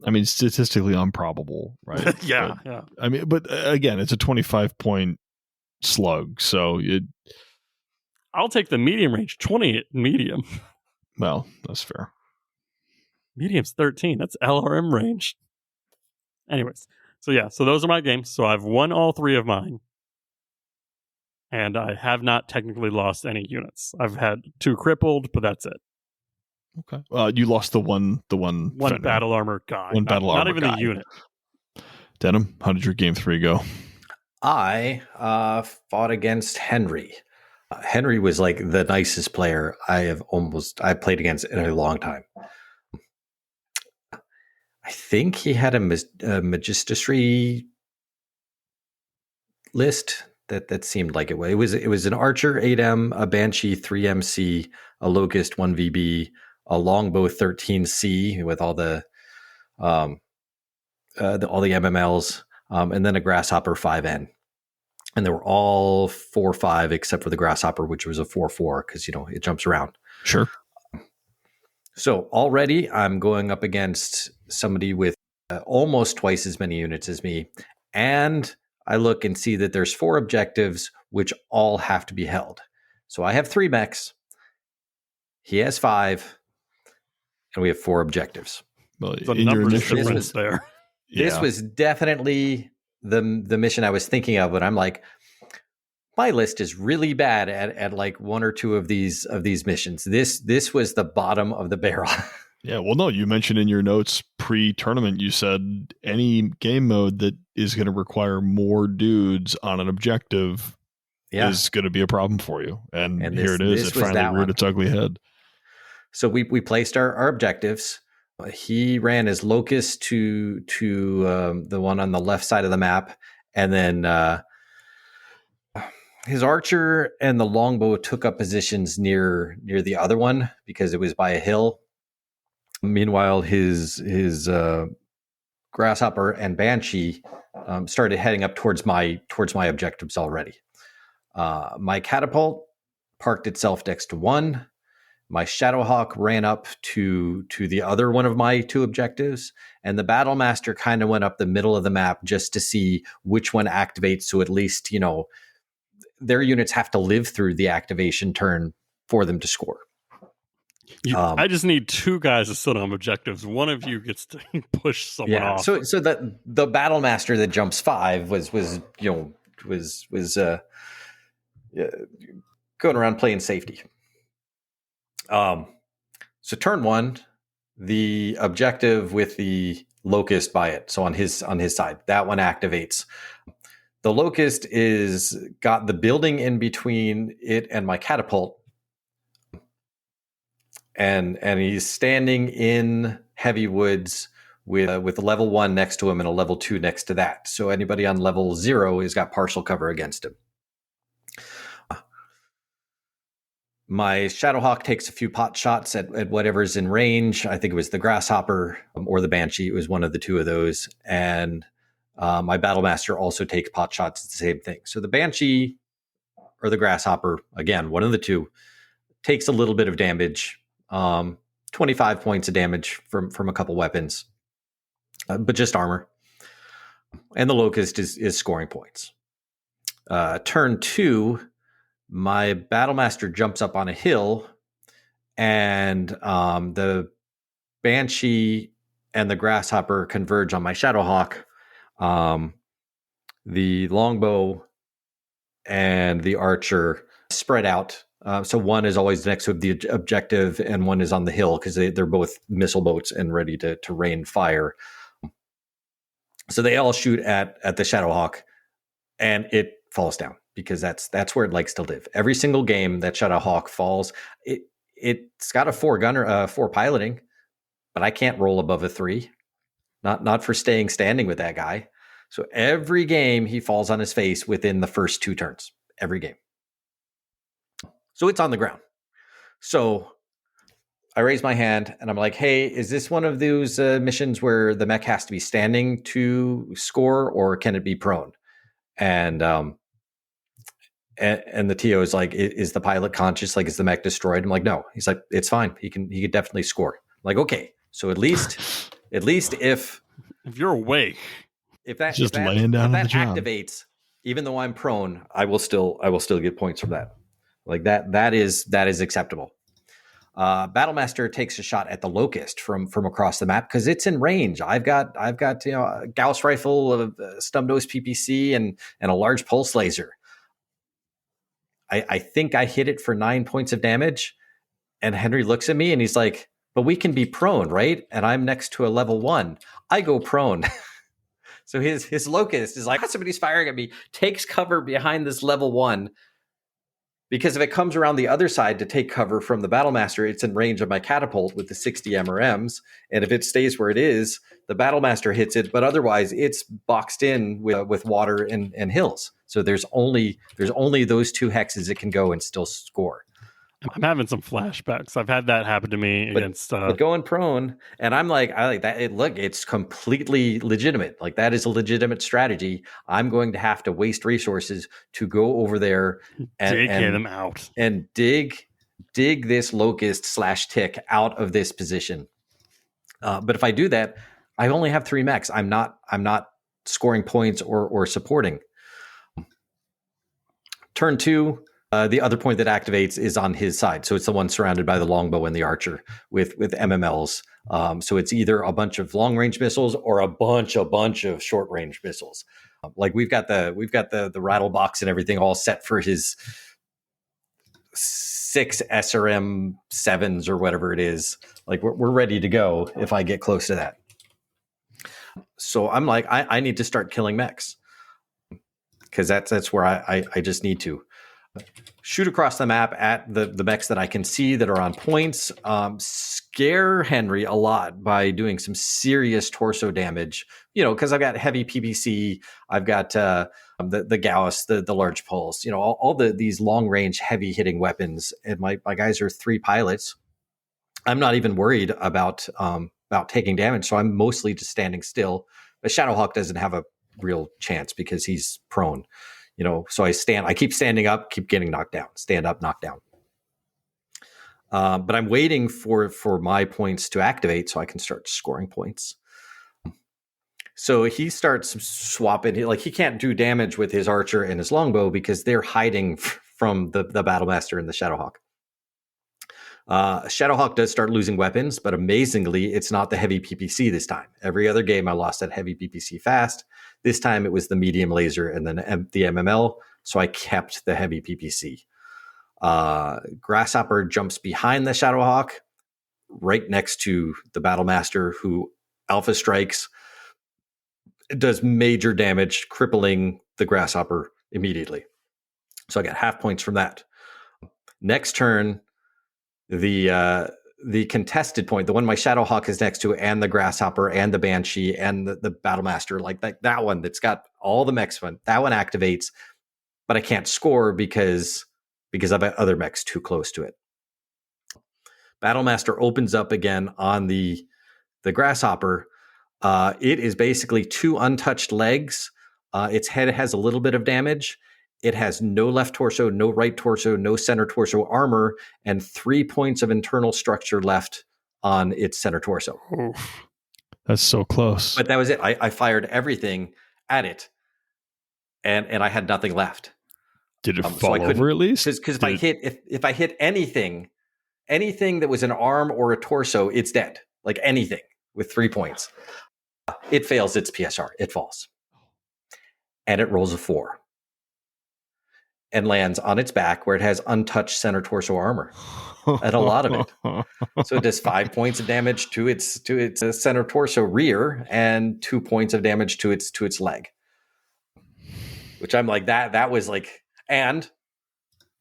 I mean, statistically improbable, right? Yeah. I mean, but again, it's a 25-point slug, so I'll take the medium range, 20 at medium. Well, that's fair. Medium's 13. That's LRM range. Anyways, so those are my games. So I've won all 3 of mine. And I have not technically lost any units. I've had 2 crippled, but that's it. Okay. You lost the one battle armor guy. Not even guy. the unit. Denim, how did your game 3 go? I fought against Henry. Henry was like the nicest player I played against in a long time. I think he had a Magistry list that seemed like it was. It was an Archer 8M, a Banshee 3MC, a Locust 1VB, a Longbow 13C with all the MMLs, and then a Grasshopper 5N. And they were all 4/5 except for the grasshopper, which was a 4/4 because, it jumps around. Sure. So already I'm going up against somebody with almost twice as many units as me. And I look and see that there's 4 objectives, which all have to be held. So I have 3 mechs. He has 5. And we have 4 objectives. Well, The numbers difference there. This was definitely the mission I was thinking of, but I'm like, my list is really bad at like 1 or 2 of these missions. This was the bottom of the barrel. Yeah, well, no, you mentioned in your notes pre-tournament, you said any game mode that is going to require more dudes on an objective is going to be a problem for you. And here it is. It finally reared its ugly head. So we placed our objectives. He ran his locust to the one on the left side of the map, and then his archer and the longbow took up positions near the other one because it was by a hill. Meanwhile, his grasshopper and banshee started heading up towards my objectives already. My catapult parked itself next to one. My Shadowhawk ran up to the other one of my 2 objectives, and the Battlemaster kind of went up the middle of the map just to see which one activates. So at least, their units have to live through the activation turn for them to score. I just need 2 guys to sit on objectives. One of you gets to push someone off. So that the Battlemaster that jumps 5 was going around playing safety. So turn 1, the objective with the locust by it. So on his side, that one activates. The locust is got the building in between it and my catapult. And he's standing in heavy woods with a level 1 next to him and a level 2 next to that. So anybody on level 0 has got partial cover against him. My Shadowhawk takes a few pot shots at whatever's in range. I think it was the grasshopper or the banshee. It was one of the 2 of those. And my Battlemaster also takes pot shots at the same thing. So the banshee or the grasshopper, again, one of the 2, takes a little bit of damage. 25 points of damage from a couple weapons, but just armor. And the locust is scoring points. Turn 2, my Battlemaster jumps up on a hill, and the banshee and the grasshopper converge on my Shadowhawk. The longbow and the archer spread out. So one is always next to the objective and one is on the hill because they're both missile boats and ready to rain fire. So they all shoot at the Shadowhawk and it falls down because that's where it likes to live. Every single game that Shadowhawk falls, it's got a 4 gunner, 4 piloting, but I can't roll above a 3. Not for staying standing with that guy. So every game he falls on his face within the first 2 turns. Every game. So it's on the ground. So I raise my hand and I'm like, hey, is this one of those missions where the mech has to be standing to score or can it be prone? And the TO is like, is the pilot conscious? Like, is the mech destroyed? I'm like, no. He's like, it's fine. He can definitely score. I'm like, okay. So at least if you're awake, if that activates, even though I'm prone, I will still get points from that. Like that is acceptable. Battlemaster takes a shot at the locust from across the map because it's in range. I've got a Gauss rifle, a stub nose PPC, and a large pulse laser. I think I hit it for 9 points of damage, and Henry looks at me and he's like, "But we can be prone, right?" And I'm next to a level 1. I go prone. So his locust is like, somebody's firing at me. Takes cover behind this level 1. Because if it comes around the other side to take cover from the Battlemaster, it's in range of my catapult with the 60 MRMs. And if it stays where it is, the Battlemaster hits it. But otherwise, it's boxed in with water and hills. So there's only those 2 hexes it can go and still score. I'm having some flashbacks. I've had that happen to me against. But going prone, and I'm like, I like that. Look, it's completely legitimate. Like that is a legitimate strategy. I'm going to have to waste resources to go over there and dig him out and dig this locust / tick out of this position. But if I do that, I only have 3 mechs. I'm not scoring points or supporting. Turn 2. The other point that activates is on his side. So it's the one surrounded by the longbow and the archer with MMLs. So it's either a bunch of long range missiles or a bunch of short range missiles. Like we've got the rattle box and everything all set for his 6 SRM 7s or whatever it is. Like we're ready to go if I get close to that. So I'm like, I need to start killing mechs because that's where I just need to. Shoot across the map at the mechs that I can see that are on points. Scare Henry a lot by doing some serious torso damage. Because I've got heavy PPC, I've got the Gauss, the large pulse. All these long range heavy hitting weapons. And my guys are 3 pilots. I'm not even worried about taking damage, so I'm mostly just standing still. But Shadowhawk doesn't have a real chance because he's prone. So I keep standing up, keep getting knocked down, stand up, knock down. But I'm waiting for my points to activate so I can start scoring points. So he starts swapping, he can't do damage with his archer and his longbow because they're hiding from the Battlemaster and the Shadowhawk. Shadowhawk does start losing weapons, but amazingly, it's not the heavy PPC this time. Every other game I lost that heavy PPC fast. This time it was the medium laser and then the MML, so I kept the heavy PPC. Grasshopper jumps behind the Shadowhawk, right next to the Battlemaster, who alpha strikes. It does major damage, crippling the Grasshopper immediately. So I got half points from that. Next turn, the contested point, the one my Shadowhawk is next to, and the Grasshopper and the Banshee and the Battlemaster, like that one that's got all the mechs fun, that one activates, but I can't score because I've got other mechs too close to it. Battlemaster opens up again on the Grasshopper. It is basically 2 untouched legs. Its head has a little bit of damage. It has no left torso, no right torso, no center torso armor, and 3 points of internal structure left on its center torso. Oof. That's so close. But that was it. I fired everything at it, and I had nothing left. Did it fall over at least? Because if I hit anything that was an arm or a torso, it's dead. Like anything with 3 points. It fails its PSR. It falls. And it rolls a 4. And lands on its back where it has untouched center torso armor, and a lot of it. So it does 5 points of damage to its center torso rear, and 2 points of damage to its leg. Which I'm like, that was like, and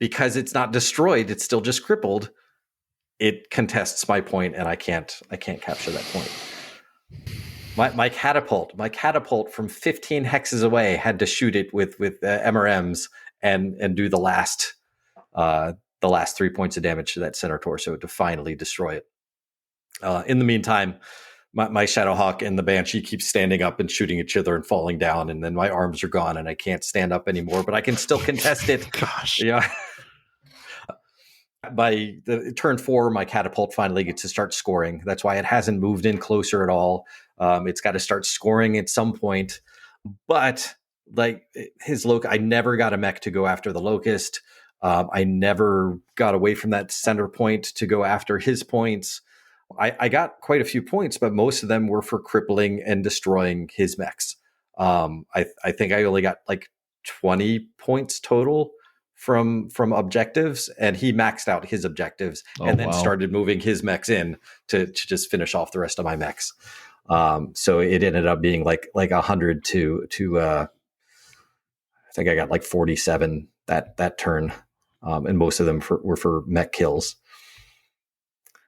because it's not destroyed, it's still just crippled. It contests my point, and I can't capture that point. My catapult from 15 hexes away had to shoot it with MRMs. And do the last 3 points of damage to that center torso to finally destroy it. In the meantime, my Shadowhawk and the Banshee keep standing up and shooting each other and falling down, and then my arms are gone and I can't stand up anymore, but I can still contest it. Gosh. Yeah. By the turn 4, my catapult finally gets to start scoring. That's why it hasn't moved in closer at all. It's got to start scoring at some point, but like his I never got a mech to go after the locust. I never got away from that center point to go after his points. I got quite a few points, but most of them were for crippling and destroying his mechs. I think I only got like 20 points total from objectives, and he maxed out his objectives and then started moving his mechs in to just finish off the rest of my mechs. So it ended up being like 100 to I think I got like 47 that turn, and most of them were for mech kills.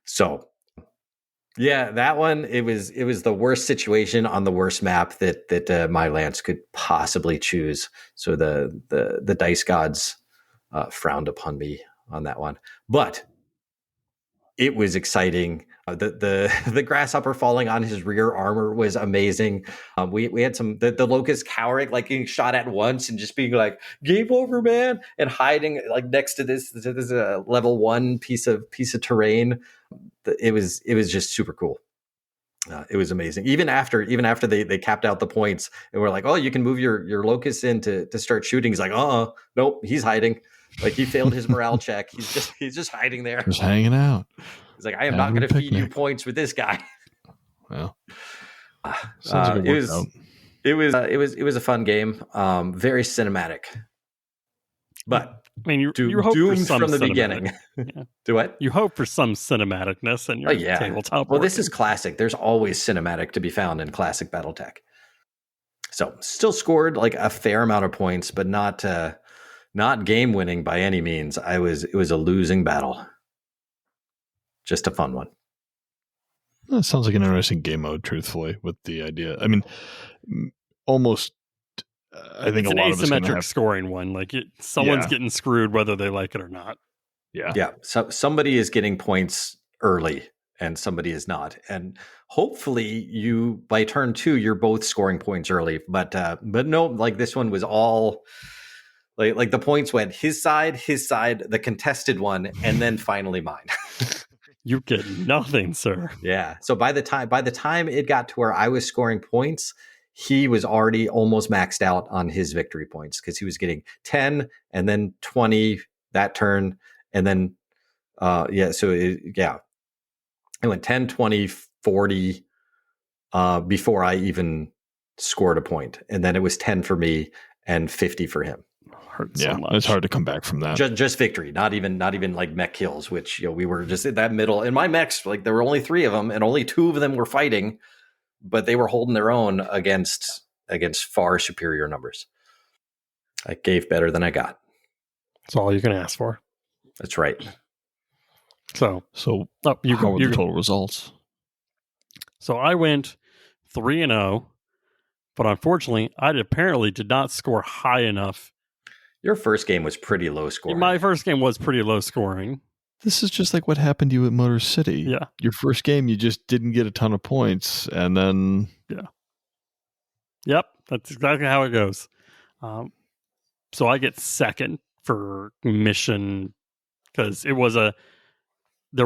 So, yeah, that one it was the worst situation on the worst map that my lance could possibly choose. So the dice gods frowned upon me on that one. But it was exciting. The grasshopper falling on his rear armor was amazing. We had the locust cowering, like getting shot at once and just being like, game over, man, and hiding like next to this level 1 piece of terrain. It was just super cool. It was amazing. Even after they capped out the points and we're like, oh, you can move your locust in to start shooting. He's like, nope, he's hiding. Like he failed his morale check. He's just hiding there. Just hanging out. He's like, I am not going to feed you points with this guy. Well, it was a fun game. Very cinematic, but I mean, you hope doomed for some from the beginning. Yeah. Do what? You hope for some cinematicness in your tabletop. Well, this is classic. There's always cinematic to be found in classic BattleTech. So still scored like a fair amount of points, but not game winning by any means. It was a losing battle. Just a fun one. That sounds like an interesting game mode, truthfully, with the idea. I mean, almost, I think it's a lot of it's an asymmetric scoring one. Like someone's getting screwed whether they like it or not. Yeah. Yeah. So somebody is getting points early and somebody is not. And hopefully by turn 2, you're both scoring points early. But no, like this one was all like the points went his side, the contested one, and then finally mine. You get nothing, sir. Yeah. So by the time it got to where I was scoring points, he was already almost maxed out on his victory points because he was getting 10 and then 20 that turn. And then, it went 10, 20, 40 before I even scored a point. And then it was 10 for me and 50 for him. So much. It's hard to come back from that. Just victory, not even like mech kills, which we were just in that middle. In my mechs, like there were only 3 of them, and only 2 of them were fighting, but they were holding their own against far superior numbers. I gave better than I got. That's all you can ask for. That's right. So you go with the total results. So I went 3-0, but unfortunately, I apparently did not score high enough. Your first game was pretty low scoring. My first game was pretty low scoring. This is just like what happened to you at Motor City. Yeah. Your first game, you just didn't get a ton of points, and then... Yeah. Yep, that's exactly how it goes. So I get second for mission, because there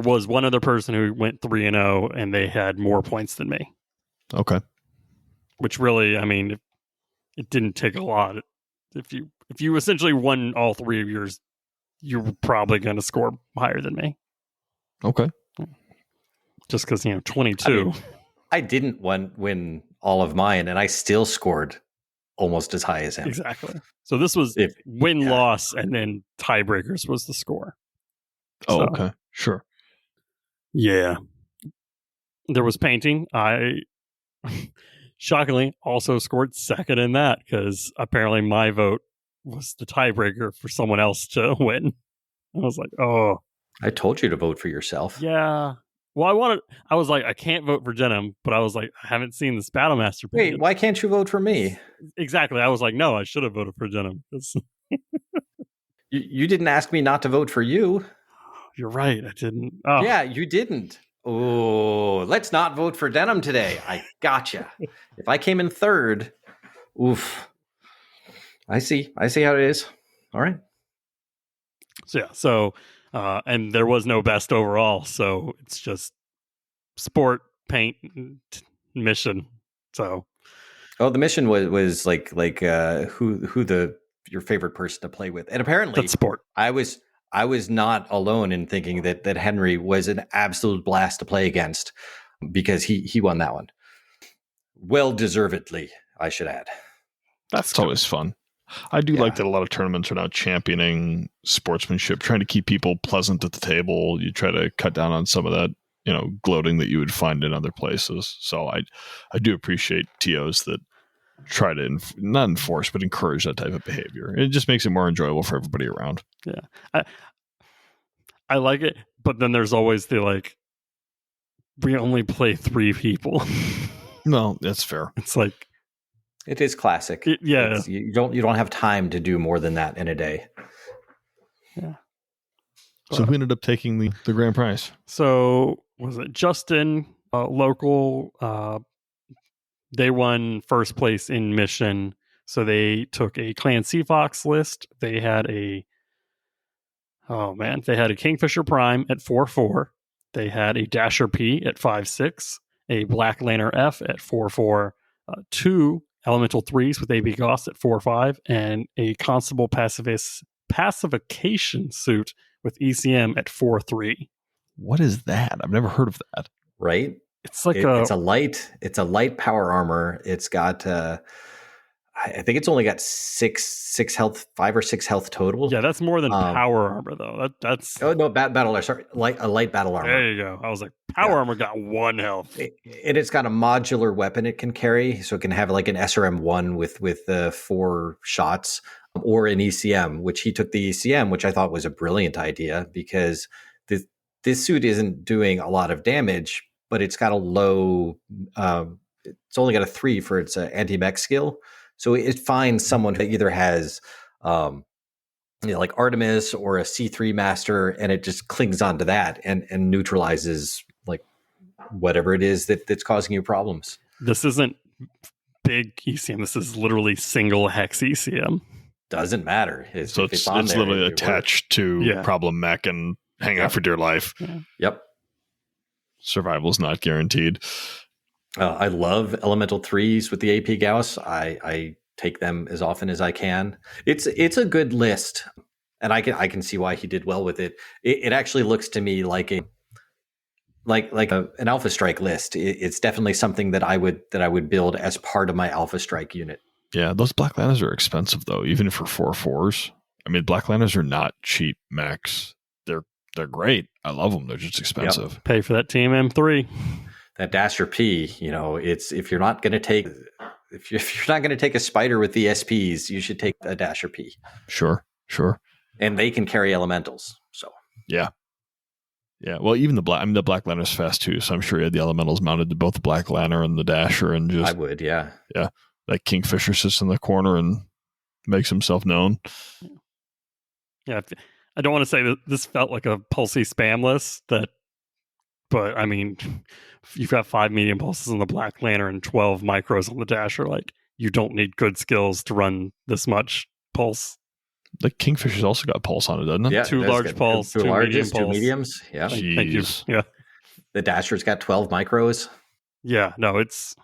was one other person who went 3-0, and they had more points than me. Okay. Which really, I mean, it didn't take a lot. If you essentially won all 3 of yours, you're probably going to score higher than me. Okay. Just because, 22. I didn't win all of mine, and I still scored almost as high as him. Exactly. So this was win-loss, and then tiebreakers was the score. Oh, okay. Sure. Yeah. There was painting. I... shockingly, also scored second in that because apparently my vote was the tiebreaker for someone else to win. I was like, oh. I told you to vote for yourself. Yeah. Well, I was like, I can't vote for Denim, but I was like, I haven't seen this Battlemaster. Wait, why can't you vote for me? Exactly. I was like, no, I should have voted for Denim. You didn't ask me not to vote for you. You're right. I didn't. Oh. Yeah, you didn't. Oh, let's not vote for Denim today. I gotcha. If I came in third, oof. I see how it is. All right. So and there was no best overall, so it's just sport, paint, mission. So, the mission was like who your favorite person to play with, and apparently that's sport. I was not alone in thinking that Henry was an absolute blast to play against because he won that one. Well deservedly, I should add. That's always fun. I do like that a lot of tournaments are now championing sportsmanship, trying to keep people pleasant at the table. You try to cut down on some of that, gloating that you would find in other places. So I do appreciate TOs that try to not enforce, but encourage that type of behavior. It just makes it more enjoyable for everybody around. Yeah. I like it, but then there's always the we only play 3 people. No, that's fair. It's like, it is classic. You don't have time to do more than that in a day. Yeah. So who ended up taking the grand prize? So was it Justin, local? They won first place in mission. So they took a Clan Seafox list. They had a Kingfisher Prime at 4/4. They had a Dasher P at 5/6, a Black Lantern F at 4/4, 2 Elemental 3s with AB Goss at 4/5, and a Constable Pacification suit with ECM at 4/3. What is that? I've never heard of that. Right? It's like it's a light power armor. It's got I think it's only got 6 health, 5 or 6 health total. Yeah, that's more than power armor though. That's no battle. Sorry, a light battle armor. There you go. I was like, power armor got 1 health. And it's got a modular weapon it can carry, so it can have like an SRM-1 with 4 shots, or an ECM, which he took the ECM, which I thought was a brilliant idea because this suit isn't doing a lot of damage, but it's got a low. It's only got a 3 for its anti-mech skill. So it finds someone who either has, like Artemis or a C3 master, and it just clings onto that and neutralizes like whatever it is that's causing you problems. This isn't big ECM. This is literally single hex ECM. Doesn't matter. It's literally attached to problem mech and hang out for dear life. Yeah. Yep. Survival is not guaranteed. I love Elemental 3s with the AP Gauss. I take them as often as I can. It's a good list, and I can see why he did well with it. It actually looks to me like an Alpha Strike list. It's definitely something that I would build as part of my Alpha Strike unit. Yeah, those Black Lanterns are expensive though, even for 4/4s. I mean, Black Lanterns are not cheap mechs. They're great. I love them. They're just expensive. Yep. Pay for that Team M3. That Dasher P, it's if you're not going to take a spider with the SPs, you should take a Dasher P. Sure. And they can carry elementals. So yeah. Well, even the Black Lantern's fast too, so I'm sure he had the elementals mounted to both the Black Lantern and the Dasher, and just I would, yeah. That Kingfisher sits in the corner and makes himself known. Yeah, I don't want to say that this felt like a Pulsey spam list, but I mean, you've got 5 medium pulses on the Black Lantern and 12 micros on the Dasher. Like, you don't need good skills to run this much pulse. The Kingfisher's also got pulse on it, doesn't it? Yeah, 2 large pulse, 2 medium pulse. 2 mediums. Yeah. Thank you. Yeah. The Dasher's got 12 micros. Yeah, no, it's...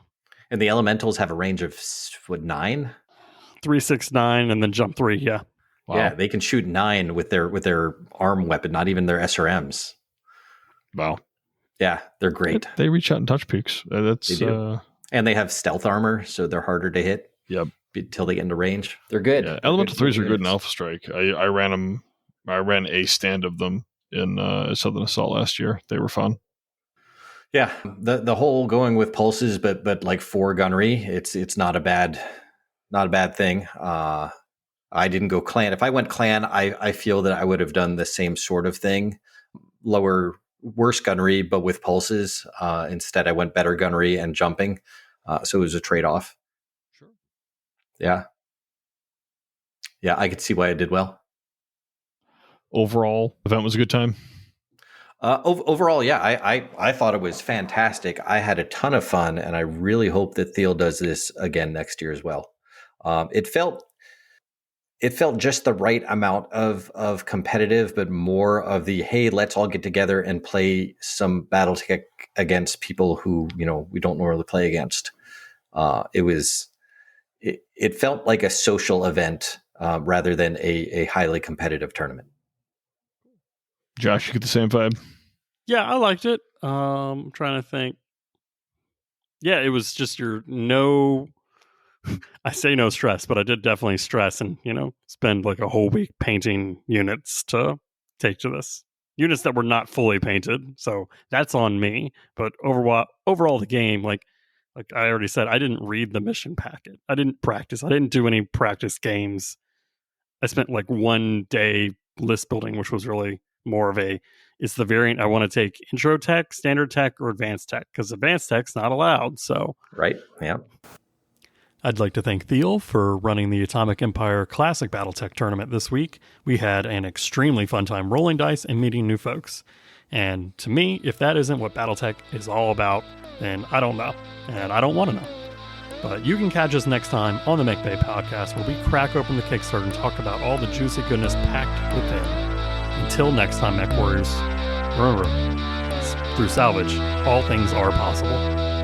And the elementals have a range of 9? 3, 6, 9, and then jump 3, yeah. Wow. Yeah, they can shoot 9 with their arm weapon, not even their SRMs. Wow. Yeah, they're great. They reach out and touch peaks. They do. And they have stealth armor, so they're harder to hit. Yep. Until they get into range. They're good. Yeah, Elemental 3s are good in Alpha Strike. I ran them. I ran a stand of them in Southern Assault last year. They were fun. Yeah, the whole going with pulses, but like 4 gunnery, it's not a bad thing. I didn't go clan. If I went clan, I feel that I would have done the same sort of thing. Worse gunnery, but with pulses. Instead, I went better gunnery and jumping. So it was a trade-off. Sure. Yeah, I could see why I did well. Overall, event was a good time. Overall, yeah, I thought it was fantastic. I had a ton of fun, and I really hope that Thiel does this again next year as well. It felt just the right amount of competitive, but more of the, hey, let's all get together and play some BattleTech against people who, we don't normally play against. It felt like a social event rather than a highly competitive tournament. Josh, you get the same vibe? Yeah, I liked it. I'm trying to think. Yeah, it was just I say no stress, but I did definitely stress and, spend like a whole week painting units to take to this. Units that were not fully painted. So that's on me. But overall the game, like I already said, I didn't read the mission packet. I didn't practice. I didn't do any practice games. I spent like 1 day list building, which was really more of it's the variant I want to take intro tech, standard tech, or advanced tech, because advanced tech's not allowed. So right, yeah. I'd like to thank Thiel for running the Atomic Empire Classic BattleTech Tournament this week. We had an extremely fun time rolling dice and meeting new folks. And to me, if that isn't what BattleTech is all about, then I don't know, and I don't want to know. But you can catch us next time on the Mechbay Podcast, where we crack open the Kickstarter and talk about all the juicy goodness packed within. Until next time, Mechwarriors, remember, through salvage, all things are possible.